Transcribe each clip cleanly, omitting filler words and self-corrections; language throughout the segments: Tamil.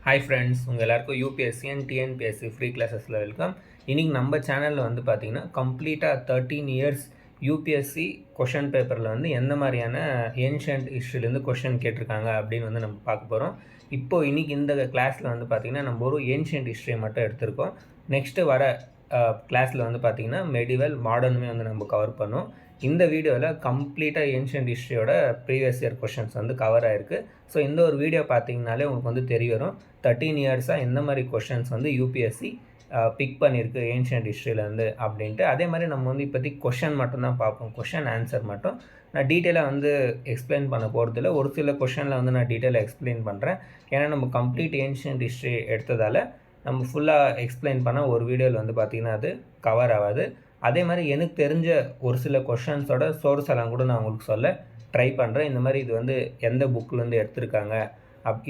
ஹாய் ஃப்ரெண்ட்ஸ், உங்கள் எல்லாருக்கும் யூபிஎஸ்சி அண்ட் டிஎன்பிஎஸ்சி ஃப்ரீ கிளாஸஸில் வெல்கம். இன்றைக்கி நம்ம சேனலில் வந்து பார்த்திங்கன்னா கம்ப்ளீட்டாக 13 இயர்ஸ் யூபிஎஸ்சி கொஷின் பேப்பரில் வந்து எந்த மாதிரியான ஏன்ஷியன்ட் ஹிஸ்ட்ரிலேருந்து கொஷின் கேட்டிருக்காங்க அப்படின்னு வந்து நம்ம பார்க்க போகிறோம். இப்போது இன்றைக்கி இந்த கிளாஸில் வந்து பார்த்திங்கன்னா நம்ம ஒரு ஏன்ஷியன்ட் ஹிஸ்ட்ரியை மட்டும் எடுத்திருக்கோம். நெக்ஸ்ட்டு வர கிளாஸில் வந்து பார்த்திங்கன்னா மெடிவல் மாடர்னுமே வந்து நம்ம கவர் பண்ணோம். இந்த வீடியோவில் கம்ப்ளீட்டாக ஏன்ஷியன்ட் ஹிஸ்ட்ரியோட ப்ரீவியஸ் இயர் கொஷின்ஸ் வந்து கவர் ஆகிருக்கு. ஸோ இந்த ஒரு வீடியோ பார்த்தீங்கனாலே உங்களுக்கு வந்து தெரிய வரும் 13 இயர்ஸாக எந்த மாதிரி கொஷின்ஸ் வந்து யூபிஎஸ்சி பிக் பண்ணியிருக்கு ஏன்ஷியன்ட் ஹிஸ்ட்ரியிலேருந்து அப்படின்ட்டு. அதே மாதிரி நம்ம வந்து இப்போதைக்கு கொஷின் மட்டும்தான் பார்ப்போம், கொஷின் ஆன்சர் மட்டும். நான் டீட்டெயிலாக வந்து எக்ஸ்பிளைன் பண்ண போகிறதில்ல. ஒரு சில கொஷனில் வந்து நான் டீட்டெயிலாக எக்ஸ்பிளைன் பண்ணுறேன். ஏன்னா நம்ம கம்ப்ளீட் ஏன்ஷியன்ட் ஹிஸ்ட்ரி எடுத்ததால் நம்ம ஃபுல்லாக எக்ஸ்பிளைன் பண்ணால் ஒரு வீடியோவில் வந்து பார்த்திங்கன்னா அது கவர் ஆகாது. அதே மாதிரி எனக்கு தெரிஞ்ச ஒரு சில கொஷன்ஸோட சோர்ஸ் எல்லாம் கூட நான் உங்களுக்கு சொல்ல ட்ரை பண்ணுறேன். இந்த மாதிரி இது வந்து எந்த புக்கிலேருந்து எடுத்திருக்காங்க,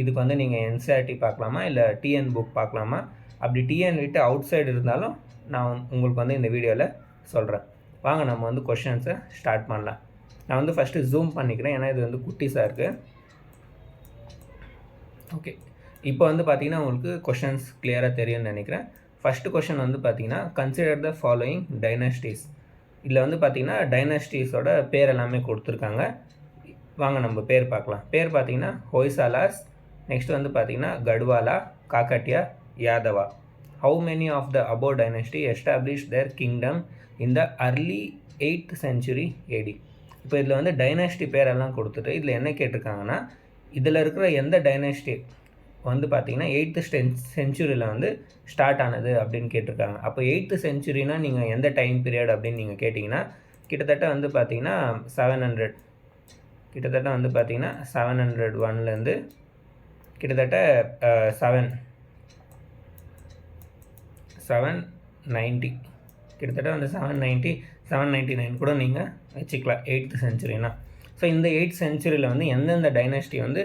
இதுக்கு வந்து நீங்கள் என்சிஆர்டி பார்க்கலாமா இல்லை டிஎன் புக் பார்க்கலாமா, அப்படி டிஎன் விட்டு அவுட் சைடு இருந்தாலும் நான் உங்களுக்கு வந்து இந்த வீடியோவில் சொல்கிறேன். வாங்க நம்ம வந்து கொஷின்ஸை ஸ்டார்ட் பண்ணலாம். நான் வந்து ஃபஸ்ட்டு ஜூம் பண்ணிக்கிறேன், ஏன்னா இது வந்து குட்டிஸாக இருக்குது. ஓகே, இப்போ வந்து பார்த்திங்கன்னா உங்களுக்கு கொஷின்ஸ் கிளியராக தெரியும்னு நினைக்கிறேன். ஃபஸ்ட்டு கொஷின் வந்து பார்த்திங்கன்னா கன்சிடர் த ஃபாலோயிங் டைனஸ்டிஸ். இதில் வந்து பார்த்திங்கன்னா டைனஸ்டிஸோட பேர் எல்லாமே கொடுத்துருக்காங்க. வாங்க நம்ம பேர் பார்க்கலாம். பேர் பார்த்திங்கன்னா ஹொய்சாலாஸ், நெக்ஸ்ட் வந்து பார்த்திங்கன்னா Gadwala, Kakatiya, Yadava. How many of the above dynasty establish their kingdom in the early 8th century AD. இப்போ இதில் வந்து டைனஸ்டி பேரெல்லாம் கொடுத்துட்டு இதில் என்ன கேட்டிருக்காங்கன்னா, இதில் இருக்கிற எந்த டைனஸ்டி வந்து பார்த்திங்கன்னா 8th century வந்து ஸ்டார்ட் ஆனது அப்படின்னு கேட்டிருக்காங்க. அப்போ 8th century நீங்கள் எந்த டைம் பீரியட் அப்படின்னு நீங்கள் கேட்டிங்கன்னா கிட்டத்தட்ட வந்து பார்த்திங்கன்னா 700, கிட்டத்தட்ட வந்து பார்த்திங்கன்னா 701லேருந்து கிட்டத்தட்ட 790, கிட்டத்தட்ட வந்து 790 799 கூட நீங்கள் வச்சுக்கலாம் 8th century. ஸோ இந்த 8th century வந்து எந்தெந்த டைனஸ்டி வந்து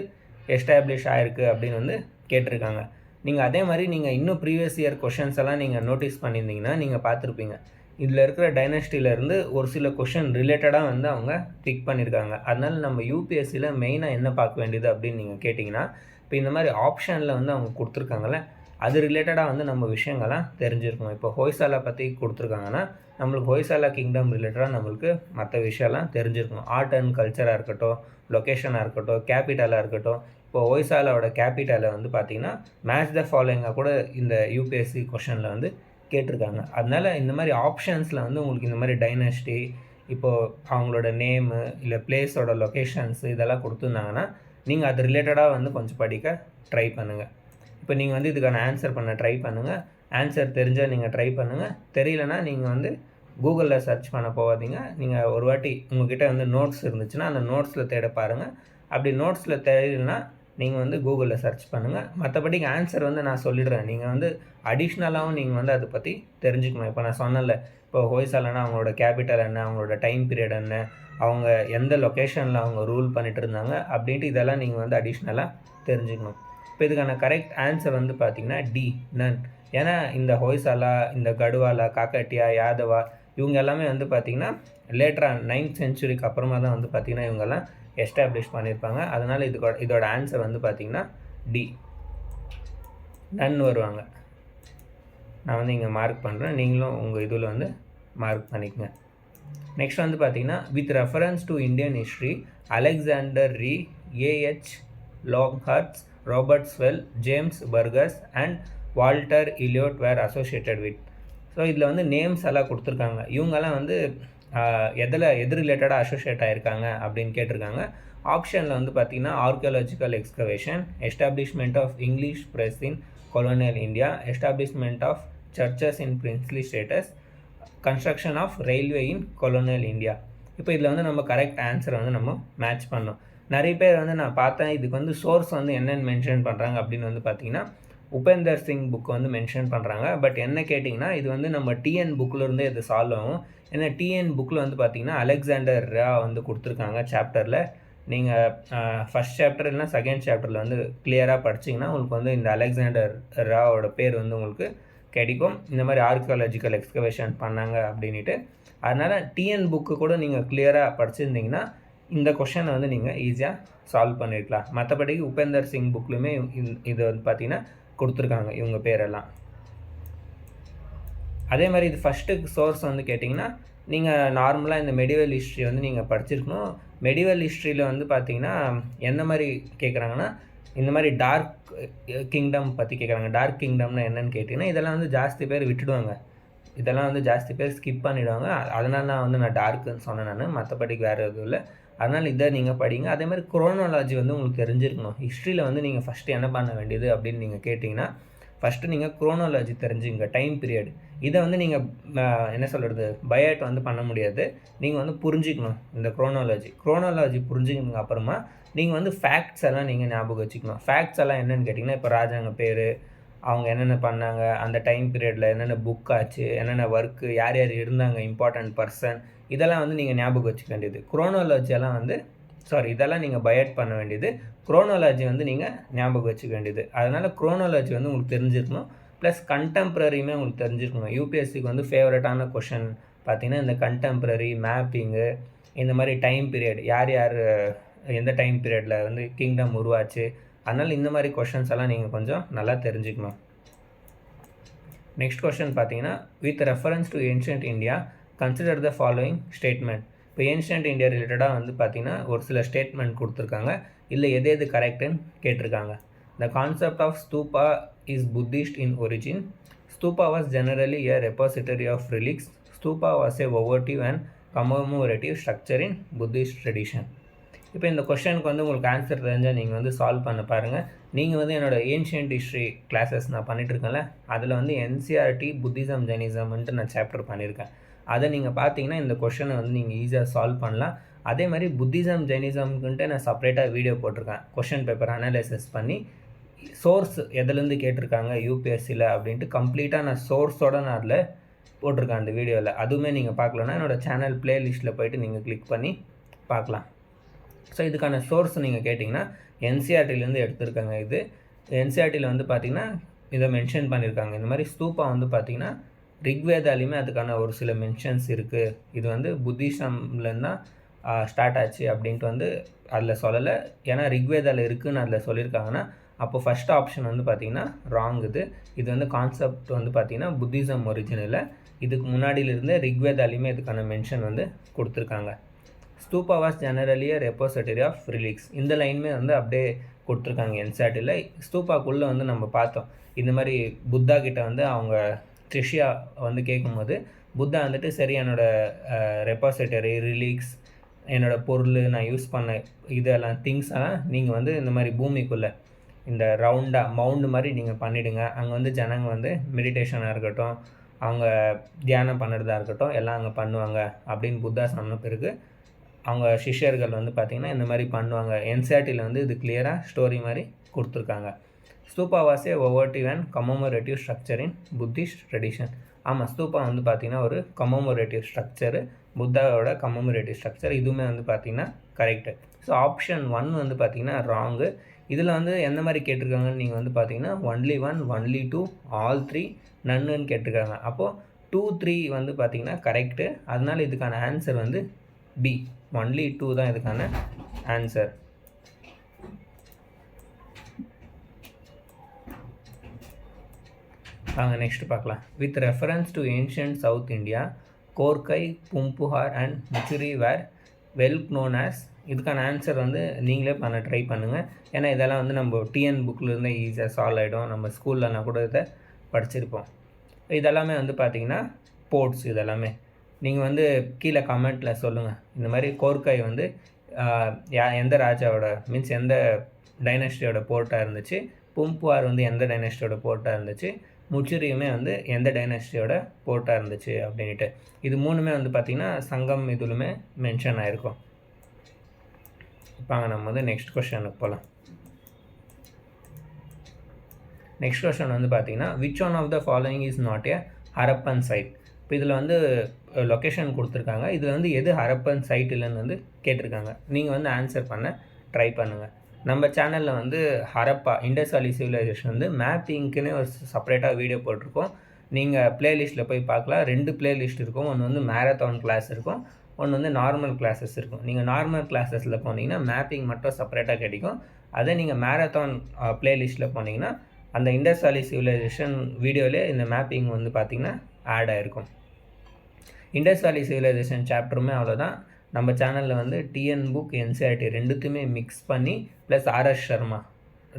எஸ்டாப்ளிஷ் ஆகிருக்கு அப்படின்னு வந்து கேட்டிருக்காங்க. நீங்கள் அதே மாதிரி நீங்கள் இன்னும் ப்ரீவியஸ் இயர் கொஷின்ஸ் எல்லாம் நீங்கள் நோட்டீஸ் பண்ணியிருந்தீங்கன்னா நீங்கள் பார்த்துருப்பீங்க. இதில் இருக்கிற டைனஸ்டியிலேருந்து ஒரு சில கொஷின் ரிலேட்டடாக வந்து அவங்க பிக் பண்ணியிருக்காங்க. அதனால் நம்ம யூபிஎஸ்சியில் மெயினாக என்ன பார்க்க வேண்டியது அப்படின்னு நீங்கள் கேட்டிங்கன்னா, இப்போ இந்த மாதிரி ஆப்ஷனில் வந்து அவங்க கொடுத்துருக்காங்களே அது ரிலேட்டடாக வந்து நம்ம விஷயங்கள்லாம் தெரிஞ்சிருக்கணும். இப்போ ஹொய்சாலா பற்றி கொடுத்துருக்காங்கன்னா நம்மளுக்கு ஹொய்சாலா கிங்டம் ரிலேட்டடாக நம்மளுக்கு மற்ற விஷயம்லாம் தெரிஞ்சிருக்கணும். ஆர்ட் அண்ட் கல்ச்சராக இருக்கட்டும், லொக்கேஷனாக இருக்கட்டும், கேபிட்டலாக இருக்கட்டும். இப்போ ஹொய்சாலாவோட கேபிட்டலை வந்து பார்த்திங்கன்னா மேட்ச் த ஃபாலோயிங்காக கூட இந்த யூபிஎஸ்சி கொஷனில் வந்து கேட்டிருக்காங்க. அதனால் இந்த மாதிரி ஆப்ஷன்ஸில் வந்து உங்களுக்கு இந்த மாதிரி டைனஸ்டி, இப்போது அவங்களோட நேமு இல்லை பிளேஸோட லொக்கேஷன்ஸு இதெல்லாம் கொடுத்துருந்தாங்கன்னா நீங்கள் அது ரிலேட்டடாக வந்து கொஞ்சம் படிக்க ட்ரை பண்ணுங்கள். இப்போ நீங்கள் வந்து இதுக்கான ஆன்சர் பண்ண ட்ரை பண்ணுங்கள். ஆன்சர் தெரிஞ்சால் நீங்கள் ட்ரை பண்ணுங்கள். தெரியலனா நீங்கள் வந்து கூகுளில் சர்ச் பண்ண போகாதீங்க. நீங்கள் ஒரு வாட்டி உங்கள்கிட்ட வந்து நோட்ஸ் இருந்துச்சுன்னா அந்த நோட்ஸில் தேட பாருங்கள். அப்படி நோட்ஸில் தெரியலனா நீங்கள் வந்து கூகுளில் சர்ச் பண்ணுங்கள். மற்றபடிக்கு ஆன்சர் வந்து நான் சொல்லிடுறேன். நீங்கள் வந்து அடிஷ்னலாகவும் நீங்கள் வந்து அதை பற்றி தெரிஞ்சுக்கணும். இப்போ நான் சொன்னல, இப்போ ஹொய்சாலானா அவங்களோட கேபிட்டல் என்ன, அவங்களோட டைம் பீரியட் என்ன, அவங்க எந்த லொக்கேஷனில் அவங்க ரூல் பண்ணிகிட்டு இருந்தாங்க அப்படின்ட்டு இதெல்லாம் நீங்கள் வந்து அடிஷ்னலாக தெரிஞ்சுக்கணும். இப்போ இதுக்கான கரெக்ட் ஆன்சர் வந்து பார்த்திங்கன்னா டி, நன். ஏன்னா இந்த ஹொய்சாலா, இந்த கட்வாலா, காக்கட்டியா, யாதவா இவங்க எல்லாமே வந்து பார்த்திங்கன்னா லேட்டராக 9th century அப்புறமா தான் வந்து பார்த்திங்கன்னா இவங்கெல்லாம் எஸ்டாப்ளிஷ் பண்ணியிருப்பாங்க. அதனால் இதோட ஆன்சர் வந்து பார்த்திங்கன்னா டி, நன் வருவாங்க. நான் வந்து இங்கே மார்க் பண்ணுறேன், நீங்களும் உங்கள் இதில் வந்து மார்க் பண்ணிக்கங்க. நெக்ஸ்ட் வந்து பார்த்திங்கன்னா with reference to Indian history Alexander Rea, A H Longhurst, Robert Sewell, James Burgess and Walter Elliot were associated with. So இதில் வந்து நேம்ஸ் எல்லாம் கொடுத்துருக்காங்க. இவங்கெல்லாம் வந்து எது ரிலேட்டடாக அசோசியேட் ஆகிருக்காங்க அப்படின்னு கேட்டிருக்காங்க. ஆப்ஷனில் வந்து பார்த்திங்கன்னா archaeological excavation, establishment of English press in colonial India, establishment of churches in princely states, construction of railway in colonial India. இப்போ இதில் வந்து நம்ம கரெக்ட் ஆன்சரை வந்து நம்ம மேட்ச் பண்ணோம். நிறைய பேர் வந்து நான் பார்த்தேன் இதுக்கு வந்து சோர்ஸ் வந்து என்னென்னு மென்ஷன் பண்ணுறாங்க அப்படின்னு வந்து பார்த்திங்கன்னா உபேந்தர் சிங் புக் வந்து மென்ஷன் பண்ணுறாங்க. பட் என்ன கேட்டிங்கன்னா இது வந்து நம்ம டிஎன் புக்கிலேருந்தே இது சால்வ் ஆகும். ஏன்னா டிஎன் புக்கில் வந்து பார்த்திங்கன்னா அலெக்சாண்டர் ரா வந்து கொடுத்துருக்காங்க சாப்டரில். நீங்கள் ஃபஸ்ட் சாப்டர் இல்லைனா செகண்ட் சாப்டரில் வந்து கிளியராக படிச்சிங்கன்னா உங்களுக்கு வந்து இந்த அலெக்சாண்டர் ராவோட பேர் வந்து உங்களுக்கு கிடைக்கும். இந்த மாதிரி ஆர்கியாலஜிக்கல் எக்ஸ்கவேஷன் பண்ணாங்க அப்படின்ட்டு. அதனால் டிஎன் புக்கு கூட நீங்கள் கிளியராக படிச்சிருந்தீங்கன்னா இந்த கொஷனை வந்து நீங்கள் ஈஸியாக சால்வ் பண்ணியிருக்கலாம். மற்றபடிக்கு உபேந்தர் சிங் புக்லையுமே இது வந்து பார்த்திங்கன்னா கொடுத்துருக்காங்க இவங்க பேரெல்லாம். அதே மாதிரி இது ஃபஸ்ட்டு சோர்ஸ் வந்து கேட்டிங்கன்னா, நீங்கள் நார்மலாக இந்த மெடிவல் ஹிஸ்ட்ரி வந்து நீங்கள் படிச்சிருக்கணும். மெடிவல் ஹிஸ்ட்ரியில் வந்து பார்த்தீங்கன்னா எந்த மாதிரி கேட்குறாங்கன்னா, இந்த மாதிரி டார்க் கிங்டம் பற்றி கேட்குறாங்க. டார்க் கிங்டம்னா என்னென்னு கேட்டிங்கன்னா, இதெல்லாம் வந்து ஜாஸ்தி பேர் விட்டுடுவாங்க. இதெல்லாம் வந்து ஜாஸ்தி பேர் ஸ்கிப் பண்ணிவிடுவாங்க. அதனால தான் வந்து நான் டார்க்குன்னு சொன்னேன் நான். மற்றபடிக்கு வேறு எதுவும் இல்லை. அதனால் இதை நீங்கள் படிங்க. அதே மாதிரி குரோனாலஜி வந்து உங்களுக்கு தெரிஞ்சிருக்கணும். ஹிஸ்ட்ரியில் வந்து நீங்கள் ஃபஸ்ட்டு என்ன பண்ண வேண்டியது அப்படின்னு நீங்கள் கேட்டிங்கன்னா, ஃபஸ்ட்டு நீங்கள் குரோனாலஜி தெரிஞ்சுங்க, டைம் பீரியட். இதை வந்து நீங்கள் என்ன சொல்கிறது, பயாட் வந்து பண்ண முடியாது. நீங்கள் வந்து புரிஞ்சிக்கணும் இந்த குரோனாலஜி புரிஞ்சுக்கணுங்க. அப்புறமா நீங்கள் வந்து ஃபேக்ட்ஸ் எல்லாம் நீங்கள் ஞாபகம் வச்சுக்கணும். ஃபேக்ட்ஸ் எல்லாம் என்னென்னு கேட்டிங்கன்னா, இப்போ ராஜாங்க பேர், அவங்க என்னென்ன பண்ணாங்க, அந்த டைம் பீரியடில் என்னென்ன புக் ஆச்சு, என்னென்ன ஒர்க்கு, யார் யார் இருந்தாங்க, இம்பார்ட்டண்ட் பர்சன், இதெல்லாம் வந்து நீங்கள் ஞாபகம் வச்சுக்க வேண்டியது. குரோனாலஜியெல்லாம் வந்து இதெல்லாம் நீங்கள் பயாட் பண்ண வேண்டியது. குரோனாலஜி வந்து நீங்கள் ஞாபகம் வச்சுக்க வேண்டியது. அதனால் குரோனாலஜி வந்து உங்களுக்கு தெரிஞ்சிருக்கணும். ப்ளஸ் கண்டெம்ப்ரரியுமே உங்களுக்கு தெரிஞ்சிருக்கணும். யூபிஎஸ்சிக்கு வந்து ஃபேவரட்டான கொஷின் பார்த்திங்கன்னா இந்த கண்டெம்ப்ரரி, மேப்பிங்கு, இந்த மாதிரி டைம் பீரியட், யார் யார் எந்த டைம் பீரியடில் வந்து கிங்டம் உருவாச்சு, அதனால் இந்த மாதிரி கொஷின்ஸ் எல்லாம் நீங்கள் கொஞ்சம் நல்லா தெரிஞ்சுக்கணும். நெக்ஸ்ட் கொஷின் பார்த்தீங்கன்னா, with reference to ancient India consider the following statement. இப்போ ஏன்ஷியன்ட் இந்தியா ரிலேட்டடாக வந்து பார்த்தீங்கன்னா ஒரு சில ஸ்டேட்மெண்ட் கொடுத்துருக்காங்க. இல்லை எது எது கரெக்டுன்னு கேட்டிருக்காங்க. The concept of stupa is Buddhist in origin. Stupa was generally a repository of relics. Stupa was a votive and commemorative structure in Buddhist tradition. இப்போ இந்த கொஷனுக்கு வந்து உங்களுக்கு ஆன்சர் தெரிஞ்சால் நீங்கள் வந்து சால்வ் பண்ண பாருங்கள். நீங்கள் வந்து என்னோடய ஏன்ஷியன்ட் ஹிஸ்ட்ரி கிளாஸஸ் நான் பண்ணிகிட்ருக்கேன்ல, அதில் வந்து என்சிஆர்டி புத்திசம் ஜெனிசம்ன்ட்டு நான் சாப்டர் பண்ணியிருக்கேன். அதை நீங்கள் பார்த்தீங்கன்னா இந்த கொஷனை வந்து நீங்கள் ஈஸியாக சால்வ் பண்ணலாம். அதே மாதிரி புத்திசம் ஜெனிசம்க்குன்ட்டு நான் செப்பரேட்டாக வீடியோ போட்டிருக்கேன். கொஷின் பேப்பர் அனலைசிஸ் பண்ணி சோர்ஸ் எதுலேருந்து கேட்டிருக்காங்க யூபிஎஸ்சியில் அப்படின்ட்டு கம்ப்ளீட்டாக நான் சோர்ஸோடு நான் அதில் போட்டிருக்கேன் அந்த வீடியோவில். அதுவுமே நீங்கள் பார்க்கலன்னா என்னோடய சேனல் ப்ளேலிஸ்ட்டில் போய்ட்டு நீங்கள் கிளிக் பண்ணி பார்க்கலாம். ஸோ இதுக்கான சோர்ஸ் நீங்கள் கேட்டிங்கன்னா என்சிஆர்டிலேருந்து எடுத்திருக்காங்க. இது என்சிஆர்டியில் வந்து பார்த்திங்கன்னா இதை மென்ஷன் பண்ணியிருக்காங்க. இந்த மாதிரி ஸ்தூபா வந்து பார்த்திங்கன்னா ரிக்வேதாலையுமே அதுக்கான ஒரு சில மென்ஷன்ஸ் இருக்குது. இது வந்து புத்திசம்லேருந்து தான் ஸ்டார்ட் ஆச்சு அப்படின்ட்டு வந்து அதில் சொல்லலை. ஏன்னா ரிக்வேதாவில் இருக்குதுன்னு அதில் சொல்லியிருக்காங்கன்னா அப்போ ஃபஸ்ட் ஆப்ஷன் வந்து பார்த்திங்கன்னா ராங். இது வந்து கான்செப்ட் வந்து பார்த்திங்கன்னா புத்திசம் ஒரிஜினலில் இதுக்கு முன்னாடியிலிருந்தே ரிக்வேதாலையுமே இதுக்கான மென்ஷன் வந்து கொடுத்துருக்காங்க. Stupa was generally a repository of relics. இந்த லைனுமே வந்து அப்படியே கொடுத்துருக்காங்க என்சிஆர்டியில். ஸ்தூபாக்குள்ளே வந்து நம்ம பார்த்தோம் இந்த மாதிரி புத்தா கிட்ட வந்து அவங்க ட்ரிஷியா வந்து கேட்கும்போது புத்தா வந்துட்டு சரி என்னோடய ரெபாசிட்டரி, ரிலீக்ஸ், என்னோடய பொருள், நான் யூஸ் பண்ண இதெல்லாம் திங்ஸெல்லாம் நீங்கள் வந்து இந்த மாதிரி பூமிக்குள்ளே இந்த ரவுண்டாக மவுண்டு மாதிரி நீங்கள் பண்ணிவிடுங்க. அங்கே வந்து ஜனங்க வந்து மெடிடேஷனாக இருக்கட்டும், அவங்க தியானம் பண்ணுறதா இருக்கட்டும் எல்லாம் அங்கே பண்ணுவாங்க அப்படின்னு புத்தா சொன்ன பிறகு அவங்க சிஷ்யர்கள் வந்து பார்த்திங்கன்னா இந்த மாதிரி பண்ணுவாங்க. என்சிஆர்டியில் வந்து இது கிளியராக ஸ்டோரி மாதிரி கொடுத்துருக்காங்க. Stupa was a votive and commemorative structure in Buddhist tradition. ஆமாம், ஸ்தூபா வந்து பார்த்திங்கன்னா ஒரு கமமோரேட்டிவ் ஸ்ட்ரக்சரு, புத்தாவோட கமமோரேட்டிவ் ஸ்ட்ரக்சர். இதுவுமே வந்து பார்த்திங்கன்னா கரெக்டு. ஸோ ஆப்ஷன் 1 வந்து பார்த்திங்கன்னா ராங்கு. இதில் வந்து எந்த மாதிரி கேட்டிருக்காங்கன்னு நீங்கள் வந்து பார்த்தீங்கன்னா ஒன்லி 1, ஒன்லி 2, ஆல் 3, நன்னுன்னு கேட்டிருக்காங்க. அப்போது 2, 3 வந்து பார்த்திங்கன்னா கரெக்டு. அதனால் இதுக்கான ஆன்சர் வந்து பி, ஒன்லி 2 தான் இதுக்கான ஆன்சர். வாங்க நெக்ஸ்ட் பார்க்கலாம். With reference to ancient South India, Korkai, Poompuhar and Muchiri were well known as. இதுக்கான ஆன்சர் வந்து நீங்களே பண்ண ட்ரை பண்ணுங்கள். ஏன்னா இதெல்லாம் வந்து நம்ம டிஎன் புக்கில் இருந்தே ஈஸியாக சால்வ் ஆகிடும். நம்ம ஸ்கூல்லனா கூட இதை படிச்சிருப்போம். இதெல்லாமே வந்து பார்த்திங்கன்னா போர்ட்ஸ். இதெல்லாமே நீங்கள் வந்து கீழே கமெண்ட்டில் சொல்லுங்கள். இந்த மாதிரி கோர்க்கை வந்து எந்த ராஜாவோட மீன்ஸ் எந்த டைனஸ்டியோட போர்ட்டாக இருந்துச்சு, பூம்புகார் வந்து எந்த டைனஸ்டியோட போர்ட்டாக இருந்துச்சு, முச்சுரியுமே வந்து எந்த டைனஸ்டியோட போர்ட்டாக இருந்துச்சு அப்படின்ட்டு. இது மூணுமே வந்து பார்த்திங்கன்னா சங்கம் இதுலுமே மென்ஷன் ஆகிருக்கும். இப்போ நம்ம வந்து நெக்ஸ்ட் கொஸ்டினுக்கு போகலாம். நெக்ஸ்ட் கொஸ்டின் வந்து பார்த்திங்கன்னா which one of the following is not a Harappan site. இப்போ இதில் வந்து லொக்கேஷன் கொடுத்துருக்காங்க. இதில் வந்து எது ஹரப்பன் சைட் இல்லைன்னு வந்து கேட்டிருக்காங்க. நீங்கள் வந்து ஆன்சர் பண்ண ட்ரை பண்ணுங்கள். நம்ம சேனலில் வந்து ஹரப்பா இண்டஸ் வேலி சிவிலைசேஷன் வந்து மேப்பிங்க்குன்னு ஒரு செப்பரேட்டாக வீடியோ போட்டிருக்கோம். நீங்கள் ப்ளேலிஸ்ட்டில் போய் பார்க்கலாம். 2 ப்ளேலிஸ்ட் இருக்கும். ஒன்று வந்து மேரத்தான் கிளாஸ் இருக்கும், ஒன்று வந்து நார்மல் கிளாஸஸ் இருக்கும். நீங்கள் நார்மல் கிளாஸஸில் போனீங்கன்னா மேப்பிங் மட்டும் செப்பரேட்டாக கிடைக்கும். அதே நீங்கள் மேரத்தான் ப்ளேலிஸ்ட்டில் போனீங்கன்னா அந்த இண்டஸ் வேலி சிவிலைசேஷன் வீடியோவிலே இந்த மேப்பிங் வந்து பார்த்திங்கன்னா ஆட் ஆகிருக்கும். இண்டஸ் வேலி சிவிலைசேஷன் சாப்டருமே அவ்வளோதான். நம்ம சேனலில் வந்து டிஎன் புக் என்சிஆர்டி ரெண்டுத்தையுமே மிக்ஸ் பண்ணி ப்ளஸ் ஆர்எஸ் சர்மா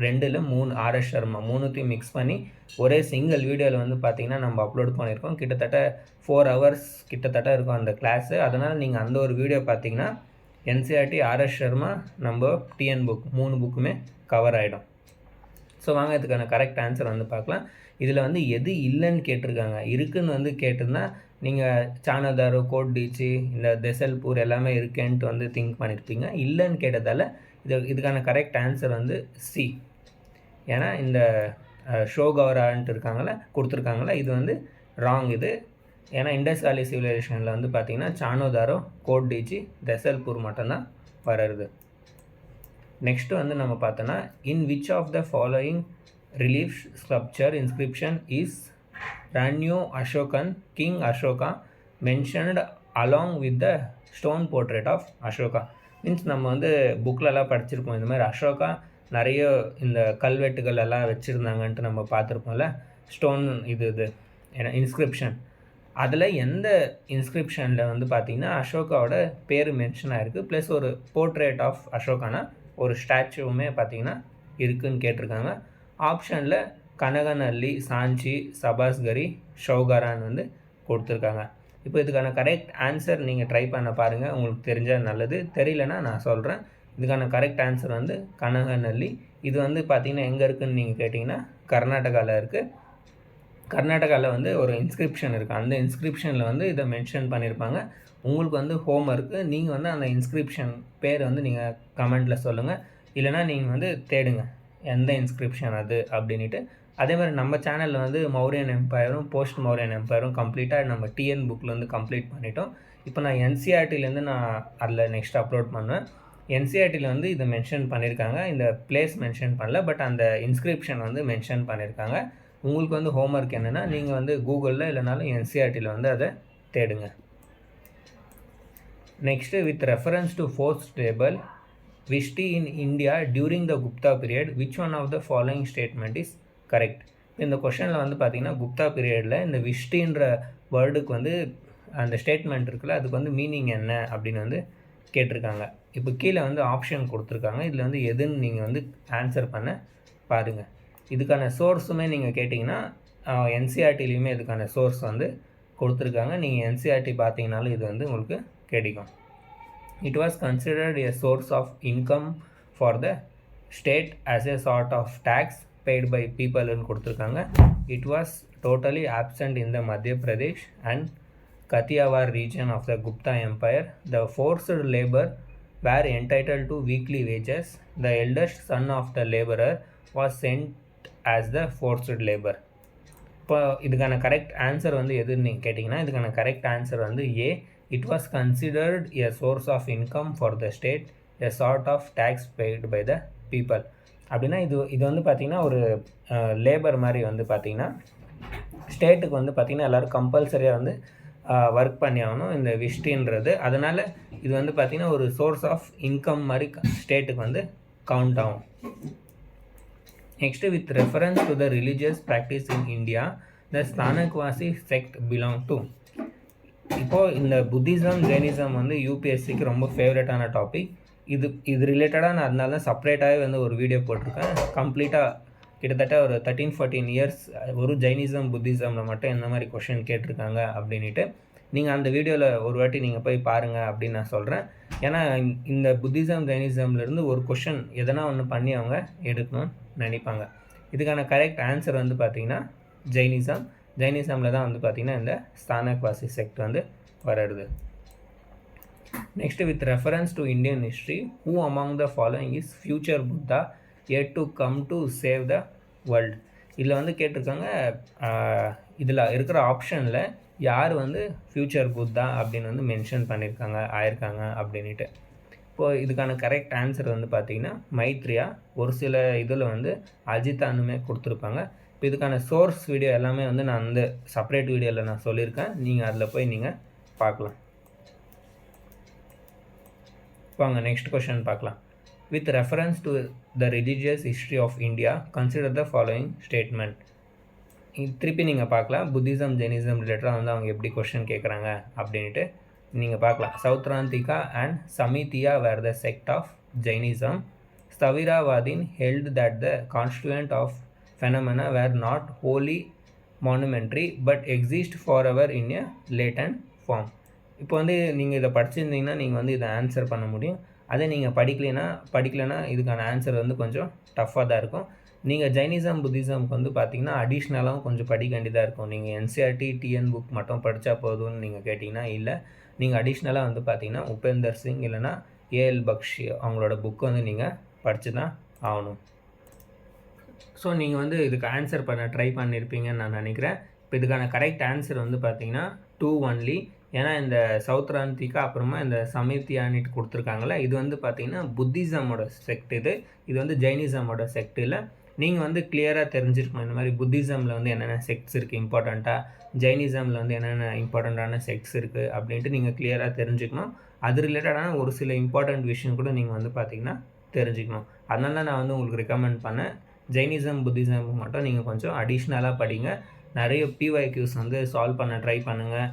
2ல் 3 ஆர்எஸ் சர்மா 3த்தையும் மிக்ஸ் பண்ணி ஒரே சிங்கிள் வீடியோவில் வந்து பார்த்திங்கன்னா நம்ம அப்லோட் பண்ணியிருக்கோம். கிட்டத்தட்ட 4 hours கிட்டத்தட்ட இருக்கும் அந்த கிளாஸு. அதனால் நீங்கள் அந்த ஒரு வீடியோ பார்த்தீங்கன்னா என்சிஆர்டி, ஆர்எஸ் சர்மா, நம்ம டிஎன் புக் 3 புக்குமே கவர் ஆகிடும். ஸோ வாங்க இதுக்கான கரெக்ட் ஆன்சர் வந்து பார்க்கலாம். இதில் வந்து எது இல்லைன்னு கேட்டிருக்காங்க. இருக்குதுன்னு வந்து கேட்டிருந்தா நீங்கள் சானதாரோ, கோட்டீச்சி, இந்த தெசல்பூர் எல்லாமே இருக்கேன்ட்டு வந்து திங்க் பண்ணியிருப்பீங்க. இல்லைன்னு கேட்டதால் இதுக்கான கரெக்ட் ஆன்சர் வந்து சி. ஏன்னா இந்த ஷோகவரான்ட்டு கொடுத்துருக்காங்களே இது வந்து ராங் இது. ஏன்னா இண்டஸ் வேலி சிவிலைசேஷனில் வந்து பார்த்திங்கன்னா சானோதாரோ, கோட்டீச்சி, தெசல்பூர் மட்டும்தான் வர்றது. நெக்ஸ்ட்டு வந்து நம்ம பார்த்தோன்னா in which of the following relief sculpture inscription is ரன்யோ அசோகன் king Ashoka mentioned along with the stone portrait of Ashoka. Means நம்ம வந்து புக்கிலலாம் படிச்சிருப்போம் இந்த மாதிரி அசோகா நிறைய இந்த கல்வெட்டுகள் எல்லாம் வச்சுருந்தாங்கன்ட்டு நம்ம பார்த்துருப்போம்ல. ஸ்டோன் இது ஏன்னா இன்ஸ்கிரிப்ஷன் அதில் எந்த இன்ஸ்கிரிப்ஷனில் வந்து பார்த்திங்கன்னா அசோகாவோட பேர் மென்ஷன் ஆகிருக்கு. ப்ளஸ் ஒரு போர்ட்ரேட் ஆஃப் அசோகானா ஒரு ஸ்டாச்சுவுமே பார்த்திங்கன்னா இருக்குதுன்னு கேட்டிருக்காங்க. ஆப்ஷனில் கனகனல்லி, சாஞ்சி, சபாஸ்கரி, ஷௌகாரான்னு வந்து கொடுத்துருக்காங்க. இப்போ இதுக்கான கரெக்ட் ஆன்சர் நீங்கள் ட்ரை பண்ண பாருங்கள். உங்களுக்கு தெரிஞ்சால் நல்லது, தெரியலனா நான் சொல்கிறேன். இதுக்கான கரெக்ட் ஆன்சர் வந்து கனகனல்லி. இது வந்து பார்த்திங்கன்னா எங்கே இருக்குதுன்னு நீங்கள் கேட்டிங்கன்னா கர்நாடகாவில் இருக்குது. கர்நாடகாவில் வந்து ஒரு இன்ஸ்கிரிப்ஷன் இருக்குது. அந்த இன்ஸ்கிரிப்ஷனில் வந்து இதை மென்ஷன் பண்ணியிருப்பாங்க. உங்களுக்கு வந்து ஹோம் ஒர்க்கு, நீங்கள் வந்து அந்த இன்ஸ்கிரிப்ஷன் பேர் வந்து நீங்கள் கமெண்ட்டில் சொல்லுங்கள். இல்லைனா நீங்கள் வந்து தேடுங்க எந்த இன்ஸ்கிரிப்ஷன் அது அப்படின்ட்டு. அதே மாதிரி நம்ம சேனலில் வந்து மௌரியன் எம்பையரும் போஸ்ட் மௌரியன் எம்பையரும் கம்ப்ளீட்டாக நம்ம டிஎன் புக்கில் வந்து கம்ப்ளீட் பண்ணிட்டோம். இப்போ நான் என்சிஆர்டிலேருந்து நான் அதில் நெக்ஸ்ட் அப்லோட் பண்ணுவேன். என்சிஆர்டியில் வந்து இதை மென்ஷன் பண்ணியிருக்காங்க. இந்த பிளேஸ் மென்ஷன் பண்ணல, பட் அந்த இன்ஸ்கிரிப்ஷன் வந்து மென்ஷன் பண்ணியிருக்காங்க. உங்களுக்கு வந்து ஹோம்ஒர்க் என்னென்னா நீங்கள் வந்து கூகுளில் இல்லைனாலும் என்சிஆர்டியில் வந்து அதை தேடுங்க. Next with reference to fourth table Vishti in India during the Gupta period, which one of the following statement is correct? இந்த கொஷனில் வந்து பார்த்திங்கன்னா குப்தா பீரியடில் இந்த விஷ்டின்ற வேர்டுக்கு வந்து அந்த ஸ்டேட்மெண்ட் இருக்குல்ல, அதுக்கு வந்து மீனிங் என்ன அப்படின்னு வந்து கேட்டிருக்காங்க. இப்போ கீழே வந்து ஆப்ஷன் கொடுத்துருக்காங்க. இதில் வந்து எதுன்னு நீங்கள் வந்து ஆன்சர் பண்ண பாருங்கள். இதுக்கான சோர்ஸுமே நீங்கள் கேட்டிங்கன்னா என்சிஆர்டிலையுமே இதுக்கான சோர்ஸ் வந்து கொடுத்துருக்காங்க. நீங்கள் என்சிஆர்டி பார்த்தீங்கனாலும் இது வந்து உங்களுக்கு கிடைக்கும். It was considered a source of income for the state as a sort of tax paid by people ன்னு கொடுத்துருக்காங்க. It was totally absent in the Madhya Pradesh and Kathiawar region of the Gupta Empire. The forced labor were entitled to weekly wages. The eldest son of the laborer was sent as the forced labor. இப்போ இதுக்கான கரெக்ட் ஆன்சர் வந்து எதுன்னு நீங்கள் கேட்டிங்கன்னா இதுக்கான கரெக்ட் ஆன்சர் வந்து ஏ. It was considered a source of income for the state, a sort of tax paid by the people. அப்படின்னா இது வந்து பார்த்திங்கன்னா ஒரு லேபர் மாதிரி வந்து பார்த்திங்கன்னா ஸ்டேட்டுக்கு வந்து பார்த்திங்கன்னா எல்லோரும் கம்பல்சரியாக வந்து ஒர்க் பண்ணி ஆகணும் இந்த விஷ்டின்றது. அதனால் இது வந்து பார்த்திங்கன்னா ஒரு சோர்ஸ் ஆஃப் இன்கம் மாதிரி ஸ்டேட்டுக்கு வந்து கவுண்ட் ஆகும். Next with reference to the religious practice in India the Sthanakvasi sect belong to. இப்போது இந்த புத்திசம், ஜெயினிசம் வந்து யூபிஎஸ்சிக்கு ரொம்ப ஃபேவரட்டான டாபிக். இது ரிலேட்டடாக நான் அதனால தான் செப்பரேட்டாகவே வந்து ஒரு வீடியோ போட்டிருக்கேன். கம்ப்ளீட்டாக கிட்டத்தட்ட ஒரு 13-14 இயர்ஸ் ஒரு ஜெயினிசம் புத்திசமில் மட்டும் எந்த மாதிரி கொஷின் கேட்டிருக்காங்க அப்படின்ட்டு நீங்கள் அந்த வீடியோவில் ஒரு வாட்டி நீங்கள் போய் பாருங்கள் அப்படின்னு நான் சொல்கிறேன். ஏன்னா இந்த புத்திசம், ஜெயினிசம்லேருந்து ஒரு கொஷின் எதனா ஒன்று பண்ணி அவங்க எடுக்கணும்னு நினைப்பாங்க. இதுக்கான கரெக்ட் ஆன்சர் வந்து பார்த்திங்கன்னா ஜெயினிசமில் தான் வந்து பார்த்திங்கன்னா இந்த ஸ்தானக்வாசி செக்ட் வந்து வருது. Next with reference to Indian history, who among the following is future Buddha yet to come to save the world. இதில் வந்து கேட்டிருக்காங்க இதில் இருக்கிற ஆப்ஷனில் யார் வந்து ஃபியூச்சர் புத்தா அப்படின்னு வந்து மென்ஷன் ஆயிருக்காங்க அப்படின்ட்டு. இப்போது இதுக்கான கரெக்ட் ஆன்சர் வந்து பார்த்திங்கன்னா மைத்ரியா. ஒரு சில இதில் வந்து அஜித்தானுமே கொடுத்துருப்பாங்க. இப்போ இதுக்கான சோர்ஸ் வீடியோ எல்லாமே வந்து நான் வந்து செப்பரேட் வீடியோவில் நான் சொல்லியிருக்கேன். நீங்கள் அதில் போய் நீங்கள் பார்க்கலாம். வாங்க நெக்ஸ்ட் கொஷின் பார்க்கலாம். With reference to the religious history of India, consider the following statement. திருப்பி நீங்கள் பார்க்கலாம் புத்திசம் ஜெயினிசம் ரிலேட்டடாக வந்து அவங்க எப்படி கொஷின் கேட்குறாங்க அப்படின்ட்டு நீங்கள் பார்க்கலாம். Sautrantika and Sammitiya were the sect of Jainism. Sthaviravadin held that the constituent of phenomena were not wholly monumentary but exist forever in a latent form. இப்போ வந்து நீங்கள் இதை படிச்சிருந்தீங்கன்னா நீங்கள் வந்து இதை ஆன்சர் பண்ண முடியும். அதே நீங்கள் படிக்கலைன்னா இதுக்கான ஆன்சர் வந்து கொஞ்சம் டஃப்பாக தான் இருக்கும். நீங்கள் ஜைனிசம் புத்திசம்க்கு வந்து பார்த்திங்கன்னா அடிஷ்னலாகவும் கொஞ்சம் படிக்க வேண்டியதாக இருக்கும். நீங்கள் என்சிஆர்டி டிஎன் புக் மட்டும் படித்தா போதும்னு நீங்கள் கேட்டிங்கன்னா இல்லை, நீங்கள் அடிஷ்னலாக வந்து பார்த்திங்கன்னா உபேந்தர் சிங் இல்லைனா ஏஎல் பக்ஷி அவங்களோட புக்கு வந்து நீங்கள் படித்து தான் ஆகணும். ஸோ நீங்கள் வந்து இதுக்கு ஆன்சர் பண்ண ட்ரை பண்ணியிருப்பீங்கன்னு நான் நினைக்கிறேன். இப்போ இதுக்கான கரெக்ட் ஆன்சர் வந்து பார்த்திங்கன்னா 2 ஒன்லி. ஏன்னா இந்த சௌத்ராந்திகா அப்புறமா இந்த சமித்தியானிட்டு கொடுத்துருக்காங்களே, இது வந்து பார்த்திங்கன்னா புத்திசமோட செக்ட். இது வந்து ஜெயினிசமோட செக்ட் இல்லை. நீங்கள் வந்து கிளியராக தெரிஞ்சிருக்கணும் இந்த மாதிரி புத்திசமில் வந்து என்னென்ன செக்ட்ஸ் இருக்குது இம்பார்ட்டண்ட்டாக, ஜெயினிசமில் வந்து என்னென்ன இம்பார்ட்டண்ட்டான செக்ட்ஸ் இருக்குது அப்படின்ட்டு நீங்கள் கிளியராக தெரிஞ்சுக்கணும். அது ரிலேட்டடான ஒரு சில இம்பார்ட்டண்ட் விஷயம் கூட நீங்கள் வந்து பார்த்திங்கன்னா தெரிஞ்சுக்கணும். அதனால தான் நான் வந்து உங்களுக்கு ரெக்கமெண்ட் பண்ணேன். ஜெயினிசம் புத்திசம் மட்டும் நீங்கள் கொஞ்சம் அடிஷ்னலாக படிங்க. நிறைய பிஒய்க்யூஸ் வந்து சால்வ் பண்ண ட்ரை பண்ணுங்கள்.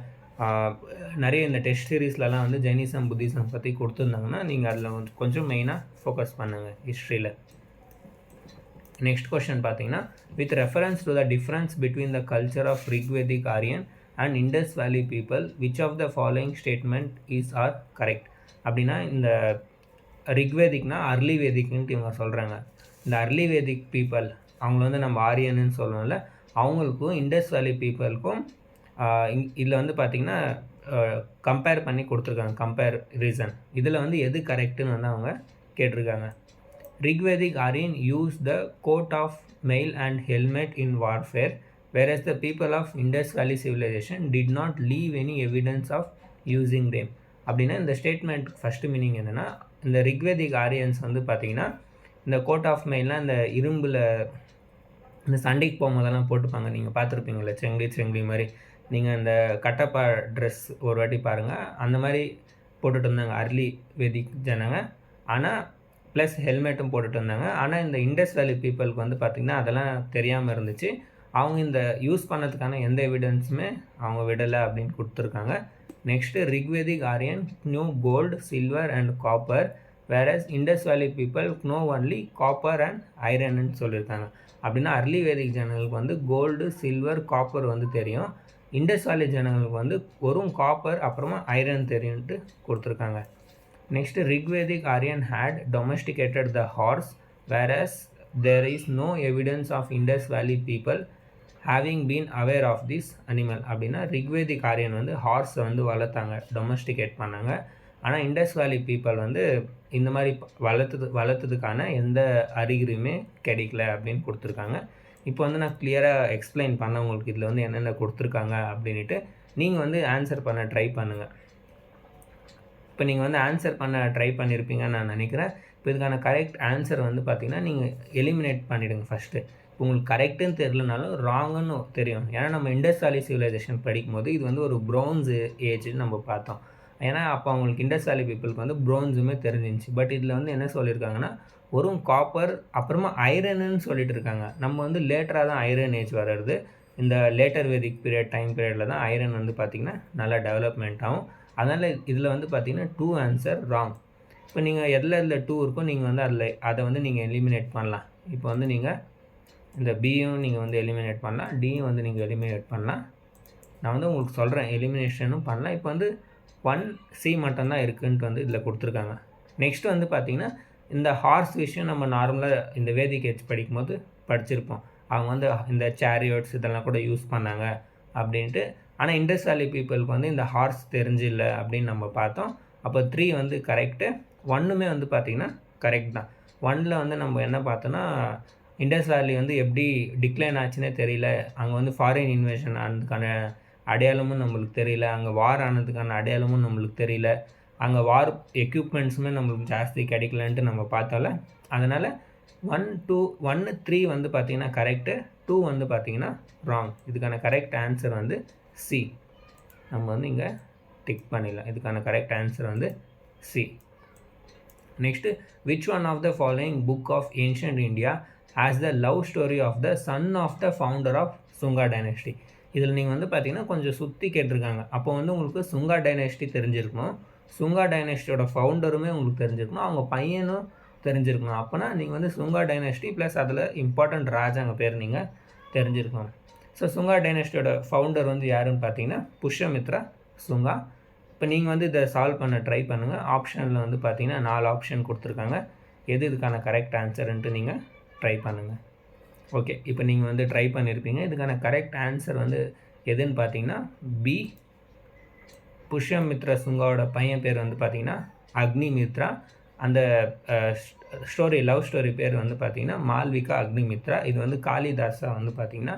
நிறைய இந்த டெஸ்ட் சீரீஸ்லலாம் வந்து ஜெயினிசம் புத்திசம் பற்றி கொடுத்துருந்தாங்கன்னா நீங்கள் அதில் கொஞ்சம் மெயினாக ஃபோக்கஸ் பண்ணுங்கள் ஹிஸ்ட்ரியில். நெக்ஸ்ட் கொஸ்டின் பார்த்தீங்கன்னா, with reference to the difference between the culture of Rigvedic Aryan and Indus valley people which of the following statement is are correct. அப்படின்னா இந்த ரிக்வேதிக்னா அர்லி வேதிக்ன்ட்டு இவங்க சொல்கிறாங்க. இந்த அர்லி வேதிக் பீப்புள் அவங்கள வந்து நம்ம ஆரியன்னு சொல்லணும்ல, அவங்களுக்கும் இண்டஸ் வேலி பீப்புளுக்கும் இதில் வந்து பார்த்திங்கன்னா கம்பேர் பண்ணி கொடுத்துருக்காங்க. கம்பேர் ரீசன் இதில் வந்து எது கரெக்டுன்னு வந்து அவங்க கேட்டிருக்காங்க. Rigvedic Aryan use the coat of mail and helmet in warfare whereas the people of Indus Valley civilization did not leave any evidence of using them. அப்படின்னா இந்த ஸ்டேட்மெண்ட் ஃபஸ்ட்டு மீனிங் என்னென்னா, இந்த ரிக்வேதிக் ஆரியன்ஸ் வந்து பார்த்திங்கன்னா இந்த கோட் ஆஃப் மெயில்லாம் இந்த இரும்பில் இந்த சண்டைக்கு போகும்போதெல்லாம் போட்டுப்பாங்க. நீங்கள் பார்த்துருப்பீங்களே செங்கி மாதிரி. நீங்கள் இந்த கட்டப்பா ட்ரெஸ் ஒரு வாட்டி பாருங்கள், அந்த மாதிரி போட்டுட்டு இருந்தாங்க அர்லி வேதிக் ஜனங்க. ஆனால் ப்ளஸ் ஹெல்மெட்டும் போட்டுட்டு இருந்தாங்க. ஆனால் இந்த இண்டஸ் வேலி பீப்புளுக்கு வந்து பார்த்திங்கன்னா அதெல்லாம் தெரியாமல் இருந்துச்சு. அவங்க இந்த யூஸ் பண்ணதுக்கான எந்த எவிடன்ஸுமே அவங்க விடலை அப்படின்னு கொடுத்துருக்காங்க. Next Rigvedic Aryan no gold silver and copper whereas Indus valley people no only copper அண்ட் ஐரன்னு சொல்லியிருக்காங்க. அப்படின்னா அர்லி வேதிக் ஜனங்களுக்கு வந்து கோல்டு சில்வர் காப்பர் வந்து தெரியும். இண்டஸ் வேலி ஜனங்களுக்கு வந்து வெறும் காப்பர் அப்புறமா ஐரன் தெரியும்ட்டு கொடுத்துருக்காங்க. Next Rigvedic Aryan had domesticated the horse whereas there is no evidence of Indus Valley people having been aware of this animal. அப்படின்னா ரிக்வேதிக் ஆரியன் வந்து ஹார்ஸை வந்து வளர்த்தாங்க, டொமஸ்டிகேட் பண்ணாங்க. ஆனால் இண்டஸ் வேலி பீப்புள் வந்து இந்த மாதிரி வளர்த்ததுக்கான எந்த அறிகுறியுமே கிடைக்கல அப்படின்னு கொடுத்துருக்காங்க. இப்போ வந்து நான் கிளியராக எக்ஸ்பிளைன் பண்ண உங்களுக்கு இதில் வந்து என்னென்ன கொடுத்துருக்காங்க அப்படின்ட்டு நீங்கள் வந்து ஆன்சர் பண்ண ட்ரை பண்ணுங்கள். இப்போ நீங்கள் வந்து ஆன்சர் பண்ண ட்ரை பண்ணியிருப்பீங்கன்னு நான் நினைக்கிறேன். இப்போ இதுக்கான கரெக்ட் ஆன்சர் வந்து பார்த்திங்கன்னா நீங்கள் எலிமினேட் பண்ணிவிடுங்க ஃபஸ்ட்டு. உங்களுக்கு கரெக்டுன்னு தெரிலனாலும் ராங்குன்னு தெரியும். ஏன்னா நம்ம இண்டஸ் வேலி சிவிலைசேஷன் படிக்கும்போது இது வந்து ஒரு ப்ரோன்ஸு ஏஜ்னு நம்ம பார்த்தோம். ஏன்னா அப்போ அவங்களுக்கு இண்டஸ் வேலி பீப்புளுக்கு வந்து ப்ரோன்ஸுமே தெரிஞ்சிருந்துச்சு. பட் இதில் வந்து என்ன சொல்லியிருக்காங்கன்னா ஒரு காப்பர் அப்புறமா ஐரன்னு சொல்லிட்டு இருக்காங்க. நம்ம வந்து லேட்டராக தான் ஐரன் ஏஜ் வர்றது. இந்த லேட்டர் வேதிக் டைம் பீரியடில் தான் ஐரன் வந்து பார்த்திங்கன்னா நல்லா டெவலப்மெண்ட் ஆகும். அதனால் இதில் வந்து பார்த்திங்கன்னா 2 ஆன்சர் ராங். இப்போ நீங்கள் எதில் 2 இருக்கோ நீங்கள் வந்து அதை வந்து நீங்கள் எலிமினேட் பண்ணலாம். இப்போ வந்து நீங்கள் இந்த பியும் நீங்கள் வந்து எலிமினேட் பண்ணலாம், டியும் வந்து நீங்கள் எலிமினேட் பண்ணலாம். நான் வந்து உங்களுக்கு சொல்கிறேன் எலிமினேஷனும் பண்ணலாம். இப்போ வந்து 1C மட்டும்தான் இருக்குன்ட்டு வந்து இதில் கொடுத்துருக்காங்க. நெக்ஸ்ட் வந்து பார்த்திங்கன்னா இந்த ஹார்ஸ் விஷயம் நம்ம நார்மலாக இந்த வேதிக் ஏஜ் படிக்கும்போது படிச்சிருப்போம். அவங்க வந்து இந்த சேரியோட்ஸ் இதெல்லாம் கூட யூஸ் பண்ணாங்க அப்படின்ட்டு. ஆனால் இண்டஸ் வேலி பீப்புளுக்கு வந்து இந்த ஹார்ஸ் தெரிஞ்சில்லை அப்படின்னு நம்ம பார்த்தோம். அப்போ 3 வந்து கரெக்டு. 1மே வந்து பார்த்திங்கன்னா கரெக்ட் தான். 1ல் வந்து நம்ம என்ன பார்த்தோன்னா இண்டஸ் வேலி வந்து எப்படி டிக்ளைன் ஆச்சுன்னே தெரியல. அங்கே வந்து ஃபாரின் இன்வேஷன் ஆனதுக்கான அடையாளமும் நம்மளுக்கு தெரியல. அங்கே வார் ஆனதுக்கான அடையாளமும் நம்மளுக்கு தெரியல. அங்கே வார் எக்யூப்மெண்ட்ஸுமே நம்மளுக்கு ஜாஸ்தி கிடைக்கலன்ட்டு நம்ம பார்த்தால. அதனால் 1, 3 வந்து பார்த்திங்கன்னா கரெக்டு, 2 வந்து பார்த்திங்கன்னா ராங். இதுக்கான கரெக்ட் ஆன்சர் வந்து சி. நம்ம வந்து இங்கே டிக் பண்ணிடலாம். இதுக்கான கரெக்ட் ஆன்சர் வந்து C. Next which one of the following book of ancient India as the love story of the son of the founder of Sunga dynasty. இதில் நீங்கள் வந்து பார்த்தீங்கன்னா கொஞ்சம் சுற்றி கேட்டிருக்காங்க. அப்போ வந்து உங்களுக்கு சுங்கா டைனஸ்டி தெரிஞ்சிருக்கணும், சுங்கா டைனஸ்டியோட ஃபவுண்டருமே உங்களுக்கு தெரிஞ்சிருக்கணும், அவங்க பையனும் தெரிஞ்சிருக்கணும். அப்போனா நீங்கள் வந்து சுங்கா டைனஸ்டி ப்ளஸ் அதில் இம்பார்ட்டண்ட் ராஜாங்க பேர் நீங்கள் தெரிஞ்சிருக்கணும். ஸோ சுங்கா டைனஸ்டியோட ஃபவுண்டர் வந்து யாருன்னு பார்த்தீங்கன்னா புஷ்யமித்ரா சுங்கா. இப்போ நீங்கள் வந்து இதை சால்வ் பண்ண ட்ரை பண்ணுங்கள். ஆப்ஷனில் வந்து பார்த்தீங்கன்னா 4 ஆப்ஷன் கொடுத்துருக்காங்க. எது இதுக்கான கரெக்ட் ஆன்சருன்ட்டு நீங்கள் ட்ரை பண்ணுங்கள். ஓகே, இப்போ நீங்கள் வந்து ட்ரை பண்ணியிருப்பீங்க. இதுக்கான கரெக்ட் ஆன்சர் வந்து எதுன்னு பார்த்தீங்கன்னா பி, புஷ்யமித்ரா சுங்காவோட பையன் பேர் வந்து பார்த்தீங்கன்னா அக்னிமித்ரா. அந்த ஸ்டோரி லவ் ஸ்டோரி பேர் வந்து பார்த்திங்கன்னா மால்விகா அக்னிமித்ரா. இது வந்து காளிதாஸா வந்து பார்த்திங்கன்னா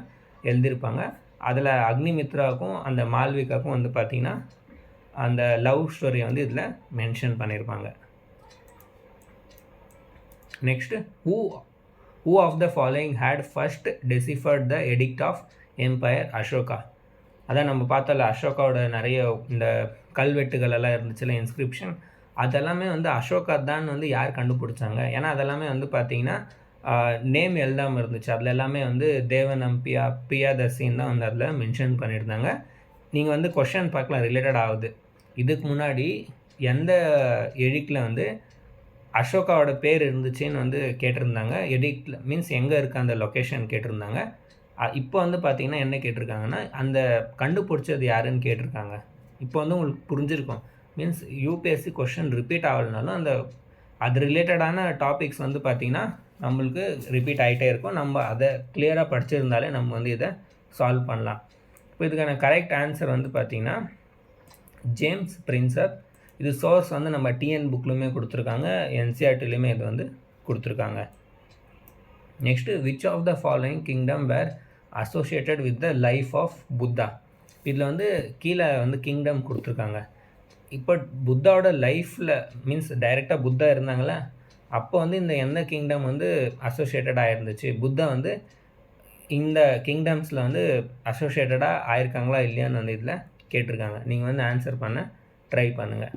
எழுதியிருப்பாங்க. அதில் அக்னிமித்ராவுக்கும் அந்த மால்விகாவுக்கும் வந்து பார்த்திங்கன்னா அந்த லவ் ஸ்டோரியை வந்து இதில் மென்ஷன் பண்ணியிருப்பாங்க. Next who of the following had first deciphered the edict of empire Ashoka. அதான் நம்ம பார்த்தோம்ல, அசோகாவோட நிறைய இந்த கல்வெட்டுகள் எல்லாம் இருந்துச்சுல, இன்ஸ்கிரிப்ஷன், அதெல்லாமே வந்து அசோகா தான் வந்து யார் கண்டுபிடிச்சாங்க. ஏன்னா அதெல்லாமே வந்து பார்த்திங்கன்னா நேம் எழுதாமல் இருந்துச்சு. அதில் எல்லாமே வந்து தேவநம்பியா பிரியாதர்சின்னு தான் வந்து அதில் மென்ஷன் பண்ணியிருந்தாங்க. நீங்கள் வந்து கொஷன் பார்க்கலாம், ரிலேட்டட் ஆகுது. இதுக்கு முன்னாடி எந்த எடிக்டில் வந்து அசோகாவோட பேர் இருந்துச்சுன்னு வந்து கேட்டிருந்தாங்க. எடிக்டில் மீன்ஸ் எங்கே இருக்க அந்த லொக்கேஷன் கேட்டிருந்தாங்க. இப்போ வந்து பார்த்திங்கன்னா என்ன கேட்டிருக்காங்கன்னா அந்த கண்டுபிடிச்சது யாருன்னு கேட்டிருக்காங்க. இப்போ வந்து உங்களுக்கு புரிஞ்சிருக்கும். மீன்ஸ் யூபிஎஸ்சி கொஷின் ரிப்பீட் ஆகலைனாலும் அந்த அது ரிலேட்டடான டாபிக்ஸ் வந்து பார்த்திங்கன்னா நம்மளுக்கு ரிப்பீட் ஆகிட்டே இருக்கும். நம்ம அதை கிளியராக படிச்சிருந்தாலே நம்ம வந்து இதை சால்வ் பண்ணலாம். இப்போ இதுக்கான கரெக்ட் ஆன்சர் வந்து பார்த்திங்கன்னா ஜேம்ஸ் பிரின்சப். இது சோர்ஸ் வந்து நம்ம டிஎன் புக்லையுமே கொடுத்துருக்காங்க, என்சிஆர்டிலையுமே இது வந்து கொடுத்துருக்காங்க. Next which of the following kingdom were associated with the life of Buddha. இதில் வந்து கீழே வந்து கிங்டம் கொடுத்துருக்காங்க. இப்போ புத்தாவோட லைஃப்பில் மீன்ஸ் டைரெக்டாக புத்தா இருந்தாங்களே, அப்போ வந்து இந்த எந்த கிங்டம் வந்து அசோசியேட்டடாக இருந்துச்சு, புத்தா வந்து இந்த கிங்டம்ஸில் வந்து அசோசியேட்டடாக ஆயிருக்காங்களா இல்லையான்னு வந்து இதில் கேட்டிருக்காங்க. நீங்கள் வந்து ஆன்சர் பண்ண ட்ரை பண்ணுங்கள்.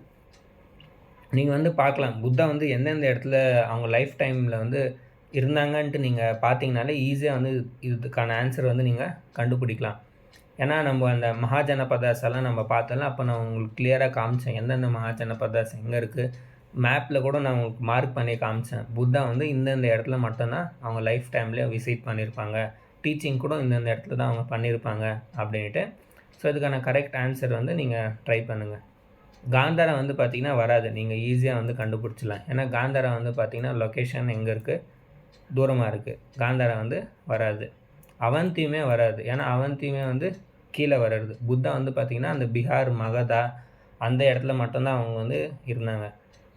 நீங்கள் வந்து பார்க்கலாம் புத்தா வந்து எந்தெந்த இடத்துல அவங்க லைஃப் டைமில் வந்து இருந்தாங்கன்ட்டு நீங்கள் பார்த்தீங்கனாலே ஈஸியாக வந்து இதுக்கான ஆன்சர் வந்து நீங்கள் கண்டுபிடிக்கலாம். ஏன்னா நம்ம அந்த மகாஜனபதாஸ் எல்லாம் நம்ம பார்த்தோம்ல, அப்போ நான் உங்களுக்கு கிளியராக காமிச்சேன் எந்தெந்த மகாஜனபதாஸ் எங்கே இருக்குது. மேப்பில் கூட நான் உங்களுக்கு மார்க் பண்ணி காமிச்சேன். புத்தா வந்து இந்தந்த இடத்துல மட்டும்தான் அவங்க லைஃப் டைம்லேயே விசிட் பண்ணியிருப்பாங்க, டீச்சிங் கூட இந்தந்த இடத்துல தான் அவங்க பண்ணியிருப்பாங்க அப்படின்ட்டு. ஸோ இதுக்கான கரெக்ட் ஆன்சர் வந்து நீங்கள் ட்ரை பண்ணுங்கள். காந்தாரா வந்து பார்த்திங்கன்னா வராது, நீங்கள் ஈஸியாக வந்து கண்டுபிடிச்சிடலாம். ஏன்னா காந்தாரா வந்து பார்த்திங்கன்னா லொக்கேஷன் எங்கே இருக்குது, தூரமாக இருக்குது. காந்தாரா வந்து வராது. அவந்தியுமே வராது, ஏன்னா அவந்தியுமே வந்து கீழே வர்றது. புத்தா வந்து பார்த்திங்கன்னா அந்த பீகார் மகதா அந்த இடத்துல மட்டும்தான் அவங்க வந்து இருந்தாங்க.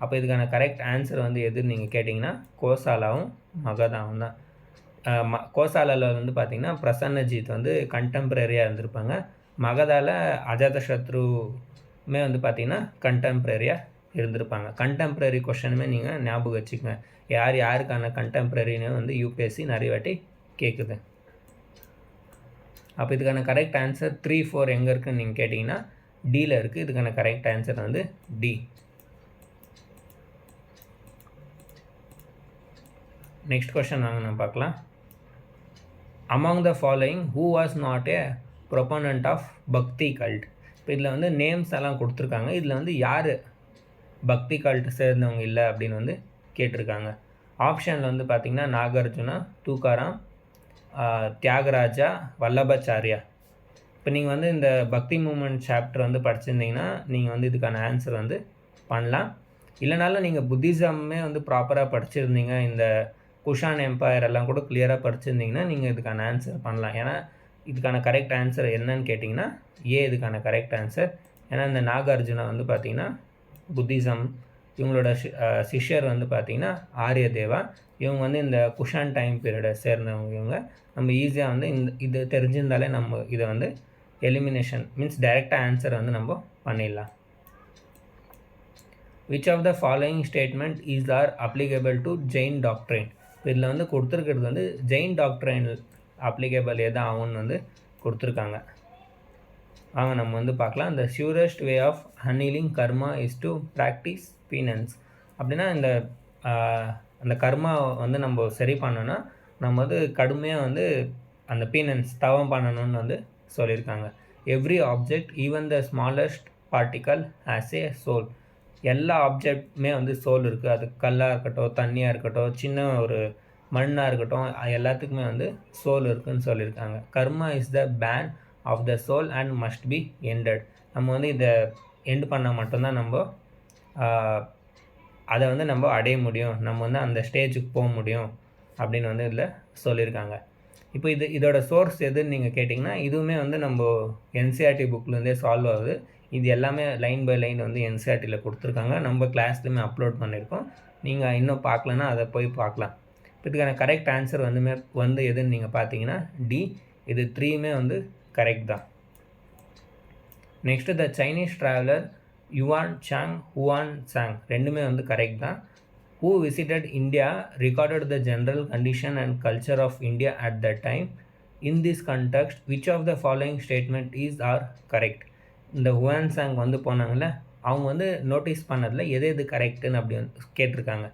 அப்போ இதுக்கான கரெக்ட் ஆன்சர் வந்து எதுன்னு நீங்கள் கேட்டிங்கன்னா கோசாலாவும் மகதாவும் தான். கோசாலாவில் வந்து பார்த்திங்கன்னா பிரசன்னஜித் வந்து கண்டெம்ப்ரரியாக இருந்திருப்பாங்க. மகதாவில் அஜாதசத்ருமே வந்து பார்த்திங்கன்னா கண்டெம்ப்ரரியாக இருந்திருப்பாங்க. கண்டெம்ப்ரரி கொஷனுமே நீங்கள் ஞாபகம் வச்சுக்கோங்க. யார் யாருக்கான கண்டெம்ப்ரரின்னு வந்து யூபிஎஸ்சி நிறைய வாட்டி கேட்குது. அப்போ இதுக்கான கரெக்ட் ஆன்சர் 3, 4 எங்கே இருக்குதுன்னு நீங்கள் கேட்டிங்கன்னா டியில் இருக்குது. இதுக்கான கரெக்ட் ஆன்சர் வந்து டி. நெக்ஸ்ட் கொஷன் வாங்க நம்ம பார்க்கலாம். Among the following who was not a proponent of bhakti cult. இப்போ இதில் வந்து நேம்ஸ் எல்லாம் கொடுத்துருக்காங்க. இதில் வந்து யார் பக்தி கல்ட் சேர்ந்தவங்க இல்லை அப்படின்னு வந்து கேட்டிருக்காங்க. ஆப்ஷனில் வந்து பார்த்திங்கன்னா நாகார்ஜுனா, தூக்காராம், தியாகராஜா, வல்லபாச்சாரியா. இப்போ நீங்கள் வந்து இந்த பக்தி மூமெண்ட் சாப்டர் வந்து படிச்சிருந்தீங்கன்னா நீங்கள் வந்து இதுக்கான ஆன்சர் வந்து பண்ணலாம். இல்லைனாலும் நீங்கள் புத்திசமே வந்து ப்ராப்பராக படிச்சிருந்தீங்க, இந்த குஷான் எம்பையர் எல்லாம் கூட கிளியராக படிச்சிருந்தீங்கன்னா நீங்கள் இதுக்கான ஆன்சர் பண்ணலாம். ஏன்னா இதுக்கான கரெக்ட் ஆன்சர் என்னன்னு கேட்டிங்கன்னா இதுக்கான கரெக்ட் ஆன்சர். ஏன்னா இந்த நாகார்ஜுனா வந்து பார்த்திங்கன்னா புத்திசம், இவங்களோட சிஷ்யர் வந்து பார்த்திங்கன்னா ஆரியதேவா. இவங்க வந்து இந்த குஷான் டைம் பீரியடை சேர்ந்தவங்க. இவங்க நம்ம ஈஸியாக வந்து இது தெரிஞ்சிருந்தாலே நம்ம இதை வந்து எலிமினேஷன் மீன்ஸ் டைரெக்டாக ஆன்சர் வந்து நம்ம பண்ணிடலாம். Which of the following statement is are applicable to Jain doctrine. இதில் வந்து கொடுத்துருக்கிறது வந்து ஜெயின் டாக்ட்ரைன் அப்ளிகபிள் எது ஆகும்னு வந்து கொடுத்துருக்காங்க. வாங்க நம்ம வந்து பார்க்கலாம். The surest way of annulling karma is to practice penance. அப்படின்னா அந்த கர்மா வந்து நம்ம சரி பண்ணோன்னா நம்ம வந்து கடுமையாக வந்து அந்த பீனன்ஸ் தவம் பண்ணணும்னு வந்து சொல்லியிருக்காங்க. Every object even the smallest particle has a soul. எல்லா ஆப்ஜெக்ட்டுமே வந்து சோல் இருக்குது. அது கல்லாக இருக்கட்டும், தண்ணியாக இருக்கட்டும், சின்ன ஒரு மண்ணாக இருக்கட்டும், எல்லாத்துக்குமே வந்து சோல் இருக்குதுன்னு சொல்லியிருக்காங்க. Karma is the bane of the soul and must be ended. நம்ம வந்து இதை எண்டு பண்ணால் மட்டும்தான் நம்ம அதை வந்து நம்ம அடைய முடியும், நம்ம வந்து அந்த ஸ்டேஜுக்கு போக முடியும் அப்படின்னு வந்து இதில் சொல்லியிருக்காங்க. இப்போ இதோட சோர்ஸ் எதுன்னு நீங்கள் கேட்டிங்கன்னா, இதுவுமே வந்து நம்ம என்சிஆர்டி புக்லேருந்தே சால்வ் ஆகுது. இது எல்லாமே லைன் பை லைன் வந்து என்சிஆர்டியில் கொடுத்துருக்காங்க. நம்ம கிளாஸ்லையுமே அப்லோட் பண்ணியிருக்கோம். நீங்கள் இன்னும் பார்க்கலன்னா அதை போய் பார்க்கலாம். இப்போ இதுக்கான கரெக்ட் ஆன்சர் வந்து எதுன்னு நீங்கள் பார்த்தீங்கன்னா டி. இது 3மே வந்து கரெக்ட் தான். Next the Chinese traveller Yuan Chwang Hiuen Tsang ரெண்டுமே வந்து கரெக்ட் தான். Who visited India recorded the general condition and culture of India at that time. In this context, which of the following statement is are correct? இந்த ஹுவான் சாங் வந்து போனாங்கள்ல, அவங்க வந்து நோட்டீஸ் பண்ணதில் எது கரெக்டுன்னு அப்படி வந்து கேட்டிருக்காங்க.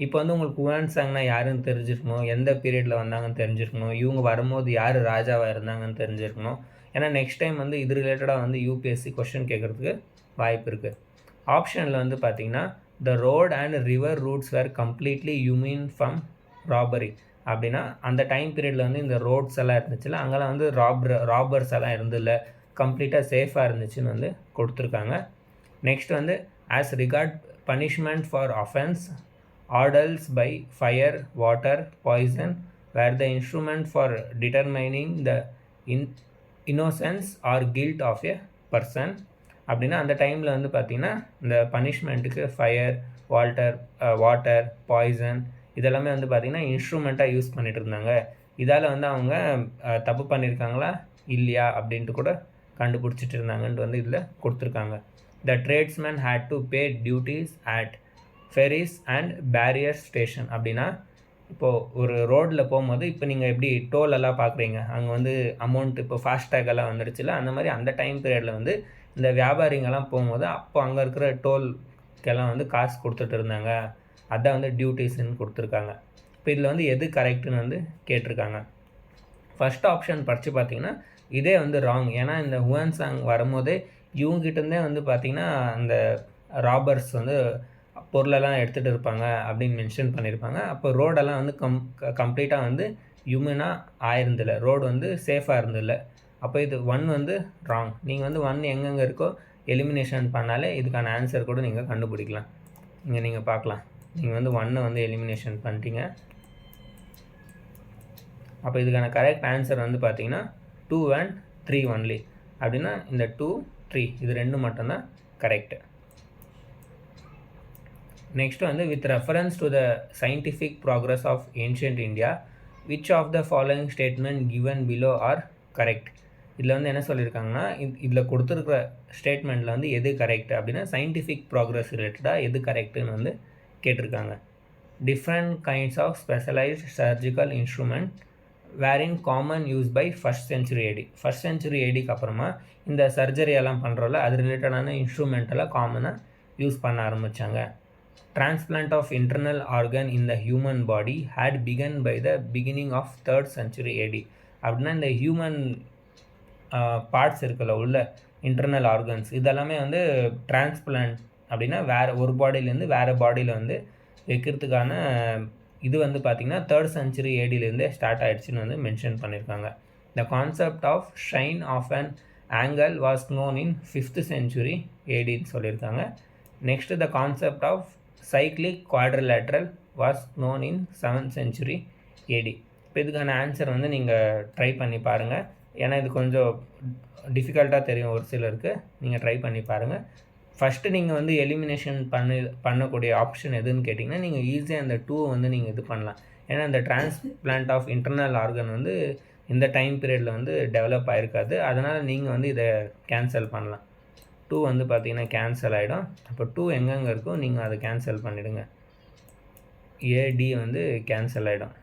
இப்போ வந்து உங்களுக்கு ஹுவான் சாங்னா யாருன்னு தெரிஞ்சிருக்கணும், எந்த பீரியடில் வந்தாங்கன்னு தெரிஞ்சிருக்கணும், இவங்க வரும்போது யார் ராஜாவாக இருந்தாங்கன்னு தெரிஞ்சிருக்கணும். ஏன்னா நெக்ஸ்ட் டைம் வந்து இது ரிலேட்டடாக வந்து யூபிஎஸ்சி கொஸ்டின் கேட்குறதுக்கு வாய்ப்பு இருக்குது. ஆப்ஷனில் வந்து பார்த்திங்கன்னா the road and river routes were completely immune from robbery. அப்படின்னா அந்த டைம் பீரியடில் வந்து இந்த ரோட்ஸ் எல்லாம் இருந்துச்சுல, அங்கெல்லாம் வந்து ராபர்ஸ் எல்லாம் இருந்தில்ல, கம்ப்ளீட்டாக சேஃபாக இருந்துச்சுன்னு வந்து கொடுத்துருக்காங்க. நெக்ஸ்ட் வந்து as regard punishment for offence orders by fire water poison were the instrument for determining the innocence or guilt of a person. அப்படின்னா அந்த டைமில் வந்து பார்த்திங்கன்னா இந்த பனிஷ்மெண்ட்டுக்கு ஃபயர் வாட்டர் பாய்சன் இதெல்லாமே வந்து பார்த்திங்கன்னா இன்ஸ்ட்ருமெண்ட்டாக யூஸ் பண்ணிகிட்டு இருந்தாங்க. இதால் வந்து அவங்க தப்பு பண்ணியிருக்காங்களா இல்லையா அப்படின்ட்டு கூட கண்டுபிடிச்சிட்டு இருந்தாங்கன்ட்டு வந்து இதில் கொடுத்துருக்காங்க. The tradesmen had to pay duties at ferries and barrier station. அப்படின்னா இப்போது ஒரு ரோடில் போகும்போது இப்போ நீங்கள் எப்படி டோல் எல்லாம் பார்க்குறீங்க, அங்கே வந்து அமௌண்ட் இப்போ ஃபாஸ்டேக் எல்லாம் வந்துடுச்சுல, அந்த மாதிரி அந்த டைம் பீரியடில் வந்து இந்த வியாபாரிங்கெல்லாம் போகும்போது அப்போ அங்கே இருக்கிற டோல்கெல்லாம் வந்து காசு கொடுத்துட்டு இருந்தாங்க. அதான் வந்து டியூட்டிஸ்ன்னு கொடுத்துருக்காங்க. இப்போ இதில் வந்து எது கரெக்டுன்னு வந்து கேட்டிருக்காங்க. ஃபஸ்ட் ஆப்ஷன் படித்து பார்த்திங்கன்னா இதே வந்து ராங். ஏன்னா இந்த ஹுவான் சாங் வரும்போதே இவங்ககிட்டருந்தே வந்து பார்த்திங்கன்னா அந்த ராபர்ஸ் வந்து பொருளெல்லாம் எடுத்துகிட்டு இருப்பாங்க அப்படின்னு மென்ஷன் பண்ணியிருப்பாங்க. அப்போ ரோடெல்லாம் வந்து கம்ப்ளீட்டாக வந்து ஹியூமனாக ஆயிருந்தில்ல, ரோடு வந்து சேஃபாக இருந்தில்ல. அப்போ இது 1 வந்து ராங். நீங்கள் வந்து 1 எங்கெங்கே இருக்கோ எலிமினேஷன் பண்ணாலே இதுக்கான ஆன்சர் கூட நீங்கள் கண்டுபிடிக்கலாம். இங்கே நீங்கள் பார்க்கலாம், நீங்கள் வந்து 1 வந்து எலிமினேஷன் பண்ணிட்டீங்க. அப்போ இதுக்கான கரெக்ட் ஆன்சர் வந்து பார்த்தீங்கன்னா 2 and 3 ஒன்லி. அப்படின்னா இந்த 2, 3 இது 2 மட்டும்தான் கரெக்டு. நெக்ஸ்ட் வந்து with reference to the scientific progress of ancient India which of the following statement given below are correct. இதில் வந்து என்ன சொல்லியிருக்காங்கன்னா இதில் கொடுத்துருக்குற ஸ்டேட்மெண்ட்டில் வந்து எது கரெக்ட் அப்படின்னா சயின்டிஃபிக் ப்ராக்ரஸ் ரிலேட்டடாக எது கரெக்டுன்னு வந்து கேட்டிருக்காங்க. Different kinds of specialised surgical instrument were in common use by first century AD. First century ஏடிக்கு அப்புறமா இந்த சர்ஜரியெல்லாம் பண்ணுறோம்ல, அது ரிலேட்டடான இன்ஸ்ட்ருமெண்ட்டெல்லாம் காமனாக யூஸ் பண்ண ஆரம்பித்தாங்க. Transplant of internal organ in the human body had begun by the beginning of 3rd century AD. அப்படின்னா இந்த ஹியூமன் பார்ட்ஸ் இருக்குல்ல, உள்ள இன்டர்னல் ஆர்கன்ஸ் இதெல்லாமே வந்து டிரான்ஸ்பிளான்ட் அப்படின்னா வேறு ஒரு பாடியிலேருந்து வேறு பாடியில் வந்து வைக்கிறதுக்கான இது வந்து பார்த்திங்கன்னா 3rd century ஏடியிலேருந்தே ஸ்டார்ட் ஆகிடுச்சின்னு வந்து மென்ஷன் பண்ணியிருக்காங்க. The concept of sine of an angle was known in 5th century ஏடின்னு சொல்லியிருக்காங்க. Next the concept of cyclic quadrilateral was known in 7th century AD. இப்போ இதுக்கான ஆன்சர் வந்து நீங்கள் ட்ரை பண்ணி பாருங்கள். ஏன்னா இது கொஞ்சம் டிஃபிகல்ட்டாக தெரியும் ஒரு சிலருக்கு. நீங்கள் ட்ரை பண்ணி பாருங்கள். ஃபஸ்ட்டு நீங்கள் வந்து எலிமினேஷன் பண்ணக்கூடிய ஆப்ஷன் எதுன்னு கேட்டிங்கன்னா நீங்கள் ஈஸியாக அந்த 2 வந்து நீங்கள் இது பண்ணலாம். ஏன்னா இந்த டிரான்ஸ்பிளான்ட் ஆஃப் இன்டர்னல் ஆர்கன் வந்து இந்த டைம் பீரியடில் வந்து டெவலப் ஆகிருக்காது. அதனால் நீங்கள் வந்து இதை கேன்சல் பண்ணலாம். 2 வந்து பார்த்திங்கன்னா கேன்சல் ஆகிடும். அப்போ 2 எங்கெங்கே இருக்கோ நீங்கள் அதை கேன்சல் பண்ணிவிடுங்க. ஏடி வந்து கேன்சல் ஆகிடும்.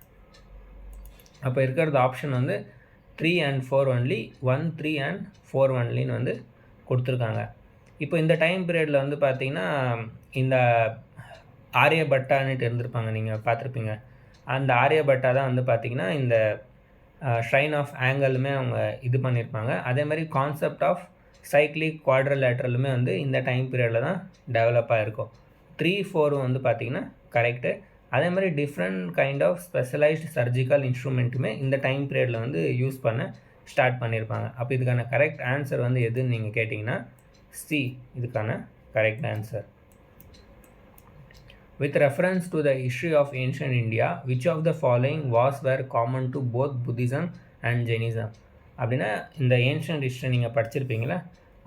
அப்போ இருக்கிறது ஆப்ஷன் வந்து 3 and 4 ஒன்லி, 1, 3 and 4 ஒன்லின்னு வந்து கொடுத்துருக்காங்க. இப்போ இந்த டைம் பீரியடில் வந்து பார்த்திங்கன்னா இந்த ஆரியபட்டான்னுட்டு இருந்திருப்பாங்க, நீங்கள் பார்த்துருப்பீங்க. அந்த ஆரியபட்டா தான் வந்து பார்த்திங்கன்னா இந்த ஷ்ரைன் ஆஃப் ஆங்கிளுமே அவங்க இது பண்ணியிருப்பாங்க. அதே மாதிரி கான்செப்ட் ஆஃப் சைக்ளிக் குவாட்ரிலேட்ரலுமே வந்து இந்த டைம் பீரியடில் தான் டெவலப் ஆகிருக்கும். 3-4 வந்து பார்த்திங்கன்னா கரெக்டு. அதே மாதிரி different kind of specialised surgical இன்ஸ்ட்ருமெண்ட்டுமே இந்த டைம் பீரியடில் வந்து யூஸ் பண்ண ஸ்டார்ட் பண்ணியிருப்பாங்க. அப்போ இதுக்கான கரெக்ட் ஆன்சர் வந்து எதுன்னு நீங்கள் கேட்டிங்கன்னா சி இதுக்கான correct answer. With reference to the history of ancient India, which of the following were common to both Buddhism and Jainism? அப்படின்னா இந்த ஏன்ஷியன்ட் ஹிஸ்ட்ரி நீங்கள் படிச்சிருப்பீங்களா,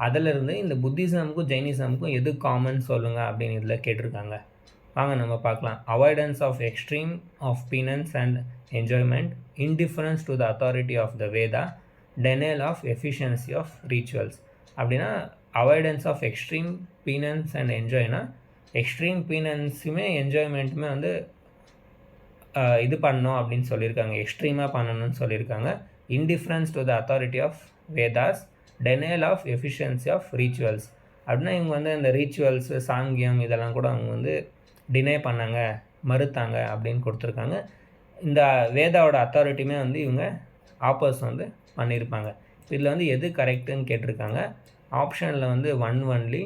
அதிலிருந்து இந்த புத்திசமுக்கும் ஜெயினிசமுக்கும் எது காமன் சொல்லுங்கள் அப்படின்னு இதில் கேட்டிருக்காங்க. வாங்க நம்ம பார்க்கலாம். Avoidance of extreme of penance and enjoyment, indifference to the authority of the Veda, denial of efficiency of rituals. அப்படின்னா avoidance of extreme penance and என்ஜாய்னா எக்ஸ்ட்ரீம் பீனன்ஸுமே என்ஜாய்மெண்ட்டுமே வந்து இது பண்ணணும் அப்படின்னு சொல்லியிருக்காங்க, எக்ஸ்ட்ரீமாக பண்ணணும்னு சொல்லியிருக்காங்க. Indifference to the authority of Vedas, denial of efficiency of rituals. அப்படின்னா இவங்க வந்து இந்த ரீச்சுவல்ஸு சாங்கியம் இதெல்லாம் கூட அவங்க வந்து டினே பண்ணாங்க, மறுத்தாங்க அப்படின்னு கொடுத்துருக்காங்க. இந்த வேதாவோட அத்தாரிட்டியுமே வந்து இவங்க ஆப்போஸ் வந்து பண்ணியிருப்பாங்க. இதில் வந்து எது கரெக்டுன்னு கேட்டிருக்காங்க. ஆப்ஷனில் வந்து 1 only,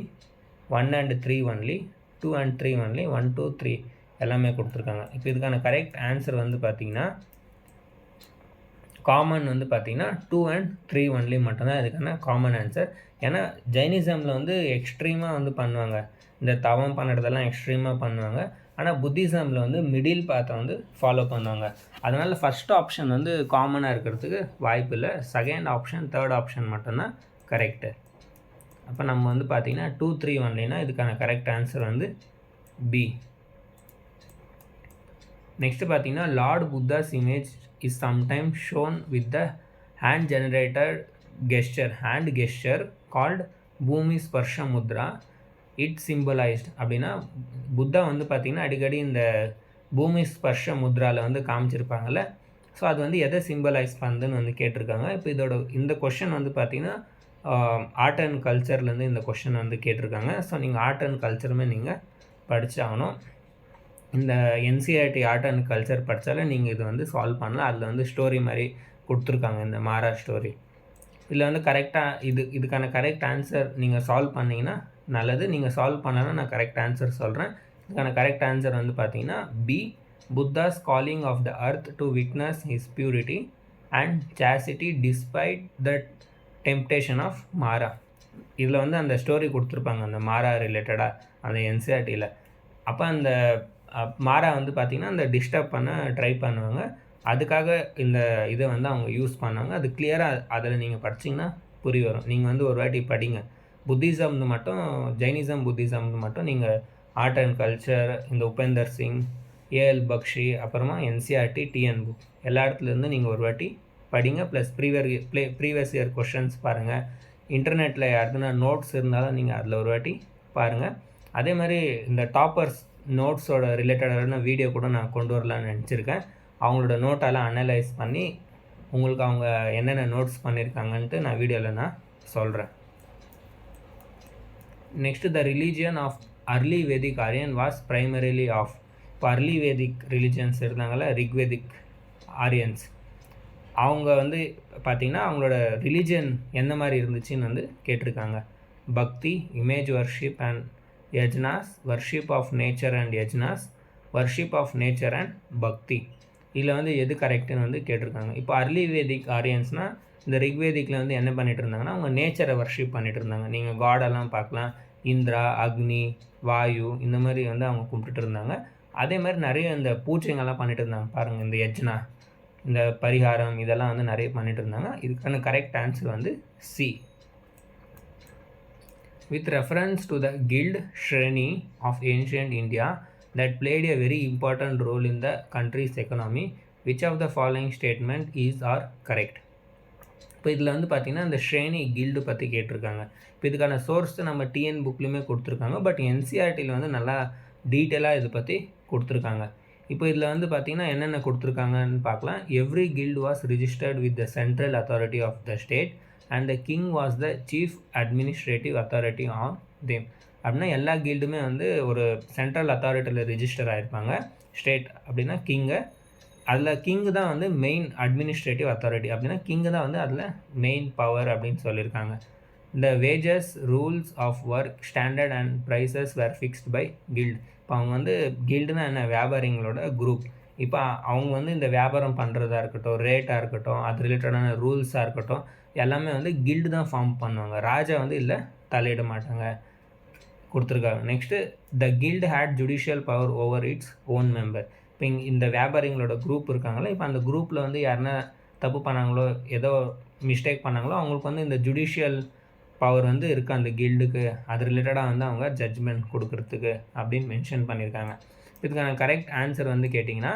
1 and 3 only, 2 and 3 only, 1, 2, 3 எல்லாமே கொடுத்துருக்காங்க. இப்போ இதுக்கான கரெக்ட் ஆன்சர் வந்து பார்த்திங்கன்னா காமன் வந்து பார்த்திங்கன்னா 2 and 3 ஒன்லி மட்டும்தான் இதுக்கான காமன் ஆன்சர். ஏன்னா ஜைனிசமில் வந்து எக்ஸ்ட்ரீமாக வந்து பண்ணுவாங்க, இந்த தவம் பண்ணுறதெல்லாம் எக்ஸ்ட்ரீமாக பண்ணுவாங்க. ஆனால் புத்திசமில் வந்து மிடில் பாத்தை வந்து ஃபாலோ பண்ணுவாங்க. அதனால் ஃபஸ்ட் ஆப்ஷன் வந்து காமனாக இருக்கிறதுக்கு வாய்ப்பு இல்லை. செகண்ட் ஆப்ஷன், தேர்ட் ஆப்ஷன் மட்டும்தான் கரெக்டு. அப்போ நம்ம வந்து பார்த்திங்கன்னா 2, 3 ஒன்லினா இதுக்கான கரெக்ட் ஆன்சர் வந்து பி. நெக்ஸ்ட்டு பார்த்திங்கன்னா Lord Buddha's image is sometimes shown with the hand generated hand gesture called பூமி ஸ்பர்ஷ முத்ரா. இட் சிம்பிளைஸ்ட். அப்படின்னா புத்தா வந்து பார்த்திங்கன்னா அடிக்கடி இந்த பூமி ஸ்பர்ஷ முத்ராவில் வந்து காமிச்சிருப்பாங்கள்ல, ஸோ அது வந்து எதை சிம்பிளைஸ் பண்ணுதுன்னு வந்து கேட்டிருக்காங்க. இப்போ இந்த கொஷின் வந்து பார்த்திங்கன்னா ஆர்ட் அண்ட் கல்ச்சர்லேருந்து இந்த கொஷின் வந்து கேட்டிருக்காங்க. ஸோ நீங்கள் ஆர்ட் அண்ட் கல்ச்சருமே நீங்கள் படித்தாகணும். இந்த என்சிஆர்டி ஆர்ட் அண்ட் கல்ச்சர் படித்தாலே நீங்கள் இது வந்து சால்வ் பண்ணலாம். அதில் வந்து ஸ்டோரி மாதிரி கொடுத்துருக்காங்க, இந்த மாரா ஸ்டோரி. இதில் வந்து கரெக்டாக இதுக்கான கரெக்ட் ஆன்சர் நீங்கள் சால்வ் பண்ணிங்கன்னா நல்லது. நீங்கள் சால்வ் பண்ணலன்னா நான் கரெக்ட் ஆன்சர் சொல்கிறேன். இதுக்கான கரெக்ட் ஆன்சர் வந்து பார்த்தீங்கன்னா B, Buddha's calling of the earth to witness his purity and chastity despite the temptation of Mara. இதில் வந்து அந்த ஸ்டோரி கொடுத்துருப்பாங்க அந்த மாரா ரிலேட்டடாக அந்த என்சிஆர்டியில். அப்போ அந்த மாரா வந்து பார்த்திங்கன்னா அந்த டிஸ்டர்ப் பண்ண ட்ரை பண்ணுவாங்க. அதுக்காக இந்த இதை வந்து அவங்க யூஸ் பண்ணாங்க. அது கிளியராக அதில் நீங்கள் படிச்சிங்கன்னா புரிய வரும். நீங்கள் வந்து ஒரு வாட்டி படிங்க. புத்திசம்னு மட்டும், ஜைனிசம் புத்திசம்னு மட்டும் நீங்கள் ஆர்ட் அண்ட் கல்ச்சர், இந்த உபேந்தர் சிங், ஏஎல் பக்ஷி, அப்புறமா என்சிஆர்டி, டிஎன் புக் எல்லா இடத்துலேருந்து நீங்கள் ஒரு வாட்டி படிங்க. ப்ளஸ் ப்ரீவியஸ் இயர் கொஷின்ஸ் பாருங்கள். இன்டர்நெட்டில் யாருக்குன்னா நோட்ஸ் இருந்தாலும் நீங்கள் அதில் ஒரு வாட்டி பாருங்கள். அதே மாதிரி இந்த டாப்பர்ஸ் நோட்ஸோட ரிலேட்டடான வீடியோ கூட நான் கொண்டு வரலான்னு நினச்சிருக்கேன். அவங்களோட நோட்டெல்லாம் அனலைஸ் பண்ணி உங்களுக்கு அவங்க என்னென்ன நோட்ஸ் பண்ணியிருக்காங்கன்ட்டு நான் வீடியோவில் நான் சொல்கிறேன். Next the religion of early Vedic Aryan was primarily of. இப்போ அர்லி வேதிக் ரிலீஜியன்ஸ் இருந்தாங்கள, ரிக்வேதிக் ஆரியன்ஸ், அவங்க வந்து பார்த்திங்கன்னா அவங்களோட ரிலீஜியன் எந்த மாதிரி இருந்துச்சுன்னு வந்து கேட்டிருக்காங்க. Bhakti, image worship and yajnas, worship of nature and yajnas, worship of nature and bhakti. இதில் வந்து எது கரெக்டுன்னு வந்து கேட்டிருக்காங்க. இப்போ அர்லி வேதிக் ஆரியன்ஸ்னால் இந்த ரிக்வேதிக்கில் வந்து என்ன பண்ணிகிட்டு இருந்தாங்கன்னா அவங்க நேச்சரை வர்ஷிப் பண்ணிகிட்டு இருந்தாங்க. நீங்கள் காடெல்லாம் பார்க்கலாம், இந்திரா, அக்னி, வாயு, இந்த மாதிரி வந்து அவங்க கும்பிட்டுட்டு இருந்தாங்க. அதே மாதிரி நிறைய இந்த பூஜைங்கள்லாம் பண்ணிகிட்டு இருந்தாங்க பாருங்கள். இந்த யஜ்னா, இந்த பரிகாரம், இதெல்லாம் வந்து நிறைய பண்ணிகிட்டு இருந்தாங்க. இதுக்கான கரெக்ட் ஆன்சர் வந்து C. With reference to the guild Shreni of ancient India that played a very important role in the country's economy, which of the following statement is or correct? இப்போ இதில் வந்து பார்த்திங்கன்னா இந்த ஷ்ரேனி கில்டு பற்றி கேட்டிருக்காங்க. இப்போ இதுக்கான சோர்ஸ் நம்ம டிஎன் புக்லையுமே கொடுத்துருக்காங்க. பட் என்சிஆர்டியில் வந்து நல்லா டீட்டெயிலாக இதை பற்றி கொடுத்துருக்காங்க. இப்போ இதில் வந்து பார்த்திங்கன்னா என்னென்ன கொடுத்துருக்காங்கன்னு பார்க்கலாம். Every guild was registered with the central authority of the state and the king was the chief administrative authority on them. அப்படின்னா எல்லா கில்டுமே வந்து ஒரு சென்ட்ரல் அத்தாரிட்டியில் ரிஜிஸ்டர் ஆகிருப்பாங்க. ஸ்டேட் அப்படின்னா கிங்கு, அதில் கிங்கு தான் வந்து மெயின் அட்மினிஸ்ட்ரேட்டிவ் அத்தாரிட்டி, அப்படின்னா கிங்கு தான் வந்து அதில் மெயின் பவர் அப்படின்னு சொல்லியிருக்காங்க. இந்த wages rules of work standard and prices were fixed by guild. இப்போ அவங்க வந்து கில்டுனா என்ன, வியாபாரிங்களோட குரூப். இப்போ அவங்க வந்து இந்த வியாபாரம் பண்ணுறதா இருக்கட்டும், ரேட்டாக இருக்கட்டும், அது ரிலேட்டடான ரூல்ஸாக இருக்கட்டும், எல்லாமே வந்து கில்டு தான் ஃபார்ம் பண்ணுவாங்க. ராஜா வந்து இல்லை தலையிட மாட்டாங்க கொடுத்துருக்காங்க. Next the guild had judicial power over its own member. இப்போ இந்த வியாபாரிங்களோட குரூப் இருக்காங்களோ, இப்போ அந்த குரூப்பில் வந்து யாருன்னா தப்பு பண்ணாங்களோ, ஏதோ மிஸ்டேக் பண்ணாங்களோ, அவங்களுக்கு வந்து இந்த ஜுடிஷியல் பவர் வந்து இருக்குது அந்த கில்டுக்கு. அது ரிலேட்டடாக வந்து அவங்க ஜட்ஜ்மெண்ட் கொடுக்குறதுக்கு அப்படின்னு மென்ஷன் பண்ணியிருக்காங்க. இதுக்கான கரெக்ட் ஆன்சர் வந்து கேட்டிங்கன்னா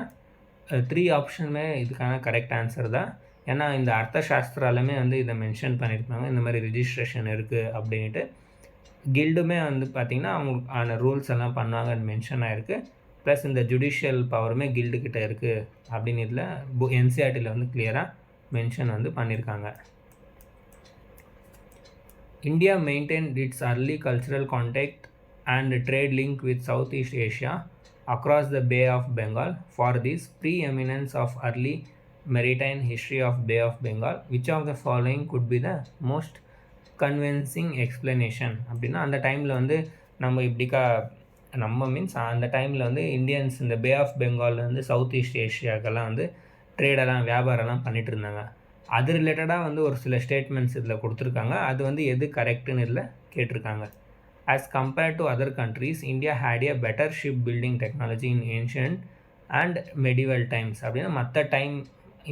3 ஆப்ஷனுமே இதுக்கான கரெக்ட் ஆன்சர் தான். ஏன்னா இந்த அர்த்த சாஸ்திராலுமே வந்து இதை மென்ஷன் பண்ணியிருப்பாங்க, இந்த மாதிரி ரிஜிஸ்ட்ரேஷன் இருக்குது அப்படின்ட்டு. கில்டுமே வந்து பார்த்திங்கன்னா அவங்களுக்கான ரூல்ஸ் எல்லாம் பண்ணுவாங்கன்னு மென்ஷன் ஆகிருக்கு. ப்ளஸ் இந்த ஜுடிஷியல் பவருமே கில்டுக்கிட்ட இருக்குது அப்படின்னு இதில் என்சிஆர்டியில் வந்து கிளியராக மென்ஷன் வந்து பண்ணியிருக்காங்க. India maintained its early cultural contact and trade link with Southeast Asia across the Bay of Bengal. For this preeminence of early maritime history of Bay of Bengal, which of the following could be the most convincing explanation? அப்படின்னா அந்த டைமில் வந்து நம்ம மீன்ஸ் அந்த டைமில் வந்து இந்தியன்ஸ் இந்த பே ஆஃப் பெங்காலில் வந்து சவுத் ஈஸ்ட் ஏஷியாக்கெல்லாம் வந்து ட்ரேடெல்லாம் வியாபாரம்லாம் பண்ணிகிட்டு இருந்தாங்க. அது ரிலேட்டடாக வந்து ஒரு சில ஸ்டேட்மெண்ட்ஸ் இதில் கொடுத்துருக்காங்க. அது வந்து எது கரெக்டுன்னு இதில் கேட்டிருக்காங்க. As compared to other countries, India had a better ship building technology in ancient and medieval times. அப்படின்னா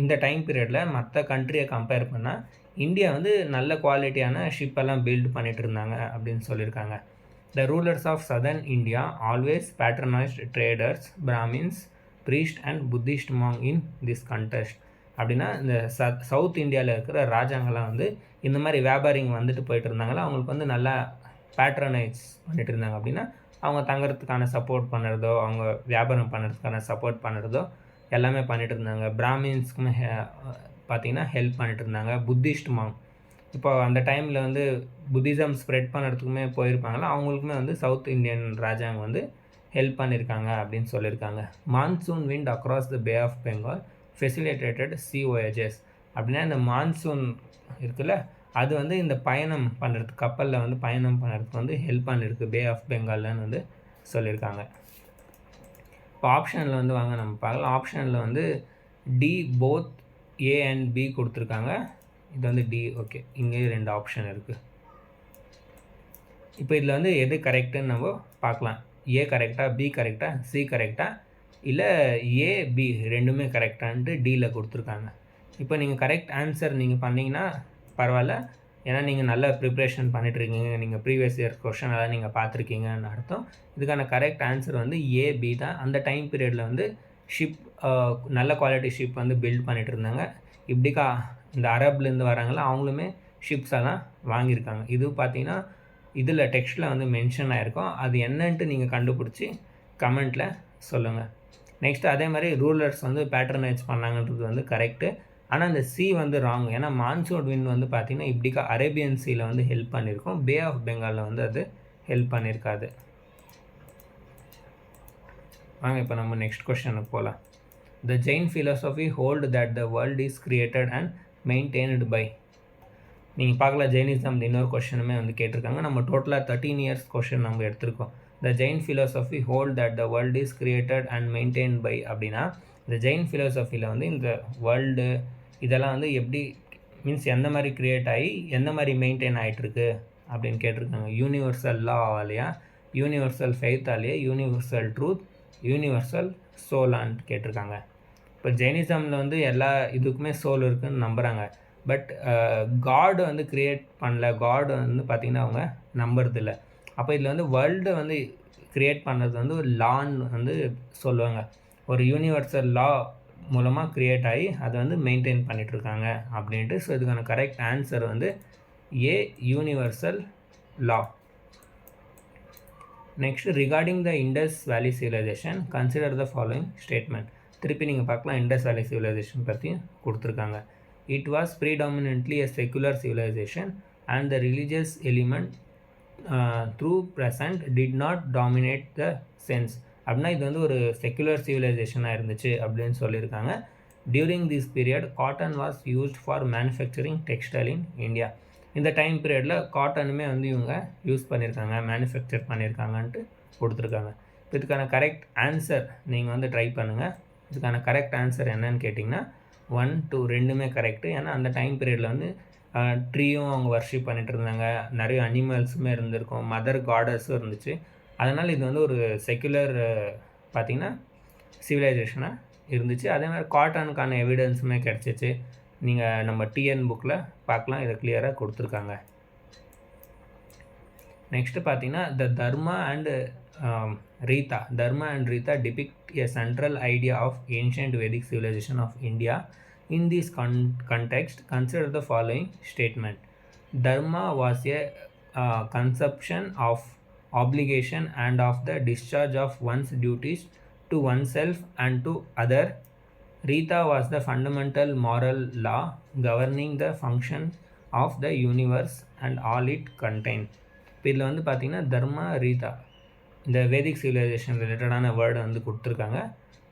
இந்த டைம் பீரியடில் மற்ற கண்ட்ரியை கம்பேர் பண்ணால் இந்தியா வந்து நல்ல குவாலிட்டியான ஷிப்பெல்லாம் பில்ட் பண்ணிகிட்டு இருந்தாங்க அப்படின்னு சொல்லியிருக்காங்க. The rulers of southern India always patronised traders, Brahmins, priest and Buddhist monk in this context. அப்படின்னா இந்த சவுத் இந்தியாவில் இருக்கிற ராஜாங்கெல்லாம் வந்து இந்த மாதிரி வியாபாரிங்க வந்துட்டு போயிட்டு இருந்தாங்களா, அவங்களுக்கு வந்து நல்லா பேட்ரனைஸ் பண்ணிட்டு இருந்தாங்க. அப்படின்னா அவங்க தங்குறதுக்கான சப்போர்ட் பண்ணுறதோ, அவங்க வியாபாரம் பண்ணுறதுக்கான சப்போர்ட் பண்ணுறதோ எல்லாமே பண்ணிகிட்டு இருந்தாங்க. பிராமின்ஸ்க்குமே பார்த்திங்கன்னா ஹெல்ப் பண்ணிட்டு இருந்தாங்க. புத்திஸ்ட் மாங், இப்போ அந்த டைமில் வந்து புத்திசம் ஸ்ப்ரெட் பண்ணுறதுக்குமே போயிருப்பாங்களா, அவங்களுக்குமே வந்து சவுத் இந்தியன் ராஜாங்க வந்து ஹெல்ப் பண்ணியிருக்காங்க அப்படின்னு சொல்லியிருக்காங்க. Monsoon wind across the bay of Bengal facilitated sea voyages. அப்படின்னா இந்த மான்சூன் இருக்குல்ல, அது வந்து இந்த பயணம் பண்ணுறதுக்கு, கப்பலில் வந்து பயணம் பண்ணுறதுக்கு வந்து ஹெல்ப் பண்ணியிருக்கு பே ஆஃப் பெங்கால்னு வந்து சொல்லியிருக்காங்க. இப்போ ஆப்ஷனில் வந்து வாங்க நம்ம பார்க்கலாம். ஆப்ஷனில் வந்து D both A and B கொடுத்துருக்காங்க. இது வந்து டி. ஓகே, இங்கேயும் 2 ஆப்ஷன் இருக்குது. இப்போ இதில் வந்து எது கரெக்டுன்னு நம்ம பார்க்கலாம். ஏ கரெக்டாக, பி கரெக்டாக, சி கரெக்டாக, இல்லை ஏ பி ரெண்டுமே கரெக்டான்ட்டு டியில் கொடுத்துருக்காங்க. இப்போ நீங்கள் கரெக்ட் ஆன்சர் நீங்கள் பண்ணிங்கன்னா பரவாயில்ல, ஏன்னா நீங்கள் நல்ல ப்ரிப்ரேஷன் பண்ணிட்டுருக்கீங்க, நீங்கள் ப்ரீவியஸ் இயர் கொஷன் எல்லாம் நீங்கள் பார்த்துருக்கீங்கன்னு அர்த்தம். இதுக்கான கரெக்ட் ஆன்சர் வந்து ஏ பி தான். அந்த டைம் பீரியடில் வந்து ஷிப் நல்ல குவாலிட்டி ஷிப் வந்து பில்ட் பண்ணிகிட்டு இருந்தாங்க. இப்படிக்கா இந்த அரப்லேருந்து வராங்களா, அவங்களுமே ஷிப்ஸ் எல்லாம் வாங்கியிருக்காங்க. இது பார்த்திங்கன்னா இதில் டெக்ஸ்ட்டில் வந்து மென்ஷன் ஆகிருக்கும். அது என்னன்ட்டு நீங்கள் கண்டுபிடிச்சி கமெண்ட்டில் சொல்லுங்கள். நெக்ஸ்ட்டு அதே மாதிரி ரூலர்ஸ் வந்து பேட்ரனைஸ் பண்ணாங்கன்றது வந்து கரெக்டு. ஆனால் இந்த சி வந்து ராங். ஏன்னா மான்சூன் விண்ட் வந்து பார்த்திங்கன்னா இப்படிக்கா அரேபியன் சீயில் வந்து ஹெல்ப் பண்ணியிருக்கோம், பே ஆஃப் பெங்காலில் வந்து அது ஹெல்ப் பண்ணியிருக்காது. வாங்க இப்போ நம்ம நெக்ஸ்ட் கொஸ்டினுக்கு போகலாம். The Jain philosophy hold that the world is created and maintained by. நீங்கள் பார்க்கலாம், ஜெயினிசம் இன்னொரு கொஷனுமே வந்து கேட்டிருக்காங்க. நம்ம டோட்டலாக 13 இயர்ஸ் கொஷின் நம்ம எடுத்திருக்கோம். The Jain philosophy hold that the world is created and maintain by. அப்படின்னா இந்த ஜெயின் ஃபிலாசபியில் வந்து இந்த வேர்ல்டு இதெல்லாம் வந்து எப்படி மீன்ஸ் எந்த மாதிரி க்ரியேட் ஆகி எந்த மாதிரி மெயின்டைன் ஆகிட்டுருக்கு அப்படின்னு கேட்டிருக்காங்க. யூனிவர்சல் லா ஆலையா, யூனிவர்சல் ஃபெய்த் ஆலையா, யூனிவர்சல் ட்ரூத், யூனிவர்சல் சோலான்ட்டு கேட்டிருக்காங்க. இப்போ ஜெயினிசமில் வந்து எல்லா இதுக்குமே சோல் இருக்குதுன்னு நம்புகிறாங்க. பட் காடு வந்து க்ரியேட் பண்ணல, காடு வந்து பார்த்திங்கன்னா அவங்க நம்புறது இல்லை. அப்போ இதில் வந்து வேர்ல்டு வந்து க்ரியேட் பண்ணுறது வந்து ஒரு லான்னு வந்து சொல்லுவாங்க. ஒரு யூனிவர்சல் லா மூலமாக க்ரியேட் ஆகி அதை வந்து மெயின்டைன் பண்ணிகிட்ருக்காங்க அப்படின்ட்டு. ஸோ இதுக்கான கரெக்ட் ஆன்சர் வந்து A, universal law. Next, regarding the Indus valley civilisation consider the following statement. திருப்பி நீங்கள் பார்க்கலாம், இண்டஸ் வேலி சிவிலைசேஷன் பற்றி கொடுத்துருக்காங்க. It was predominantly a secular civilization and the religious element through present did not dominate the sense. அப்படின்னா இது வந்து ஒரு செக்குலர் சிவிலைசேஷனாக இருந்துச்சு அப்படின்னு சொல்லியிருக்காங்க. During this period cotton was used for manufacturing textile in India. இந்த டைம் பீரியடில் காட்டனுமே வந்து இவங்க யூஸ் பண்ணியிருக்காங்க, மேனுஃபேக்சர் பண்ணியிருக்காங்கன்ட்டு கொடுத்துருக்காங்க. இதுக்கான கரெக்ட் ஆன்சர் நீங்கள் வந்து ட்ரை பண்ணுங்கள். இதுக்கான கரெக்ட் ஆன்சர் என்னன்னு கேட்டிங்கன்னா 1, 2 ரெண்டுமே கரெக்டு. ஏன்னா அந்த டைம் பீரியடில் வந்து ட்ரீயும் அவங்க வர்ஷிப் பண்ணிகிட்டு இருந்தாங்க, நிறைய அனிமல்ஸுமே இருந்திருக்கும், மதர் காடஸும் இருந்துச்சு. அதனால் இது வந்து ஒரு செக்குலர் பார்த்திங்கன்னா சிவிலைசேஷனாக இருந்துச்சு. அதே மாதிரி காட்டனுக்கான எவிடன்ஸுமே கிடச்சிச்சு. நீங்கள் நம்ம டிஎன் புக்கில் பார்க்கலாம், இதை கிளியராக கொடுத்துருக்காங்க. நெக்ஸ்ட்டு பார்த்தீங்கன்னா the dharma and rita depict a central idea of ancient Vedic civilization of India. In this context, consider the following statement. Dharma was a conception of obligation and of the discharge of one's duties to oneself and to other. Rita was the fundamental moral law governing the function of the universe and all it contained. இப்போ இதில் வந்து பார்த்திங்கன்னா தர்மா ரீதா இந்த வேதிக் சிவிலைசேஷன் ரிலேட்டடான வேர்டை வந்து கொடுத்துருக்காங்க.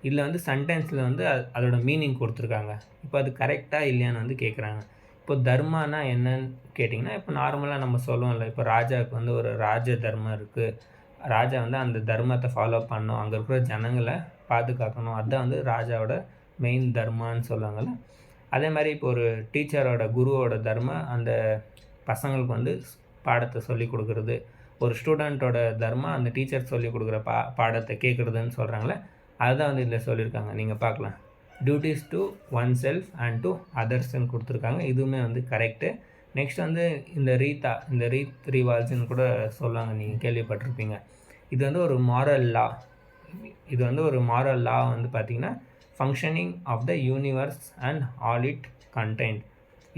இதில் வந்து சென்டென்ஸில் வந்து அதோட மீனிங் கொடுத்துருக்காங்க. இப்போ அது கரெக்டாக இல்லையான்னு வந்து கேட்குறாங்க. இப்போ தர்மானா என்னன்னு கேட்டிங்கன்னா, இப்போ நார்மலாக நம்ம சொல்லுவோம்ல, இப்போ ராஜாவுக்கு வந்து ஒரு ராஜ தர்மம் இருக்குது, ராஜா வந்து அந்த தர்மத்தை ஃபாலோ பண்ணணும், அங்கே இருக்கிற ஜனங்களை பாதுகாக்கணும், அதுதான் வந்து ராஜாவோட மெயின் தர்மான்னு சொல்லுவாங்கள்ல. அதே மாதிரி இப்போ ஒரு டீச்சரோட குருவோட தர்மம் அந்த பசங்களுக்கு வந்து பாடத்தை சொல்லி கொடுக்குறது, ஒரு ஸ்டூடெண்ட்டோட தர்மா அந்த டீச்சர் சொல்லிக் கொடுக்குற பாடத்தை கேட்குறதுன்னு சொல்கிறாங்களே, அதுதான் வந்து இதில் சொல்லியிருக்காங்க. நீங்கள் பார்க்கலாம், duties to one self and to அதர்ஸ்ன்னு கொடுத்துருக்காங்க. இதுவுமே வந்து கரெக்டு. நெக்ஸ்ட் வந்து இந்த ரீத் ரிவால்ஸ்ன்னு கூட சொல்லுவாங்க, நீங்கள் கேள்விப்பட்டிருப்பீங்க. இது வந்து ஒரு மாரல் லா. வந்து பார்த்திங்கன்னா functioning of the universe and all it content.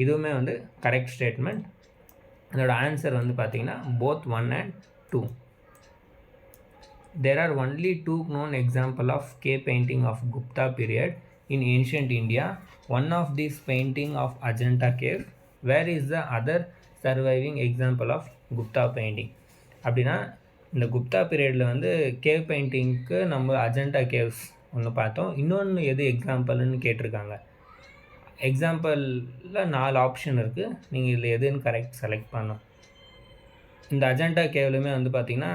இதுவுமே வந்து கரெக்ட் ஸ்டேட்மெண்ட். அதோட ஆன்சர் வந்து பார்த்திங்கன்னா both 1 and 2. There are only 2 known examples of cave painting of Gupta period in ancient India. One of these painting of Ajanta cave. Where is the other surviving example of Gupta painting? அப்படின்னா இந்த குப்தா பீரியடில் வந்து கேவ் பெயிண்டிங்க்கு நம்ம அஜந்தா கேவ்ஸ் ஒன்று பார்த்தோம். இன்னொன்று எது எக்ஸாம்பிள்னு கேட்டிருக்காங்க. எக்ஸாம்பிளில் 4 ஆப்ஷன் இருக்குது. நீங்கள் இதில் எதுன்னு கரெக்ட் செலக்ட் பண்ணணும். இந்த அஜந்தா கேவ்லையுமே வந்து பார்த்திங்கன்னா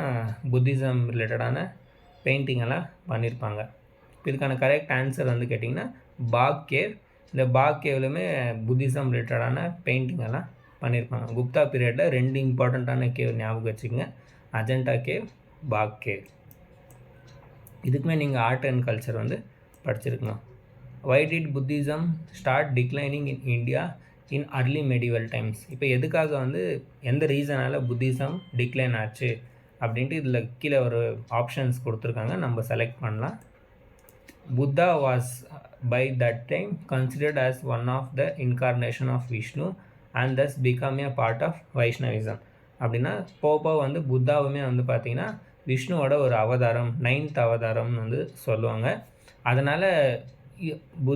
புத்திசம் ரிலேட்டடான பெயிண்டிங்கெல்லாம் பண்ணியிருப்பாங்க. இதுக்கான கரெக்ட் ஆன்சர் வந்து கேட்டிங்கன்னா பாக் கேவ். இந்த பாக் கேவ்லையுமே புத்திசம் ரிலேட்டடான பெயிண்டிங்கெல்லாம் பண்ணியிருப்பாங்க. குப்தா பீரியடில் 2 இம்பார்ட்டண்ட்டான கேவ் ஞாபகம் வச்சுக்கோங்க, அஜந்தா கேவ், பாக் கேவ். இதுக்குமே நீங்கள் ஆர்ட் அண்ட் கல்ச்சர் வந்து படிச்சிருக்கணும். Why did Buddhism start declining in India in early medieval times? இப்போ எதுக்காக வந்து எந்த ரீசனால் புத்திசம் டிக்ளைன் ஆச்சு அப்படின்ட்டு இதில் கீழே ஒரு ஆப்ஷன்ஸ் கொடுத்துருக்காங்க, நம்ம செலக்ட் பண்ணலாம். Buddha was by that time considered as one of the incarnation of Vishnu and thus become a part of Vaishnavism. அப்படின்னா போப்போ வந்து புத்தாவுமே வந்து பார்த்திங்கன்னா விஷ்ணுவோட ஒரு அவதாரம், 9th அவதாரம்னு வந்து சொல்லுவாங்க. அதனால்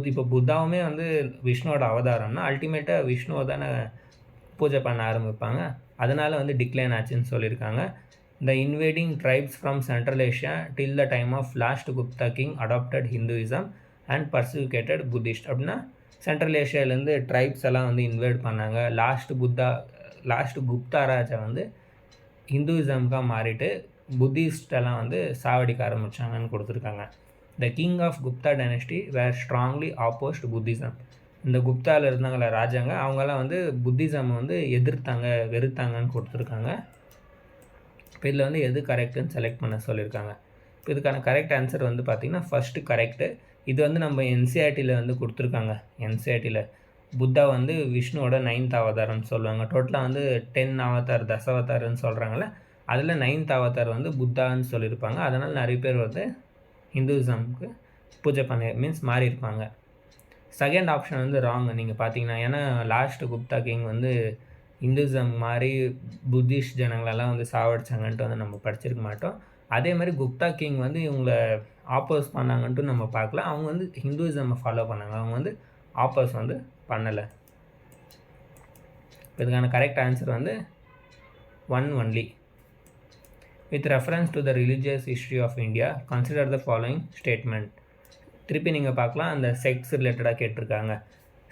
இப்போ புத்தாவுமே வந்து விஷ்ணுவோட அவதாரம்னா அல்டிமேட்டாக விஷ்ணுவை தானே பூஜை பண்ண ஆரம்பிப்பாங்க. அதனால் வந்து டிக்ளைன் ஆச்சுன்னு சொல்லியிருக்காங்க. The invading tribes from central Asia till the time of last Gupta king adopted Hinduism and persecuted Buddhist. அப்படின்னா சென்ட்ரல் ஏஷியாவிலேருந்து ட்ரைப்ஸ் எல்லாம் வந்து இன்வைட் பண்ணாங்க. லாஸ்ட் குப்தா ராஜா வந்து ஹிந்துயிசம்காக மாறிட்டு புத்திஸ்டெல்லாம் வந்து சாவடிக்க ஆரம்பித்தாங்கன்னு கொடுத்துருக்காங்க. The king of Gupta dynasty were strongly opposed to Buddhism. இந்த குப்தாவில் இருந்தாங்கள ராஜாங்க, அவங்கெல்லாம் வந்து புத்திசம் வந்து எதிர்த்தாங்க, வெறுத்தாங்கன்னு கொடுத்துருக்காங்க. இப்போ இதில் வந்து எது கரெக்டுன்னு செலக்ட் பண்ண சொல்லியிருக்காங்க. இப்போ இதுக்கான கரெக்ட் ஆன்சர் வந்து பார்த்திங்கன்னா ஃபஸ்ட்டு கரெக்டு. இது வந்து நம்ம என்சிஆர்டியில் வந்து கொடுத்துருக்காங்க. என்சிஆர்டியில் புத்தா வந்து விஷ்ணுவோட 9th அவதாரம்னு சொல்லுவாங்க. டோட்டலாக வந்து 10 அவதார் தசாவதாரன்னு சொல்கிறாங்களே, அதில் 9th அவதார் வந்து புத்தான்னு சொல்லியிருப்பாங்க. அதனால் நிறைய பேர் வந்து ஹிந்துவிசம்க்கு பூஜை மாறி இருப்பாங்க. செகண்ட் ஆப்ஷன் வந்து ராங் நீங்கள் பார்த்தீங்கன்னா. ஏன்னா லாஸ்ட் குப்தா கிங் வந்து ஹிந்துவிசம் மாதிரி புத்திஸ்ட் ஜனங்களெல்லாம் வந்து சாவடிச்சாங்கன்ட்டு வந்து நம்ம படிச்சிருக்க மாட்டோம். அதே மாதிரி குப்தா கிங் வந்து இவங்களை ஆப்போஸ் பண்ணாங்கன்ட்டு நம்ம பார்க்கல. அவங்க வந்து ஹிந்துவிசம்மை ஃபாலோ பண்ணாங்க, அவங்க வந்து ஆப்போஸ் வந்து பண்ணலை. இதுக்கான கரெக்ட் ஆன்சர் வந்து 1 only. With reference to the religious history of India, consider the following statement. திருப்பி நீங்கள் பார்க்கலாம், அந்த செக்ட்ஸ் ரிலேட்டடாக கேட்டிருக்காங்க.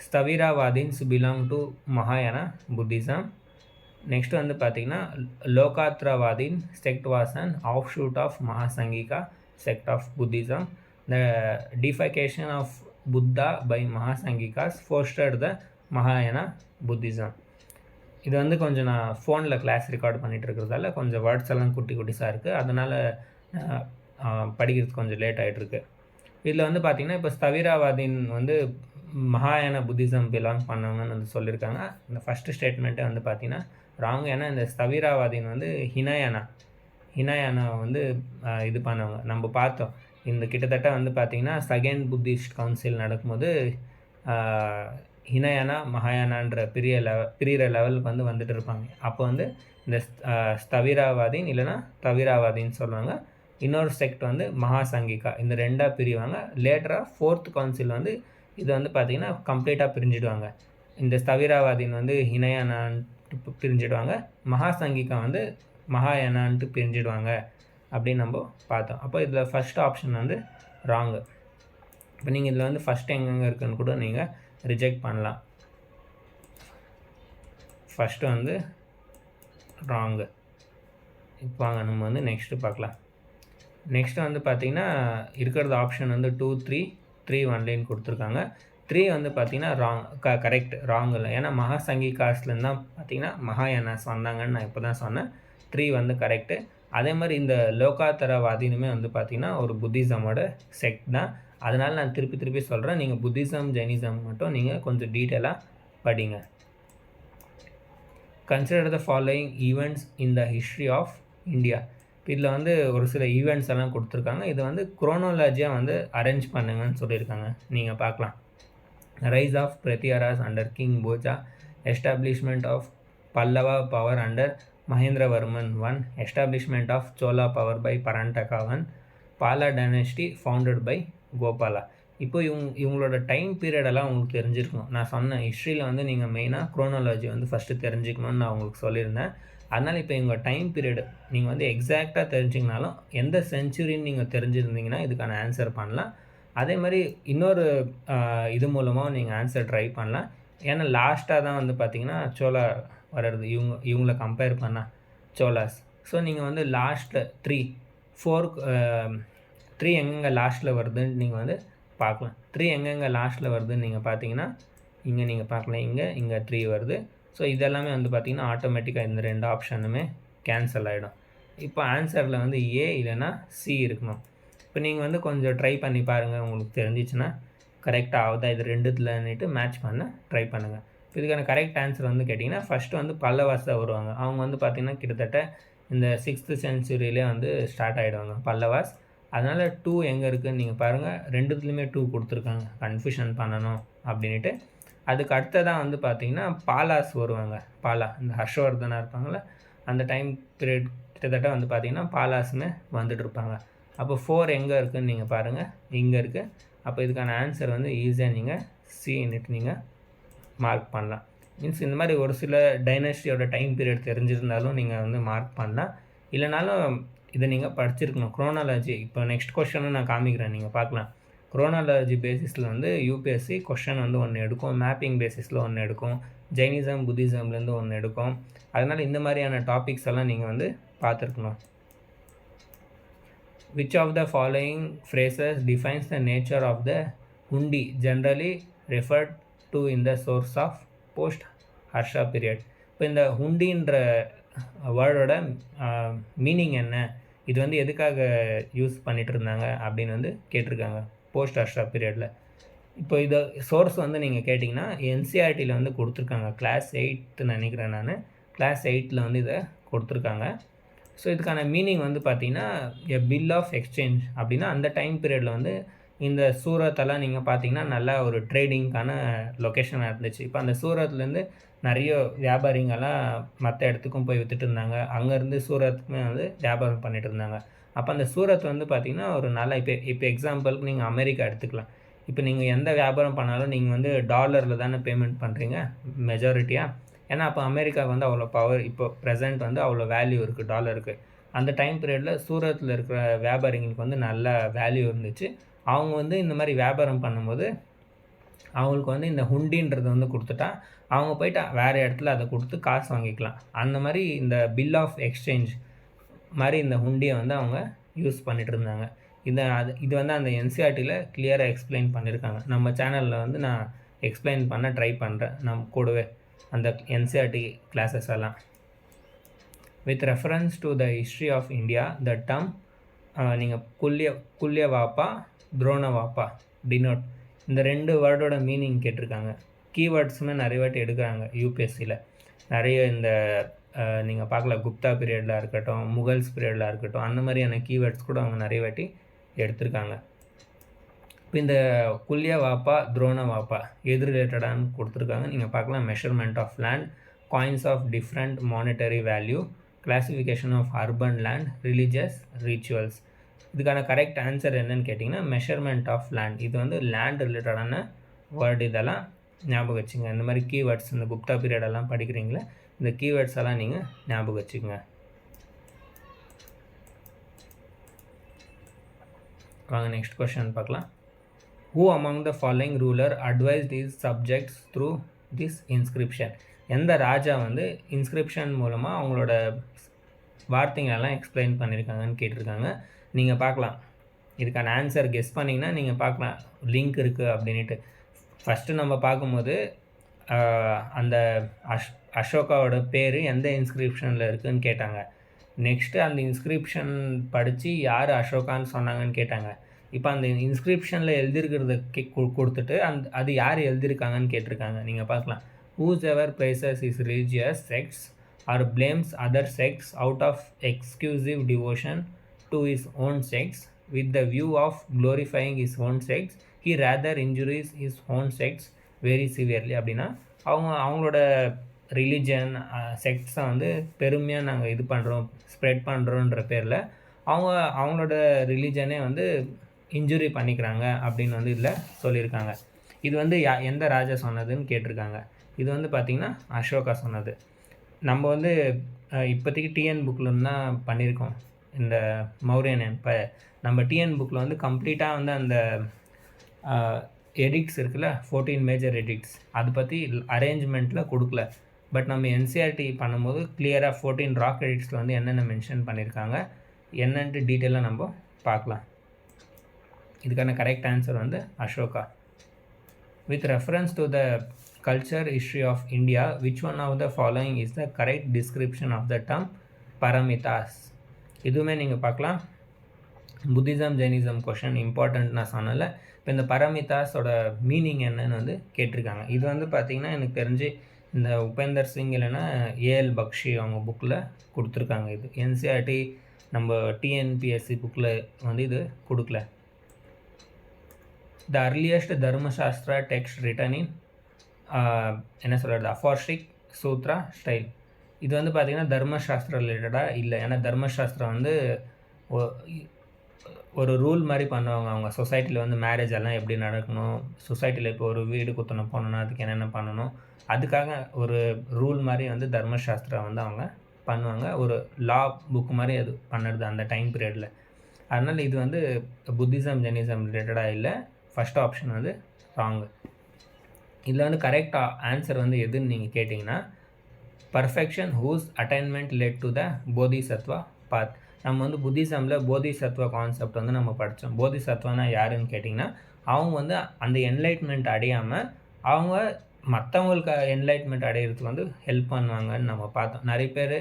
ஸ்தவிராவாதின்ஸ் பிலாங் டு மகாயானா புத்திசம். நெக்ஸ்ட் வந்து பார்த்தீங்கன்னா Lokottaravadin sect was an offshoot of Mahasanghika sect of Buddhism. The deification of Buddha by Mahasanghikas fostered the மகாயானா புத்திசம். இது வந்து கொஞ்சம் நான் ஃபோனில் கிளாஸ் ரெக்கார்ட் பண்ணிகிட்டு இருக்கிறதால கொஞ்சம் வேர்ட்ஸ் எல்லாம் குட்டி குட்டிஸாக இருக்குது, அதனால் படிக்கிறதுக்கு கொஞ்சம் லேட் ஆகிட்டுருக்கு. இதில் வந்து பார்த்திங்கன்னா இப்போ ஸ்தவிராவாதின் வந்து மகாயான புத்திசம் பிலாங் பண்ணவங்கன்னு வந்து சொல்லியிருக்காங்க. இந்த ஃபஸ்ட்டு ஸ்டேட்மெண்ட்டே வந்து பார்த்திங்கன்னா ராங். ஏன்னா இந்த ஸ்தவிராவாதின் வந்து ஹினாயானா வந்து இது பண்ணவங்க. நம்ம பார்த்தோம் இந்த கிட்டத்தட்ட வந்து பார்த்திங்கன்னா செகண்ட் புத்திஸ்ட் கவுன்சில் நடக்கும்போது ஹினயானா மகாயானான்ற பிரிகிற லெவலுக்கு வந்து வந்துட்டு இருப்பாங்க. அப்போ வந்து இந்த ஸ்தவிராவாதின் இல்லைனா தவிராவாதின்னு சொல்லுவாங்க. இன்னொரு செக்ட் வந்து மகாசங்கிகா. இந்த ரெண்டாக பிரிவாங்க. லேட்டராக 4th கவுன்சில் வந்து இது வந்து பார்த்திங்கன்னா கம்ப்ளீட்டாக பிரிஞ்சிடுவாங்க. இந்த ஸ்தவிராவாதின் வந்து ஹினயானான்ட்டு பிரிஞ்சிடுவாங்க, மகாசங்கிகா வந்து மகாயானான்ட்டு பிரிஞ்சிடுவாங்க அப்படின்னு நம்ம பார்த்தோம். அப்போ இதில் ஃபஸ்ட் ஆப்ஷன் வந்து ராங்கு. இப்போ நீங்கள் இதில் வந்து ஃபஸ்ட்டு எங்கெங்கே இருக்குதுன்னு கூட நீங்கள் ரிஜெக்ட் பண்ணலாம். ஃபஸ்ட்டு வந்து ராங்கு. இப்போ வாங்க நம்ம வந்து நெக்ஸ்ட்டு பார்க்கலாம். நெக்ஸ்ட்டு வந்து பார்த்திங்கன்னா இருக்கிறது ஆப்ஷன் வந்து 2, 3 1லேன்னு கொடுத்துருக்காங்க. 3 வந்து பார்த்திங்கன்னா கரெக்ட், ராங் இல்லை. ஏன்னா மகாசங்கிகாஸ்லேருந்து தான் பார்த்திங்கன்னா மகாயானாஸ் வந்தாங்கன்னு நான் இப்போ தான் சொன்னேன். 3 வந்து கரெக்டு. அதே மாதிரி இந்த லோகாத்தரவாதினுமே வந்து பார்த்திங்கன்னா ஒரு புத்திசமோட செக்ட் தான். அதனால் நான் திருப்பி சொல்கிறேன், நீங்கள் புத்திசம் ஜெயினிசம் மட்டும் நீங்கள் கொஞ்சம் டீட்டெயிலாக படிங்க. Consider the following events in the history of India. இதில் வந்து ஒரு சில ஈவெண்ட்ஸ் எல்லாம் கொடுத்துருக்காங்க. இது வந்து குரோனாலஜியாக வந்து அரேஞ்ச் பண்ணுங்கன்னு சொல்லியிருக்காங்க. நீங்கள் பார்க்கலாம். Rise of Pratiharas under king Bhoja, establishment of Pallava power under Mahendravarman 1, establishment of Chola power by Parantaka 1, Pala dynasty founded by Gopala. இப்போ இவங்களோட டைம் பீரியடெல்லாம் உங்களுக்கு தெரிஞ்சிருக்கணும். நான் சொன்னேன் ஹிஸ்ட்ரியில் வந்து நீங்கள் மெயினாக குரோனாலஜி வந்து ஃபஸ்ட்டு தெரிஞ்சுக்கணும்னு நான் உங்களுக்கு சொல்லியிருந்தேன். அதனால் இப்போ இவங்க டைம் பீரியடு நீங்கள் வந்து எக்ஸாக்டாக தெரிஞ்சிங்கனாலும் எந்த செஞ்சுரின்னு நீங்கள் தெரிஞ்சிருந்தீங்கன்னா இதுக்கான ஆன்சர் பண்ணலாம். அதே மாதிரி இன்னொரு இது மூலமாக நீங்கள் ஆன்சர் ட்ரை பண்ணலாம். ஏன்னா லாஸ்ட்டாக தான் வந்து பார்த்திங்கன்னா சோலா வர்றது, இவங்களை கம்பேர் பண்ணால் சோலாஸ். ஸோ நீங்கள் வந்து லாஸ்ட்டில் 3 எங்கெங்கே லாஸ்ட்டில் வருதுன்னு நீங்கள் வந்து பார்க்கலாம். 3 எங்கெங்கே லாஸ்ட்டில் வருதுன்னு நீங்கள் பார்த்தீங்கன்னா இங்கே நீங்கள் பார்க்கலாம், இங்கே 3 வருது. ஸோ இதெல்லாமே வந்து பார்த்திங்கன்னா ஆட்டோமேட்டிக்காக இந்த 2 ஆப்ஷனுமே கேன்சல் ஆகிடும். இப்போ ஆன்சரில் வந்து ஏ இல்லைன்னா சி இருக்கணும். இப்போ நீங்கள் வந்து கொஞ்சம் ட்ரை பண்ணி பாருங்கள், உங்களுக்கு தெரிஞ்சிச்சுன்னா கரெக்டாக ஆகுதா இது ரெண்டுத்துலன்னுட்டு மேட்ச் பண்ண ட்ரை பண்ணுங்கள். இதுக்கான கரெக்ட் ஆன்சர் வந்து கேட்டிங்கன்னா ஃபஸ்ட்டு வந்து பல்லவாஸ் தான் வருவாங்க. அவங்க வந்து பார்த்திங்கன்னா கிட்டத்தட்ட இந்த 6th சென்ச்சுரியிலே வந்து ஸ்டார்ட் ஆகிடுவாங்க பல்லவாஸ். அதனால் 2 எங்கே இருக்குதுன்னு நீங்கள் பாருங்கள், ரெண்டுத்துலேயுமே 2 கொடுத்துருக்காங்க, கன்ஃபியூஷன் பண்ணணும் அப்படின்ட்டு. அதுக்கு அடுத்ததான் வந்து பார்த்திங்கன்னா பாலாஸ் வருவாங்க. பாலா இந்த ஹர்ஷவர்தனாக இருப்பாங்களே அந்த டைம் பீரியட் கிட்டத்தட்ட வந்து பார்த்திங்கன்னா பாலாஸுமே வந்துட்டு இருப்பாங்க. அப்போ 4 எங்கே இருக்குதுன்னு நீங்கள் பாருங்கள், இங்கே இருக்குது. அப்போ இதுக்கான ஆன்சர் வந்து ஈஸியாக நீங்கள் சின்னுட்டு நீங்கள் மார்க் பண்ணலாம். மீன்ஸ் இந்த மாதிரி ஒரு சில டைனஸ்டியோட டைம் பீரியட் தெரிஞ்சிருந்தாலும் நீங்கள் வந்து மார்க் பண்ணலாம். இல்லைனாலும் இதை நீங்கள் படிச்சிருக்கணும். குரோனாலஜி இப்போ நெக்ஸ்ட் கொஸ்டினும் நான் காமிக்கிறேன், நீங்கள் பார்க்கலாம். குரோனாலஜி பேசிஸில் வந்து யூபிஎஸ்சி கொஸ்டின் வந்து ஒன்று எடுக்கும், மேப்பிங் பேசிஸில் ஒன்று எடுக்கும், ஜெயினிசம் புத்திசம்லேருந்து ஒன்று எடுக்கும். அதனால் இந்த மாதிரியான டாபிக்ஸ் எல்லாம் நீங்கள் வந்து பார்த்துருக்கணும். Which of the following phrases defines the nature of the hundi generally referred to in the source of post Harsha period? இப்போ இந்த ஹுண்டின்ற வேர்டோட மீனிங் என்ன, இது வந்து எதுக்காக யூஸ் பண்ணிகிட்டு இருந்தாங்க அப்படின்னு வந்து கேட்டிருக்காங்க போஸ்ட் ஹர்ஷா பீரியடில். இப்போ இதை சோர்ஸ் வந்து நீங்கள் கேட்டிங்கன்னா என்சிஆர்டியில் வந்து கொடுத்துருக்காங்க. கிளாஸ் 8 நினைக்கிறேன் நான், கிளாஸ் 8ல் வந்து இதை கொடுத்துருக்காங்க. ஸோ இதுக்கான மீனிங் வந்து பார்த்திங்கன்னா எ பில் ஆஃப் எக்ஸ்சேஞ்ச் அப்படின்னா அந்த டைம் பீரியடில் வந்து இந்த சூரத்தெல்லாம் நீங்கள் பார்த்தீங்கன்னா நல்லா ஒரு ட்ரேடிங்க்கான லொக்கேஷனாக இருந்துச்சு. இப்போ அந்த சூரத்லேருந்து நிறைய வியாபாரிங்கெல்லாம் மற்ற இடத்துக்கும் போய் விற்றுட்டு இருந்தாங்க. அங்கேருந்து சூரத்துக்குமே வந்து வியாபாரம் பண்ணிகிட்டு இருந்தாங்க. அப்போ அந்த சூரத் வந்து பார்த்திங்கன்னா ஒரு நல்ல இப்போ எக்ஸாம்பிளுக்கு நீங்கள் அமெரிக்கா எடுத்துக்கலாம். இப்போ நீங்கள் எந்த வியாபாரம் பண்ணாலும் நீங்கள் வந்து டாலரில் தானே பேமெண்ட் பண்ணுறீங்க மெஜாரிட்டியாக. ஏன்னா அப்போ அமெரிக்காவுக்கு வந்து அவ்வளோ பவர், இப்போ ப்ரெசென்ட் வந்து அவ்வளோ வேல்யூ இருக்குது டாலருக்கு. அந்த டைம் பீரியடில் சூரத்தில் இருக்கிற வியாபாரிங்களுக்கு வந்து நல்ல வேல்யூ இருந்துச்சு. அவங்க வந்து இந்த மாதிரி வியாபாரம் பண்ணும்போது அவங்களுக்கு வந்து இந்த ஹுண்டின்றது வந்து கொடுத்துட்டா அவங்க போய்ட்டு வேறு இடத்துல அதை கொடுத்து காசு வாங்கிக்கலாம். அந்த மாதிரி இந்த பில் ஆஃப் எக்ஸ்சேஞ்ச் மாதிரி இந்த ஹுண்டியை வந்து அவங்க யூஸ் பண்ணிகிட்டு இருந்தாங்க. இது வந்து அந்த என்சிஆர்டியில் கிளியராக எக்ஸ்பிளைன் பண்ணியிருக்காங்க. நம்ம சேனலில் வந்து நான் எக்ஸ்பிளைன் பண்ண ட்ரை பண்ணுறேன் நம்ம கூடவே அந்த என்சிஆர்டி கிளாஸஸ் எல்லாம். With reference to the history of India the term நீங்கள் குல்ய வாப்பா துரோண வாப்பா டினோட் இந்த 2 வேர்டோட மீனிங் கேட்டிருக்காங்க. கீவேர்ட்ஸுமே நிறைய வாட்டி எடுக்கிறாங்க யூபிஎஸ்சியில். நிறைய இந்த நீங்கள் பார்க்கல குப்தா பீரியடில் இருக்கட்டும், முகல்ஸ் பீரியடில் இருக்கட்டும், அந்த மாதிரியான கீவேர்ட்ஸ் கூட அவங்க நிறைய வாட்டி எடுத்திருக்காங்க. இப்போ இந்த குல்ய வாப்பா துரோண வாப்பா எது ரிலேட்டடானு கொடுத்துருக்காங்க. நீங்கள் பார்க்கலாம் measurement of land, coins of different monetary value, classification of urban land, religious rituals. இதுக்கான கரெக்ட் ஆன்சர் என்னன்னு கேட்டிங்கன்னா மெஷர்மெண்ட் ஆஃப் லேண்ட். இது வந்து லேண்ட் ரிலேட்டடான வேர்டு. இதெல்லாம் ஞாபகம் வச்சுங்க. இந்த மாதிரி கீவேர்ட்ஸ் இந்த குப்தா பீரியடெல்லாம் படிக்கிறீங்களே இந்த கீவேர்ட்ஸ் எல்லாம் நீங்கள் ஞாபகம் வச்சுக்கோங்க. வாங்க நெக்ஸ்ட் கொஸ்டின் பார்க்கலாம். Who among the following ruler advised his subjects through this inscription? எந்த ராஜா வந்து இன்ஸ்கிரிப்ஷன் மூலமாக அவங்களோட வார்த்தைங்களெல்லாம் எக்ஸ்பிளைன் பண்ணியிருக்காங்கன்னு கேட்டிருக்காங்க. நீங்கள் பார்க்கலாம். இதுக்கான ஆன்சர் கெஸ் பண்ணிங்கன்னா நீங்கள் பார்க்கலாம் லிங்க் இருக்குது அப்படின்ட்டு. ஃபஸ்ட்டு நம்ம பார்க்கும்போது அந்த அசோகாவோட பேர் எந்த இன்ஸ்கிரிப்ஷனில் இருக்குதுன்னு கேட்டாங்க. நெக்ஸ்ட்டு அந்த இன்ஸ்கிரிப்ஷன் படித்து யார் அசோகான்னு சொன்னாங்கன்னு கேட்டாங்க. இப்போ அந்த இன்ஸ்கிரிப்ஷனில் எழுதியிருக்கிறத கொடுத்துட்டு அது யார் எழுதியிருக்காங்கன்னு கேட்டிருக்காங்க. நீங்கள் பார்க்கலாம். Whosoever praises his religious sects or blames other sects out of exclusive devotion to his own sects with the view of glorifying his own sects he rather injures his own sects very severely. அப்படின்னா அவங்களோட ரிலீஜன் செக்ட்ஸை வந்து பெருமையாக நாங்கள் இது பண்ணுறோம் ஸ்ப்ரெட் பண்ணுறோன்ற பேரில் அவங்களோட ரிலீஜனே வந்து இன்ஜுரி பண்ணிக்கிறாங்க அப்படின்னு வந்து இதில் சொல்லியிருக்காங்க. இது வந்து எந்த ராஜா சொன்னதுன்னு கேட்டிருக்காங்க. இது வந்து பார்த்திங்கன்னா அசோகா சொன்னது. நம்ம வந்து இப்போதைக்கு டிஎன் புக்கில் தான் பண்ணியிருக்கோம் இந்த மௌரியன் எம்பயர். நம்ம டிஎன் புக்கில் வந்து கம்ப்ளீட்டாக வந்து அந்த எடிக்ட்ஸ் இருக்குல்ல 14 மேஜர் எடிக்ட்ஸ் அது பற்றி அரேஞ்ச்மெண்ட்டில் கொடுக்கல. பட் நம்ம என்சிஆர்டி பண்ணும்போது கிளியராக 14 ராக் எடிக்ட்ஸில் வந்து என்னென்ன மென்ஷன் பண்ணியிருக்காங்க என்னன்ட்டு டீட்டெயிலாக நம்ம பார்க்கலாம். இதுக்கான கரெக்ட் ஆன்சர் வந்து Ashoka. With reference to the culture history of India which one of the following is the correct description of the term paramitas. இதுவுமே நீங்கள் பார்க்கலாம். புத்திசம் ஜெயினிசம் கொஷின் இம்பார்ட்டண்ட் நான் சொன்னல. இப்போ இந்த பரமிதாஸோட மீனிங் என்னன்னு வந்து கேட்டிருக்காங்க. இது வந்து பார்த்திங்கன்னா எனக்கு தெரிஞ்சு இந்த உபேந்தர் சிங் இல்லைன்னா ஏஎல் பக்ஷி அவங்க புக்கில் கொடுத்துருக்காங்க. இது என்சிஆர்டி நம்ம டிஎன்பிஎஸ்சி புக்கில் வந்து இது கொடுக்கல. த அர்லியஸ்ட் தர்மசாஸ்திரா டெக்ஸ்ட் ரிட்டன் இன் என்ன சொல்கிறது அஃபார்ஸ்டிக் சூத்ரா ஸ்டைல். இது வந்து பார்த்திங்கன்னா தர்மசாஸ்திரம் ரிலேட்டடாக இல்லை. ஏன்னா தர்மசாஸ்திரம் வந்து ஒரு ரூல் மாதிரி பண்ணுவாங்க. அவங்க சொசைட்டியில் வந்து மேரேஜ் எல்லாம் எப்படி நடக்கணும், சொசைட்டியில் இப்போ ஒரு வீடு குத்தனை போகணுன்னா அதுக்கு என்னென்ன பண்ணணும், அதுக்காக ஒரு ரூல் மாதிரி வந்து தர்மசாஸ்திரம் வந்து அவங்க பண்ணுவாங்க. ஒரு லா புக் மாதிரி அது பண்ணுறது அந்த டைம் பீரியடில். அதனால் இது வந்து புத்திசம் ஜெயினிசம் ரிலேட்டடாக இல்லை. ஃபஸ்ட் ஆப்ஷன் வந்து ராங்கு. இதில் வந்து கரெக்டாக ஆன்சர் வந்து எதுன்னு நீங்கள் கேட்டிங்கன்னா perfection whose attainment led to the bodhisattva path. நம்ம வந்து புத்திசமில் போதிசத்வா கான்செப்ட் வந்து நம்ம படித்தோம். போதிசத்வானா யாருன்னு கேட்டிங்கன்னா அவங்க வந்து அந்த என்லைட்மெண்ட் அடையாமல் அவங்க மற்றவங்களுக்கு என்லைட்மெண்ட் அடையிறதுக்கு வந்து ஹெல்ப் பண்ணுவாங்கன்னு நம்ம பார்த்தோம். நிறைய பேர்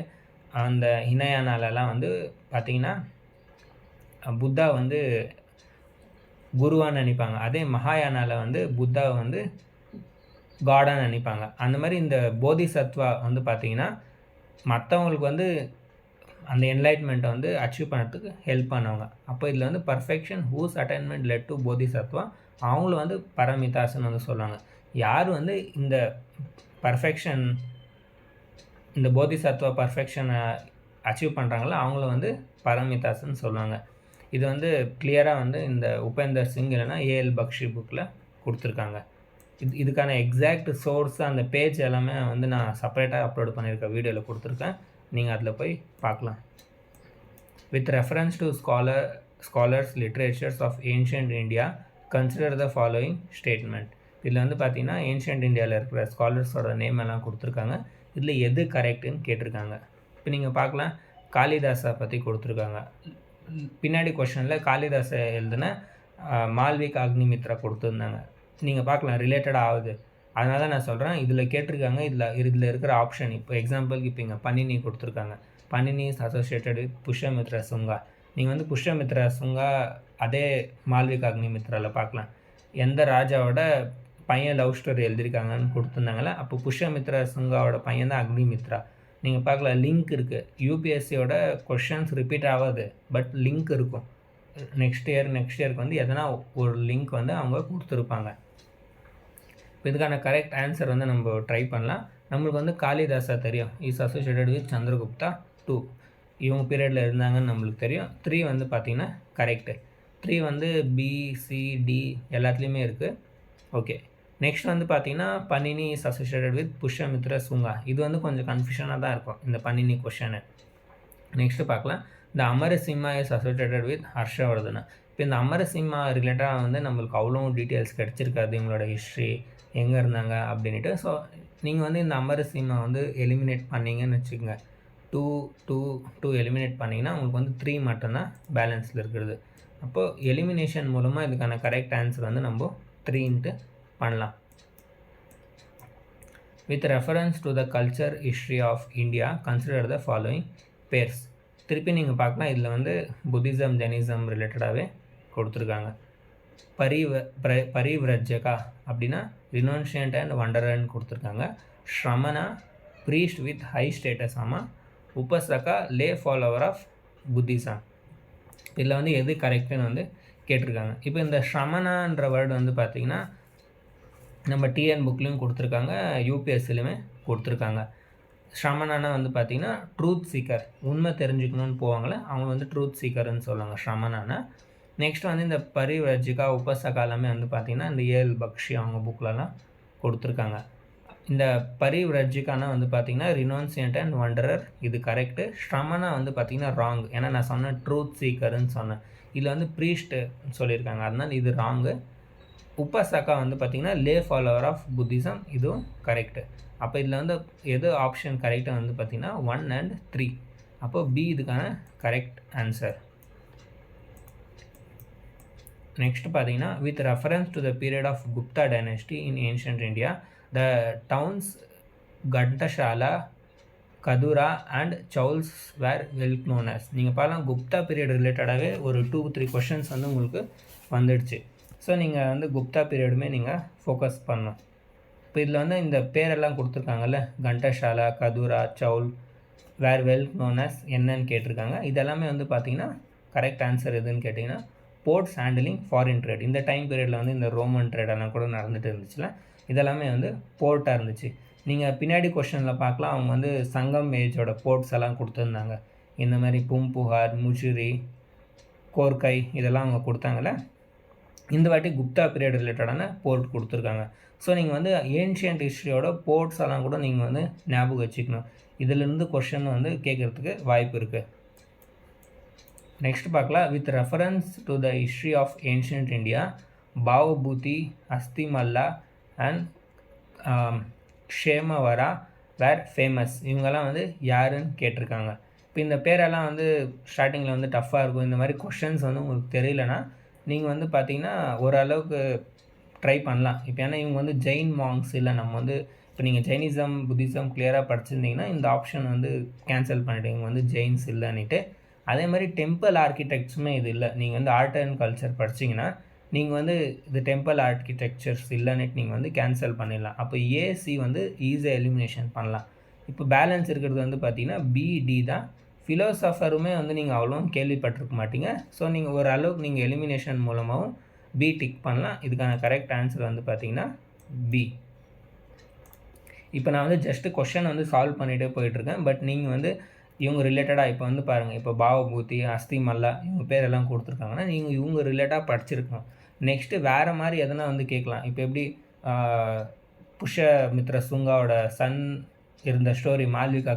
அந்த ஹினயானாலெலாம் வந்து பார்த்திங்கன்னா புத்தா வந்து குருவான்னு நினைப்பாங்க. அதே மகாயானாவில் வந்து புத்தாவை வந்து காடான்னு நினைப்பாங்க. அந்த மாதிரி இந்த போதிசத்வா வந்து பார்த்திங்கன்னா மற்றவங்களுக்கு வந்து அந்த என்லைட்மெண்ட்டை வந்து அச்சீவ் பண்ணுறதுக்கு ஹெல்ப் பண்ணுவாங்க. அப்போ இதில் வந்து perfection whose attainment led to Bodhisattva அவங்கள வந்து பரமிதாஸ்ன்னு வந்து சொல்லுவாங்க. யார் வந்து இந்த பர்ஃபெக்ஷன் இந்த போதிசத்வா பர்ஃபெக்ஷனை அச்சீவ் பண்ணுறாங்களோ அவங்கள வந்து பரமிதாஸ்ன்னு சொல்லுவாங்க. இது வந்து கிளியராக வந்து இந்த உபேந்தர் சிங் இல்லைன்னா ஏஎல் பக்ஷி புக்கில் கொடுத்துருக்காங்க. இதுக்கான எக்ஸாக்ட் சோர்ஸ் அந்த பேஜ் எல்லாமே வந்து நான் செப்பரேட்டாக அப்லோட் பண்ணியிருக்கேன், வீடியோவில் கொடுத்துருக்கேன். நீங்கள் அதில் போய் பார்க்கலாம். With reference to scholars literatures of ancient India consider the following statement. இதில் வந்து பார்த்தீங்கன்னா ஏன்ஷியன்ட் இந்தியாவில் இருக்கிற ஸ்காலர்ஸோட நேம் எல்லாம் கொடுத்துருக்காங்க. இதில் எது கரெக்டுன்னு கேட்டிருக்காங்க. இப்போ நீங்கள் பார்க்கலாம், காளிதாஸை பற்றி கொடுத்துருக்காங்க. பின்னாடி கொஷனில் காளிதாஸை எழுதுன மால்விகா அக்னிமித்ரா கொடுத்துருந்தாங்க. நீங்கள் பார்க்கலாம் ரிலேட்டடாக ஆகுது. அதனால தான் நான் சொல்கிறேன், இதில் கேட்டிருக்காங்க. இதில் இருக்கிற ஆப்ஷன் இப்போ எக்ஸாம்பிளுக்கு இப்போ இங்கே பனினி கொடுத்துருக்காங்க. Panini is associated with Pushyamitra Sunga. நீங்கள் வந்து புஷ்யமித்ரா சுங்கா அதே மால்விகா அக்னிமித்ராவில் பார்க்கலாம். எந்த ராஜாவோட பையன் லவ் ஸ்டோரி எழுதியிருக்காங்கன்னு கொடுத்துருந்தாங்களே, அப்போ புஷ்யமித்ரா சுங்காவோட பையன் தான் அக்னிமித்ரா. நீங்கள் பார்க்கலாம் லிங்க் இருக்குது. யூபிஎஸ்சியோட கொஷின்ஸ் ரிப்பீட் ஆகாது, பட் லிங்க் இருக்கும். நெக்ஸ்ட் இயருக்கு வந்து எதனா ஒரு லிங்க் வந்து அவங்க கொடுத்துருப்பாங்க. இப்போ இதுக்கான கரெக்ட் ஆன்சர் வந்து நம்ம ட்ரை பண்ணலாம். நம்மளுக்கு வந்து காளிதாஸா தெரியும், இஸ் அசோசியேட்டட் வித் சந்திரகுப்தா 2, இவங்க பீரியடில் இருந்தாங்கன்னு நம்மளுக்கு தெரியும். 3 வந்து பார்த்திங்கன்னா கரெக்டு. 3 வந்து பிசிடி எல்லாத்துலேயுமே இருக்குது. ஓகே, நெக்ஸ்ட் வந்து பார்த்திங்கன்னா Panini is associated with Pushyamitra Sunga. இது வந்து கொஞ்சம் கன்ஃபியூஷனாக தான் இருக்கும் இந்த பனினி கொஷனு. நெக்ஸ்ட்டு பார்க்கலாம், இந்த அமரசிம்மா இஸ் அசோசியேட்டட் வித் ஹர்ஷவர்தனா. இப்போ இந்த அமரசிம்மா ரிலேட்டடாக வந்து நம்மளுக்கு அவ்வளோ டீட்டெயில்ஸ் கிடச்சிருக்காது, இவங்களோட ஹிஸ்ட்ரி எங்கே இருந்தாங்க அப்படின்ட்டு. ஸோ நீங்கள் வந்து இந்த அமரசிம்மா வந்து எலிமினேட் பண்ணிங்கன்னு வச்சுக்கோங்க. 2 எலிமினேட் பண்ணிங்கன்னா உங்களுக்கு வந்து 3 மட்டும்தான் பேலன்ஸில் இருக்கிறது. அப்போது எலிமினேஷன் மூலமாக இதுக்கான கரெக்ட் ஆன்சர் வந்து நம்ம 3 பண்ணலாம். With reference to the culture history of India consider the following pairs. திருப்பி நீங்கள் பார்க்கலாம், இதில் வந்து புத்திசம் ஜெனிசம் ரிலேட்டடாகவே கொடுத்துருக்காங்க. பரிவ்ரஜகா அப்படின்னா ரினோன்ஷியன்ட் அண்ட் வண்டரன்னு கொடுத்துருக்காங்க. ஸ்ரமனா ப்ரீஸ்ட் வித் ஹை ஸ்டேட்டஸ். ஆமாம். உபசகா லே ஃபாலோவர் ஆஃப் புத்திசம். இதில் வந்து எது கரெக்டுன்னு வந்து கேட்டிருக்காங்க. இப்போ இந்த ஸ்ரமனான்ற வேர்டு வந்து பார்த்திங்கன்னா நம்ம டிஎன் புக்லேயும் கொடுத்துருக்காங்க, யூபிஎஸ்சிலையுமே கொடுத்துருக்காங்க. ஸ்ரமனானா வந்து பார்த்திங்கன்னா ட்ரூத் சீக்கர், உண்மை தெரிஞ்சுக்கணுன்னு போவாங்களே அவங்க வந்து ட்ரூத் சீக்கர்னு சொல்லுவாங்க ஸ்ரமனானா. நெக்ஸ்ட் வந்து இந்த பரிவர்ஜிகா உபசகா எல்லாமே வந்து பார்த்திங்கன்னா இந்த ஏல் பக்ஷி அவங்க புக்கிலலாம் கொடுத்துருக்காங்க. இந்த பரிவ்ரஜிகானா வந்து பார்த்திங்கன்னா ரினோன்சியன்ட் அண்ட் வண்டரர், இது கரெக்டு. ஸ்ரமனா வந்து பார்த்திங்கன்னா ராங், ஏன்னா நான் சொன்னேன் ட்ரூத் சீக்கர்னு சொன்னேன். இதில் வந்து ப்ரீஸ்ட்டு சொல்லியிருக்காங்க, அதனால் இது ராங்கு. உபசகா வந்து பார்த்திங்கன்னா லே ஃபாலோவர் ஆஃப் புத்திசம், இதுவும் கரெக்டு. அப்போ இதில் வந்து எது ஆப்ஷன் கரெக்டாக வந்து பார்த்திங்கன்னா 1 and 3. அப்போது பி இதுக்கான கரெக்ட் ஆன்சர். நெக்ஸ்ட் பார்த்தீங்கன்னா with reference to the period of Gupta dynasty in ancient India the towns Ghantasala, Kadura and Chauls were well known as. நீங்கள் பார்க்கலாம் குப்தா பீரியட் ரிலேட்டடாகவே ஒரு 2-3 கொஷின்ஸ் வந்து உங்களுக்கு வந்துடுச்சு. ஸோ நீங்கள் வந்து குப்தா பீரியடுமே நீங்கள் ஃபோக்கஸ் பண்ணணும். இப்போ இதில் வந்து இந்த பேரெல்லாம் கொடுத்துருக்காங்கல்ல, Ghantasala, Kadura, Chaul, were well known as என்னன்னு கேட்டிருக்காங்க. இதெல்லாமே வந்து பார்த்திங்கன்னா கரெக்ட் ஆன்சர் எதுன்னு கேட்டிங்கன்னா போர்ட்ஸ் ஹேண்டிலிங் ஃபாரின் ட்ரேட். இந்த டைம் பீரியடில் வந்து இந்த ரோமன் ட்ரேடெல்லாம் கூட நடந்துகிட்டு இருந்துச்சுல, இதெல்லாமே வந்து போர்ட்டாக இருந்துச்சு. நீங்கள் பின்னாடி கொஷனில் பார்க்கலாம், அவங்க வந்து சங்கம் ஏஜோட போர்ட்ஸ் எல்லாம் கொடுத்துருந்தாங்க. இந்த மாதிரி பூம்புகார், முஜிரி, கோர்கை இதெல்லாம் அவங்க கொடுத்தாங்கல்ல. இந்த வாட்டி குப்தா பீரியட் ரிலேட்டடான போர்ட் கொடுத்துருக்காங்க. ஸோ நீங்கள் வந்து ஏன்ஷியன்ட் ஹிஸ்ட்ரியோட போர்ட்ஸ் எல்லாம் கூட நீங்கள் வந்து ஞாபகம் வச்சுக்கணும். இதிலிருந்து கொஷின் வந்து கேட்குறதுக்கு வாய்ப்பு இருக்குது. நெக்ஸ்ட் பார்க்கலாம், with reference to the history of ancient India Bhavabhuti, Hastimalla and Kshemavara were famous. இவங்கெல்லாம் வந்து யாருன்னு கேட்டிருக்காங்க. இப்போ இந்த பேரெல்லாம் வந்து ஸ்டார்டிங்கில் வந்து டஃப்பாக இருக்கும். இந்த மாதிரி கொஷின்ஸ் வந்து உங்களுக்கு தெரியலனா நீங்கள் வந்து பார்த்தீங்கன்னா ஓரளவுக்கு ட்ரை பண்ணலாம். இப்போ ஏன்னா இவங்க வந்து ஜெயின் மாங்ஸ் இல்லை, நம்ம வந்து இப்போ நீங்கள் ஜெயினிசம் புத்திசம் கிளியராக படிச்சிருந்தீங்கன்னா இந்த ஆப்ஷன் வந்து கேன்சல் பண்ணிவிடுங்க, இவங்க வந்து ஜெயின்ஸ் இல்லைன்னுட்டு. அதே மாதிரி டெம்பிள் ஆர்கிடெக்ட்ஸுமே இது இல்லை. நீங்கள் வந்து ஆர்ட் அண்ட் கல்ச்சர் படிச்சிங்கன்னா நீங்கள் வந்து இது டெம்பிள் ஆர்கிடெக்சர்ஸ் இல்லைன்னுட்டு நீங்கள் வந்து கேன்சல் பண்ணிடலாம். அப்போ ஏசி வந்து ஈஸியாக எலிமினேஷன் பண்ணலாம். இப்போ பேலன்ஸ் இருக்கிறது வந்து பார்த்திங்கன்னா பிடி தான். ஃபிலோசஃபருமே வந்து நீங்கள் அவ்வளோ கேள்விப்பட்டிருக்க மாட்டீங்க. ஸோ நீங்கள் ஒரு அளவுக்கு நீங்கள் எலிமினேஷன் மூலமாகவும் பி டிக் பண்ணலாம். இதுக்கான கரெக்ட் ஆன்சர் வந்து பார்த்திங்கன்னா பி. இப்போ நான் வந்து ஜஸ்ட்டு கொஷன் வந்து சால்வ் பண்ணிகிட்டே போயிட்டுருக்கேன். பட் நீங்கள் வந்து இவங்க ரிலேட்டடாக இப்போ வந்து பாருங்கள், இப்போ பாவபூதி, அஸ்திமல்லா இவங்க பேரெல்லாம் கொடுத்துருக்காங்கன்னா நீங்கள் இவங்க ரிலேட்டாக படிச்சிருக்கணும். நெக்ஸ்ட்டு வேறு மாதிரி எதனா வந்து கேட்கலாம். இப்போ எப்படி புஷ்யமித்ர சுங்காவோட சன் இருந்த ஸ்டோரி மால்விக்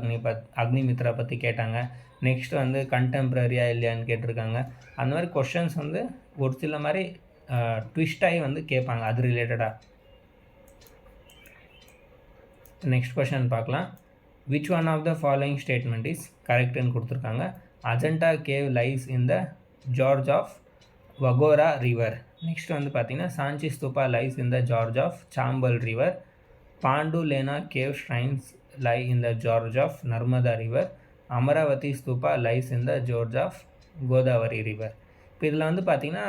அக்னிமித்ரா பற்றி கேட்டாங்க. நெக்ஸ்ட் வந்து கண்டெம்ப்ரரியாக இல்லையான்னு கேட்டிருக்காங்க. அந்த மாதிரி கொஷின்ஸ் வந்து ஒரு சில மாதிரி ட்விஸ்ட் ஆகி வந்து கேட்பாங்க அது ரிலேட்டடாக. நெக்ஸ்ட் கொஷின் பார்க்கலாம். Which one of the following statement is கரெக்டுன்னு கொடுத்துருக்காங்க. Ajanta cave lies in the gorge of Waghora river. Next வந்து பார்த்திங்கன்னா Sanchi stupa lies in the gorge of Chambal river. Pandu Lena cave shrines lie in the gorge of Narmada river. Amaravati stupa lies in the gorge of Godavari river. இப்போ இதில் வந்து பார்த்திங்கன்னா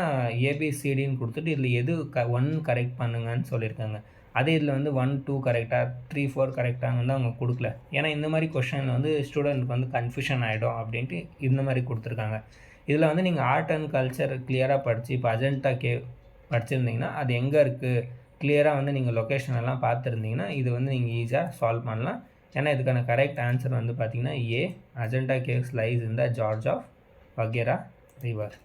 ஏபிசிடின்னு கொடுத்துட்டு இதில் எது 1 கரெக்ட் பண்ணுங்கன்னு சொல்லியிருக்காங்க. அதே இதில் வந்து 1, 2 கரெக்டாக 3, 4 கரெக்டாக வந்து அவங்க கொடுக்கல. ஏன்னா இந்த மாதிரி கொஷின் வந்து ஸ்டூடெண்ட்டுக்கு வந்து கன்ஃபியூஷன் ஆகிடும் அப்படின்ட்டு இந்த மாதிரி கொடுத்துருக்காங்க. இதில் வந்து நீங்கள் ஆர்ட் அண்ட் கல்ச்சர் கிளியராக படித்து இப்போ அஜந்தா கேவ் படிச்சிருந்தீங்கன்னா அது எங்கே இருக்குது கிளியராக வந்து நீங்கள் லொக்கேஷன் எல்லாம் பார்த்துருந்தீங்கன்னா இது வந்து நீங்கள் ஈஸியாக சால்வ் பண்ணலாம். ஏன்னா இதுக்கான கரெக்ட் ஆன்சர் வந்து பார்த்திங்கன்னா A, Ajanta caves lies in the gorge of Waghora river.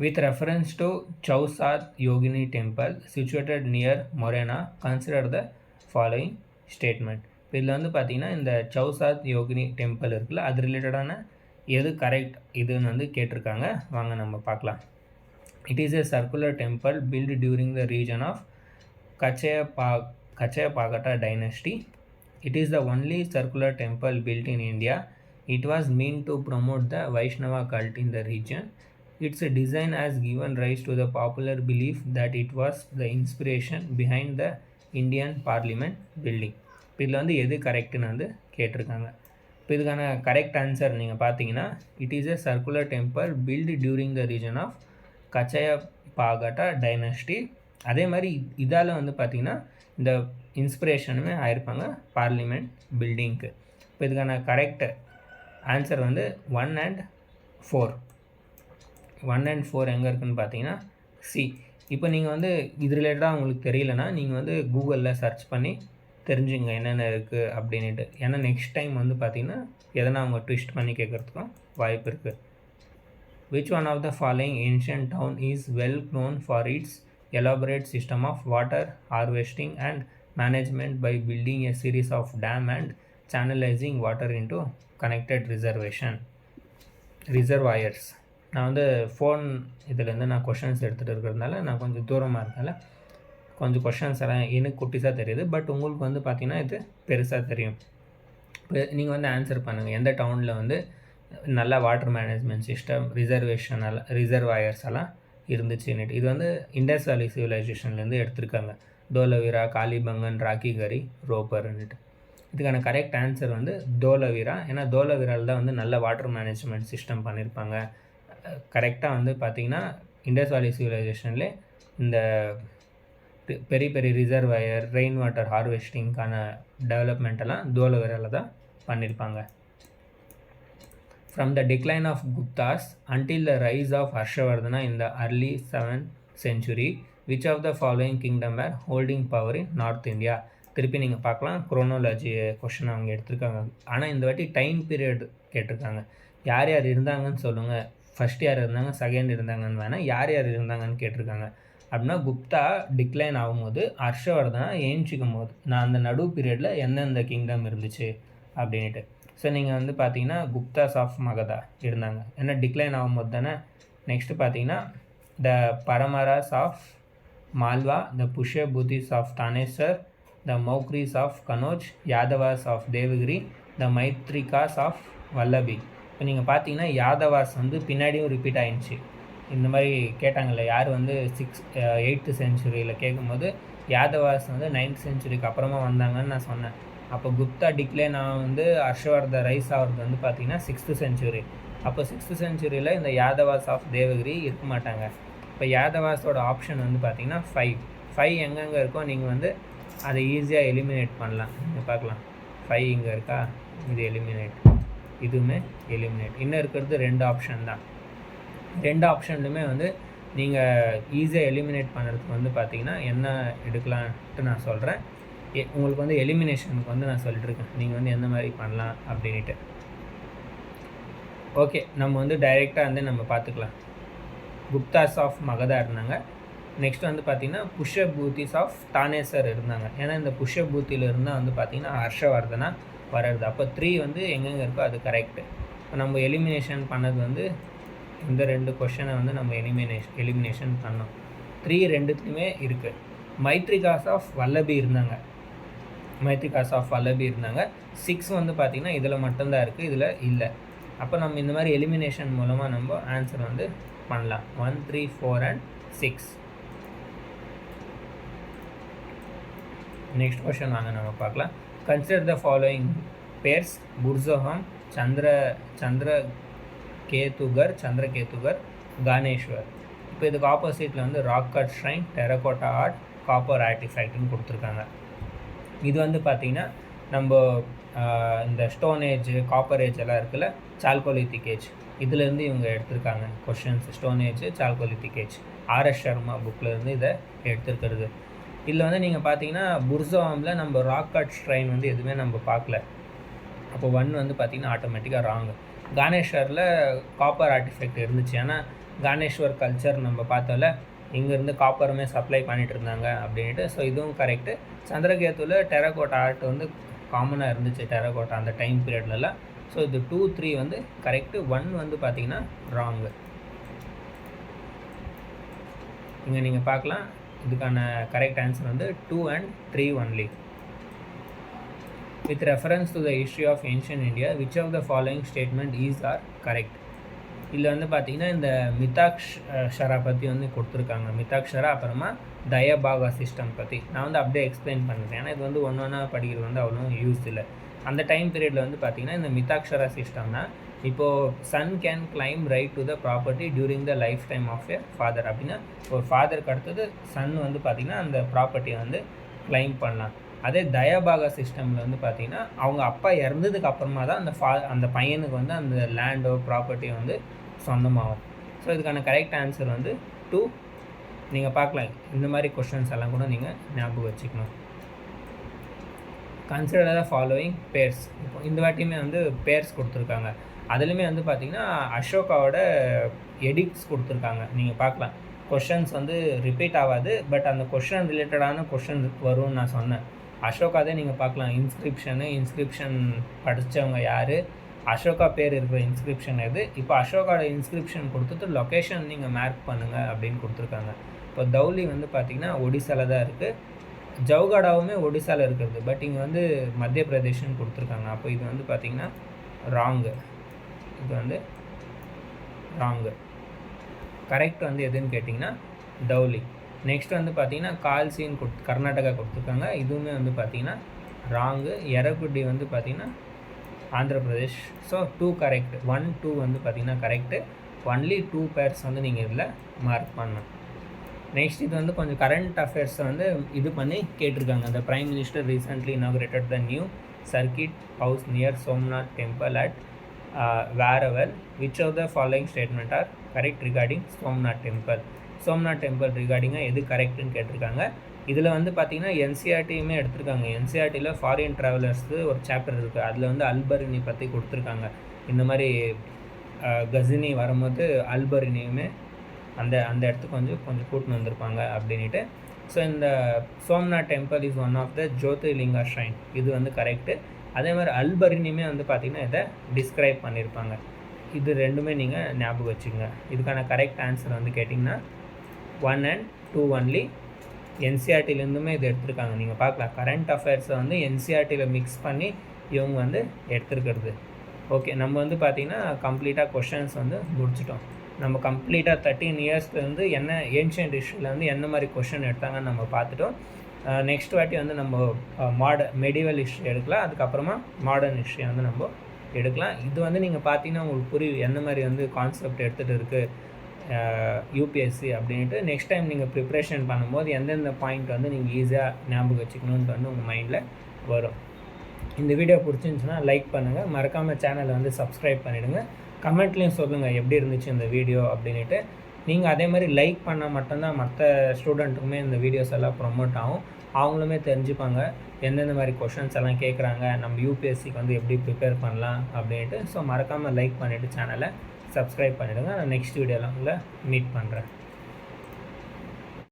With reference to Chausaad Yogini temple situated near Morena, consider the following statement. இதில் வந்து பார்த்திங்கன்னா இந்த சௌசாத் யோகினி டெம்பிள் இருக்குல்ல அது ரிலேட்டடான எது கரெக்ட் இதுன்னு வந்து கேட்டிருக்காங்க. வாங்க நம்ம பார்க்கலாம். It is a circular temple built during the region of Kachayapagata dynasty. It is the only circular temple built in India. It was meant to promote the Vaishnava cult in the region. Its design has given rise to the popular belief that it was the inspiration behind the Indian Parliament building. இப்போ இதில் வந்து எது கரெக்டுன்னு வந்து கேட்டிருக்காங்க. இப்போ இதுக்கான கரெக்ட் ஆன்சர் நீங்கள் பார்த்தீங்கன்னா it is a circular temple built during the region of Kachchhapaghata dynasty. அதே மாதிரி இதால் வந்து பார்த்திங்கன்னா இந்த இன்ஸ்பிரேஷனுமே ஆயிருப்பாங்க பார்லிமெண்ட் பில்டிங்க்கு. இப்போ இதுக்கான கரெக்ட் ஆன்சர் வந்து 1 and 4. 1 and 4 எங்கே இருக்குதுன்னு பார்த்தீங்கன்னா சி. இப்போ நீங்கள் வந்து இது ரிலேட்டடாக உங்களுக்கு தெரியலனா நீங்கள் வந்து கூகுளில் சர்ச் பண்ணி தெரிஞ்சுங்க என்னென்ன இருக்குது அப்படின்ட்டு. ஏன்னா நெக்ஸ்ட் டைம் வந்து பார்த்திங்கன்னா எதனா அவங்க ட்விஸ்ட் பண்ணி கேட்குறதுக்கும் வாய்ப்பு இருக்குது. Which one of the following ancient town is well known for its elaborate system of water harvesting and management by building a series of dam and channelizing water into connected reservoirs. நான் வந்து ஃபோன் இதுலேருந்து நான் கொஷின்ஸ் எடுத்துகிட்டு இருக்கிறதுனால நான் கொஞ்சம் தூரமாக இருக்கனால கொஞ்சம் கொஷின்ஸ் எல்லாம் எனக்கு குட்டிஸாக தெரியுது. பட் உங்களுக்கு வந்து பார்த்திங்கன்னா இது பெருசாக தெரியும். இப்போ நீங்கள் வந்து ஆன்சர் பண்ணுங்கள் எந்த டவுனில் வந்து நல்லா வாட்டர் மேனேஜ்மெண்ட் சிஸ்டம் ரிசர்வாயர்ஸ் எல்லாம் இருந்துச்சுன்னுட்டு. இது வந்து இண்டஸ் வேலி சிவிலைசேஷன்லேருந்து எடுத்திருக்காங்க. தோலவீரா, காளிபங்கன், ராக்கிகரி, ரோப்பர்ன்னுட்டு. இதுக்கான கரெக்ட் ஆன்சர் வந்து தோலவீரா. ஏன்னா தோலவீராவில் தான் வந்து நல்ல வாட்டர் மேனேஜ்மெண்ட் சிஸ்டம் பண்ணியிருப்பாங்க. கரெக்டாக வந்து பார்த்திங்கன்னா இண்டஸ் வேலி சிவிலைசேஷன்லே இந்த பெரிய பெரிய ரிசர்வாயர் ரெயின் வாட்டர் ஹார்வெஸ்டிங்கான டெவலப்மெண்ட்டெல்லாம் தோலவீராவில் தான் பண்ணியிருப்பாங்க. From the decline of Guptas until the rise of Harshavardhana in the early 7th century, which of the following kingdom were holding power in North India? திருப்பி நீங்கள் பார்க்கலாம் குரோனாலஜி கொஷின் அவங்க எடுத்திருக்காங்க. ஆனால் இந்த வாட்டி டைம் பீரியட் கேட்டிருக்காங்க. யார் யார் இருந்தாங்கன்னு சொல்லுங்கள். ஃபஸ்ட் யார் இருந்தாங்க, செகண்ட் இருந்தாங்கன்னு வேணால் யார் யார் இருந்தாங்கன்னு கேட்டிருக்காங்க. அப்படின்னா குப்தா டிக்ளைன் ஆகும்போது ஹர்ஷவர்தனா ஏஞ்சிக்கும் போது நான் அந்த நடு பீரியடில் எந்தெந்த கிங்டம் இருந்துச்சு அப்படின்ட்டு. ஸோ நீங்கள் வந்து பார்த்தீங்கன்னா குப்தாஸ் ஆஃப் மகதா இருந்தாங்க. ஏன்னா டிக்ளைன் ஆகும்போது தானே. நெக்ஸ்ட்டு பார்த்தீங்கன்னா the Paramaras of Malwa, the Pushyabhutis of Thaneswar, the Maukharis of Kanauj, Yadavas of Devagiri, the Maitrakas of Vallabhi. இப்போ நீங்கள் பார்த்தீங்கன்னா யாதவாஸ் வந்து பின்னாடியும் ரிப்பீட் ஆகிடுச்சு. இந்த மாதிரி கேட்டாங்கல்ல யார் வந்து 8th century கேட்கும்போது யாதவாஸ் வந்து 9th century அப்புறமா வந்தாங்கன்னு நான் சொன்னேன். அப்போ குப்தா டிக்ளைன் வந்து ஹர்ஷவர்த ரைஸ் ஆகிறது வந்து பார்த்திங்கன்னா 6th century. அப்போ 6th century இந்த யாதவாஸ் ஆஃப் தேவகிரி இருக்க மாட்டாங்க. இப்போ யாதவாஸோட ஆப்ஷன் வந்து பார்த்திங்கன்னா 5 எங்கெங்கே இருக்கோ நீங்கள் வந்து அதை ஈஸியாக எலிமினேட் பண்ணலாம். நீங்கள் பார்க்கலாம் 5 இங்கே இருக்கா, இது எலிமினேட், இதுவுமே எலிமினேட். இன்னும் இருக்கிறது 2 ஆப்ஷன் தான். 2 ஆப்ஷன்லுமே வந்து நீங்கள் ஈஸியாக எலிமினேட் பண்ணுறதுக்கு வந்து பார்த்திங்கன்னா என்ன எடுக்கலான்ட்டு நான் சொல்கிறேன். உங்களுக்கு வந்து எலிமினேஷனுக்கு வந்து நான் சொல்லிட்டுருக்கேன் நீங்கள் வந்து எந்த மாதிரி பண்ணலாம் அப்படின்ட்டு. ஓகே, நம்ம வந்து டைரெக்டாக வந்து நம்ம பார்த்துக்கலாம். குப்தாஸ் ஆஃப் மகதா இருந்தாங்க. நெக்ஸ்ட் வந்து பார்த்திங்கன்னா புஷ்அப் பூத்திஸ் ஆஃப் தானே சார் இருந்தாங்க. ஏன்னா இந்த புஷ்அப் பூத்தியில் இருந்தால் வந்து பார்த்திங்கன்னா ஹர்ஷவர்தனா வர்றது. அப்போ 3 வந்து எங்கெங்கே இருக்கோ அது கரெக்டு. இப்போ நம்ம எலிமினேஷன் பண்ணது வந்து இந்த 2 கொஷனை வந்து நம்ம எலிமினேஷன் பண்ணோம். 3 ரெண்டுத்துலையுமே இருக்குது. மைத்ரிகாஸ் ஆஃப் வல்லபி இருந்தாங்க. 6 வந்து பார்த்திங்கன்னா இதில் மட்டும்தான் இருக்குது, இதில் இல்லை. அப்போ நம்ம இந்த மாதிரி எலிமினேஷன் மூலமாக நம்ம ஆன்சர் வந்து பண்ணலாம். 1, 3, 4 and 6. நெக்ஸ்ட் கொஷன் வாங்க நம்ம பார்க்கலாம். Consider the following pairs Burzahom, Chandraketugarh, Ganeshwar. இப்போ இதுக்கு ஆப்போசிட்டில் வந்து rock cut shrine, terracotta art, copper ஆர்டிஃபேக்ட்னு கொடுத்துருக்காங்க. இது வந்து பார்த்திங்கன்னா நம்ம இந்த ஸ்டோன் ஏஜ், காப்பர் ஏஜ் எல்லாம் இருக்குல்ல, சால்கோலித்திக் ஏஜ், இதுலேருந்து இவங்க எடுத்திருக்காங்க questions. Stone age, chalcolithic age, RS Sharma புக்கிலேருந்து இதை எடுத்துருக்கிறது. இதில் வந்து நீங்கள் பார்த்தீங்கன்னா புர்ஸோஹமில் நம்ம ராக் கட் ஷ்ரைன் வந்து எதுவுமே நம்ம பார்க்கல. அப்போ 1 வந்து பார்த்திங்கன்னா ஆட்டோமேட்டிக்காக ராங்கு. கானேஸ்வரில் காப்பர் ஆர்டிஃபெக்ட் இருந்துச்சு. ஏன்னா கானேஸ்வர் கல்ச்சர் நம்ம பார்த்தோம்ல, இங்கேருந்து காப்பருமே சப்ளை பண்ணிகிட்டு இருந்தாங்க அப்படின்ட்டு. ஸோ இதுவும் கரெக்டு. சந்திரகேதுவில் டெரகோட்டா ஆர்ட் வந்து காமனாக இருந்துச்சு, டெரகோட்டா அந்த டைம் பீரியட்லலாம். ஸோ இது 2, 3 வந்து கரெக்டு. 1 வந்து பார்த்திங்கன்னா ராங்கு. இங்கே நீங்கள் பார்க்கலாம், இதுக்கான கரெக்ட் ஆன்சர் வந்து 2 and 3 only. With reference to the history of ancient India, which of the following statement is or correct? இதில் வந்து பார்த்திங்கன்னா இந்த மிதாக்ஷரா பற்றி வந்து கொடுத்துருக்காங்க. மிதாக்ஷரா, அப்புறமா தயபாகா சிஸ்டம் பற்றி நான் வந்து அப்படியே எக்ஸ்பிளைன் பண்ணுறேன். ஏன்னா இது வந்து ஒன்றா படிக்கிறது வந்து அவ்வளோ யூஸ் இல்லை. அந்த டைம் பீரியடில் வந்து பார்த்திங்கன்னா இந்த மிதாக்ஷரா சிஸ்டம்னா, இப்போது son can claim right to the property during the life time of a father. அப்படின்னா ஒரு ஃபாதருக்கு அடுத்தது சன் வந்து பார்த்திங்கன்னா அந்த ப்ராப்பர்ட்டியை வந்து கிளைம் பண்ணலாம். அதே தயபாகா சிஸ்டமில் வந்து பார்த்திங்கன்னா அவங்க அப்பா இறந்ததுக்கு அப்புறமா தான் அந்த பையனுக்கு வந்து அந்த லேண்டோ ப்ராப்பர்ட்டியை வந்து சொந்தமாகும். ஸோ இதுக்கான கரெக்ட் ஆன்சர் வந்து 2. நீங்கள் பார்க்கலாம், இந்த மாதிரி கொஷின்ஸ் எல்லாம் கூட நீங்கள் ஞாபகம் வச்சுக்கணும். Consider the following purse. இப்போ இந்த வாட்டியுமே வந்து பேர்ஸ் கொடுத்துருக்காங்க. அதுலேயுமே வந்து பார்த்திங்கன்னா அசோகாவோட எடிக்ட்ஸ் கொடுத்துருக்காங்க. நீங்கள் பார்க்கலாம், கொஷன்ஸ் வந்து ரிப்பீட் ஆகாது, பட் அந்த கொஷன் ரிலேட்டடான கொஷன் வரும்னு நான் சொன்னேன். அசோகாதே நீங்கள் பார்க்கலாம், இன்ஸ்கிரிப்ஷன் படித்தவங்க யார், அசோகா பேர் இருக்கிற இன்ஸ்கிரிப்ஷன் எது. இப்போ அசோகாவோட இன்ஸ்கிரிப்ஷன் கொடுத்துட்டு லொக்கேஷன் நீங்கள் மார்க் பண்ணுங்கள் அப்படின்னு கொடுத்துருக்காங்க. இப்போ தௌலி வந்து பார்த்திங்கன்னா ஒடிசாவில் தான் இருக்குது. ஜவுகாடாவுமே ஒடிசாவில் இருக்கிறது, பட் இங்கே வந்து மத்திய பிரதேஷ்னு கொடுத்துருக்காங்க. அப்போ இது வந்து பார்த்திங்கன்னா ராங்கு. இது வந்து ராங்கு. கரெக்ட் வந்து எதுன்னு கேட்டிங்கன்னா தௌலி. நெக்ஸ்ட் வந்து பார்த்திங்கன்னா கால்சின்னு கர்நாடகா கொடுத்துருக்காங்க. இதுவுமே வந்து பார்த்திங்கன்னா ராங்கு. எரகுடி வந்து பார்த்திங்கன்னா ஆந்திர பிரதேஷ். So 2 correct. 1, 2 வந்து பார்த்திங்கன்னா கரெக்டு. ஒன்லி 2 பேர்ஸ் வந்து நீங்கள் இதில் மார்க் பண்ணணும். நெக்ஸ்ட் இது வந்து கொஞ்சம் கரண்ட் அஃபேர்ஸை வந்து இது பண்ணி கேட்டிருக்காங்க. The Prime Minister recently inaugurated the new circuit house near Somnath Temple at Varavel. Which of the following statement are correct regarding Somnath Temple? Somnath Temple regarding எது கரெக்டுன்னு கேட்டிருக்காங்க. இதில் வந்து பார்த்திங்கன்னா என்சிஆர்டியுமே எடுத்திருக்காங்க. என்சிஆர்டியில் ஃபாரின் ட்ராவலர்ஸ்க்கு ஒரு சாப்டர் இருக்குது. அதில் வந்து அல்பர்னி பற்றி கொடுத்துருக்காங்க. இந்த மாதிரி கசினி வரும்போது அல்பர்னியுமே அந்த இடத்துக்கு கொஞ்சம் கூட்டின்னு வந்திருப்பாங்க அப்படின்ட்டு. ஸோ இந்த Somnath temple is one of the Jyotirlinga shrine. இது வந்து கரெக்டு. அதே மாதிரி அல்பர்னியுமே வந்து பார்த்திங்கன்னா இதை டிஸ்கிரைப் பண்ணியிருப்பாங்க. இது ரெண்டுமே நீங்கள் ஞாபகம் வச்சுக்கோங்க. இதுக்கான கரெக்ட் ஆன்சர் வந்து கேட்டிங்கன்னா 1 and 2 ஒன்லி. என்சிஆர்டிலேருந்துமே இது எடுத்திருக்காங்க. நீங்கள் பார்க்கலாம், கரண்ட் அஃபேர்ஸை வந்து என்சிஆர்டியில் மிக்ஸ் பண்ணி இவங்க வந்து எடுத்துருக்கிறது. ஓகே, நம்ம வந்து பார்த்திங்கன்னா கம்ப்ளீட்டாக கொஷின்ஸ் வந்து முடிச்சிட்டோம். நம்ம கம்ப்ளீட்டாக 13 இயர்ஸ்லேருந்து என்ன ஏன்ஷியன்ட் ஹிஸ்ட்ரியில் வந்து என்ன மாதிரி கொஷின் எடுத்தாங்கன்னு நம்ம பார்த்துட்டோம். நெக்ஸ்ட் வாட்டி வந்து நம்ம மெடிவல் ஹிஸ்ட்ரி எடுக்கலாம், அதுக்கப்புறமா மாடர்ன் ஹிஸ்ட்ரி வந்து நம்ம எடுக்கலாம். இது வந்து நீங்கள் பார்த்தீங்கன்னா உங்களுக்கு புரியும் என்ன மாதிரி வந்து கான்செப்ட் எடுத்துகிட்டு இருக்குது யூபிஎஸ்சி அப்படின்ட்டு. நெக்ஸ்ட் டைம் நீங்கள் ப்ரிப்ரேஷன் பண்ணும்போது எந்தெந்த பாயிண்ட் வந்து நீங்கள் ஈஸியாக ஞாபகம் வச்சுக்கணுன்ட்டு வந்து உங்கள் மைண்டில் வரும். இந்த வீடியோ பிடிச்சிருந்துச்சுன்னா லைக் பண்ணுங்கள், மறக்காமல் சேனலை வந்து சப்ஸ்கிரைப் பண்ணிவிடுங்க. கமெண்ட்லேயும் சொல்லுங்கள் எப்படி இருந்துச்சு இந்த வீடியோ அப்படின்ட்டு. நீங்கள் அதே மாதிரி லைக் பண்ணால் மட்டும்தான் மற்ற ஸ்டூடெண்ட்டுக்குமே இந்த வீடியோஸ் எல்லாம் ப்ரொமோட் ஆகும். அவங்களுமே தெரிஞ்சுப்பாங்க எந்தெந்த மாதிரி கொஷின்ஸ் எல்லாம் கேட்குறாங்க, நம்ம யூபிஎஸ்சிக்கு வந்து எப்படி ப்ரிப்பேர் பண்ணலாம் அப்படின்ட்டு. ஸோ மறக்காமல் லைக் பண்ணிவிட்டு சேனலை சப்ஸ்கிரைப் பண்ணிவிடுங்க. நான் நெக்ஸ்ட் வீடியோவில் உங்களை மீட் பண்ணுறேன்.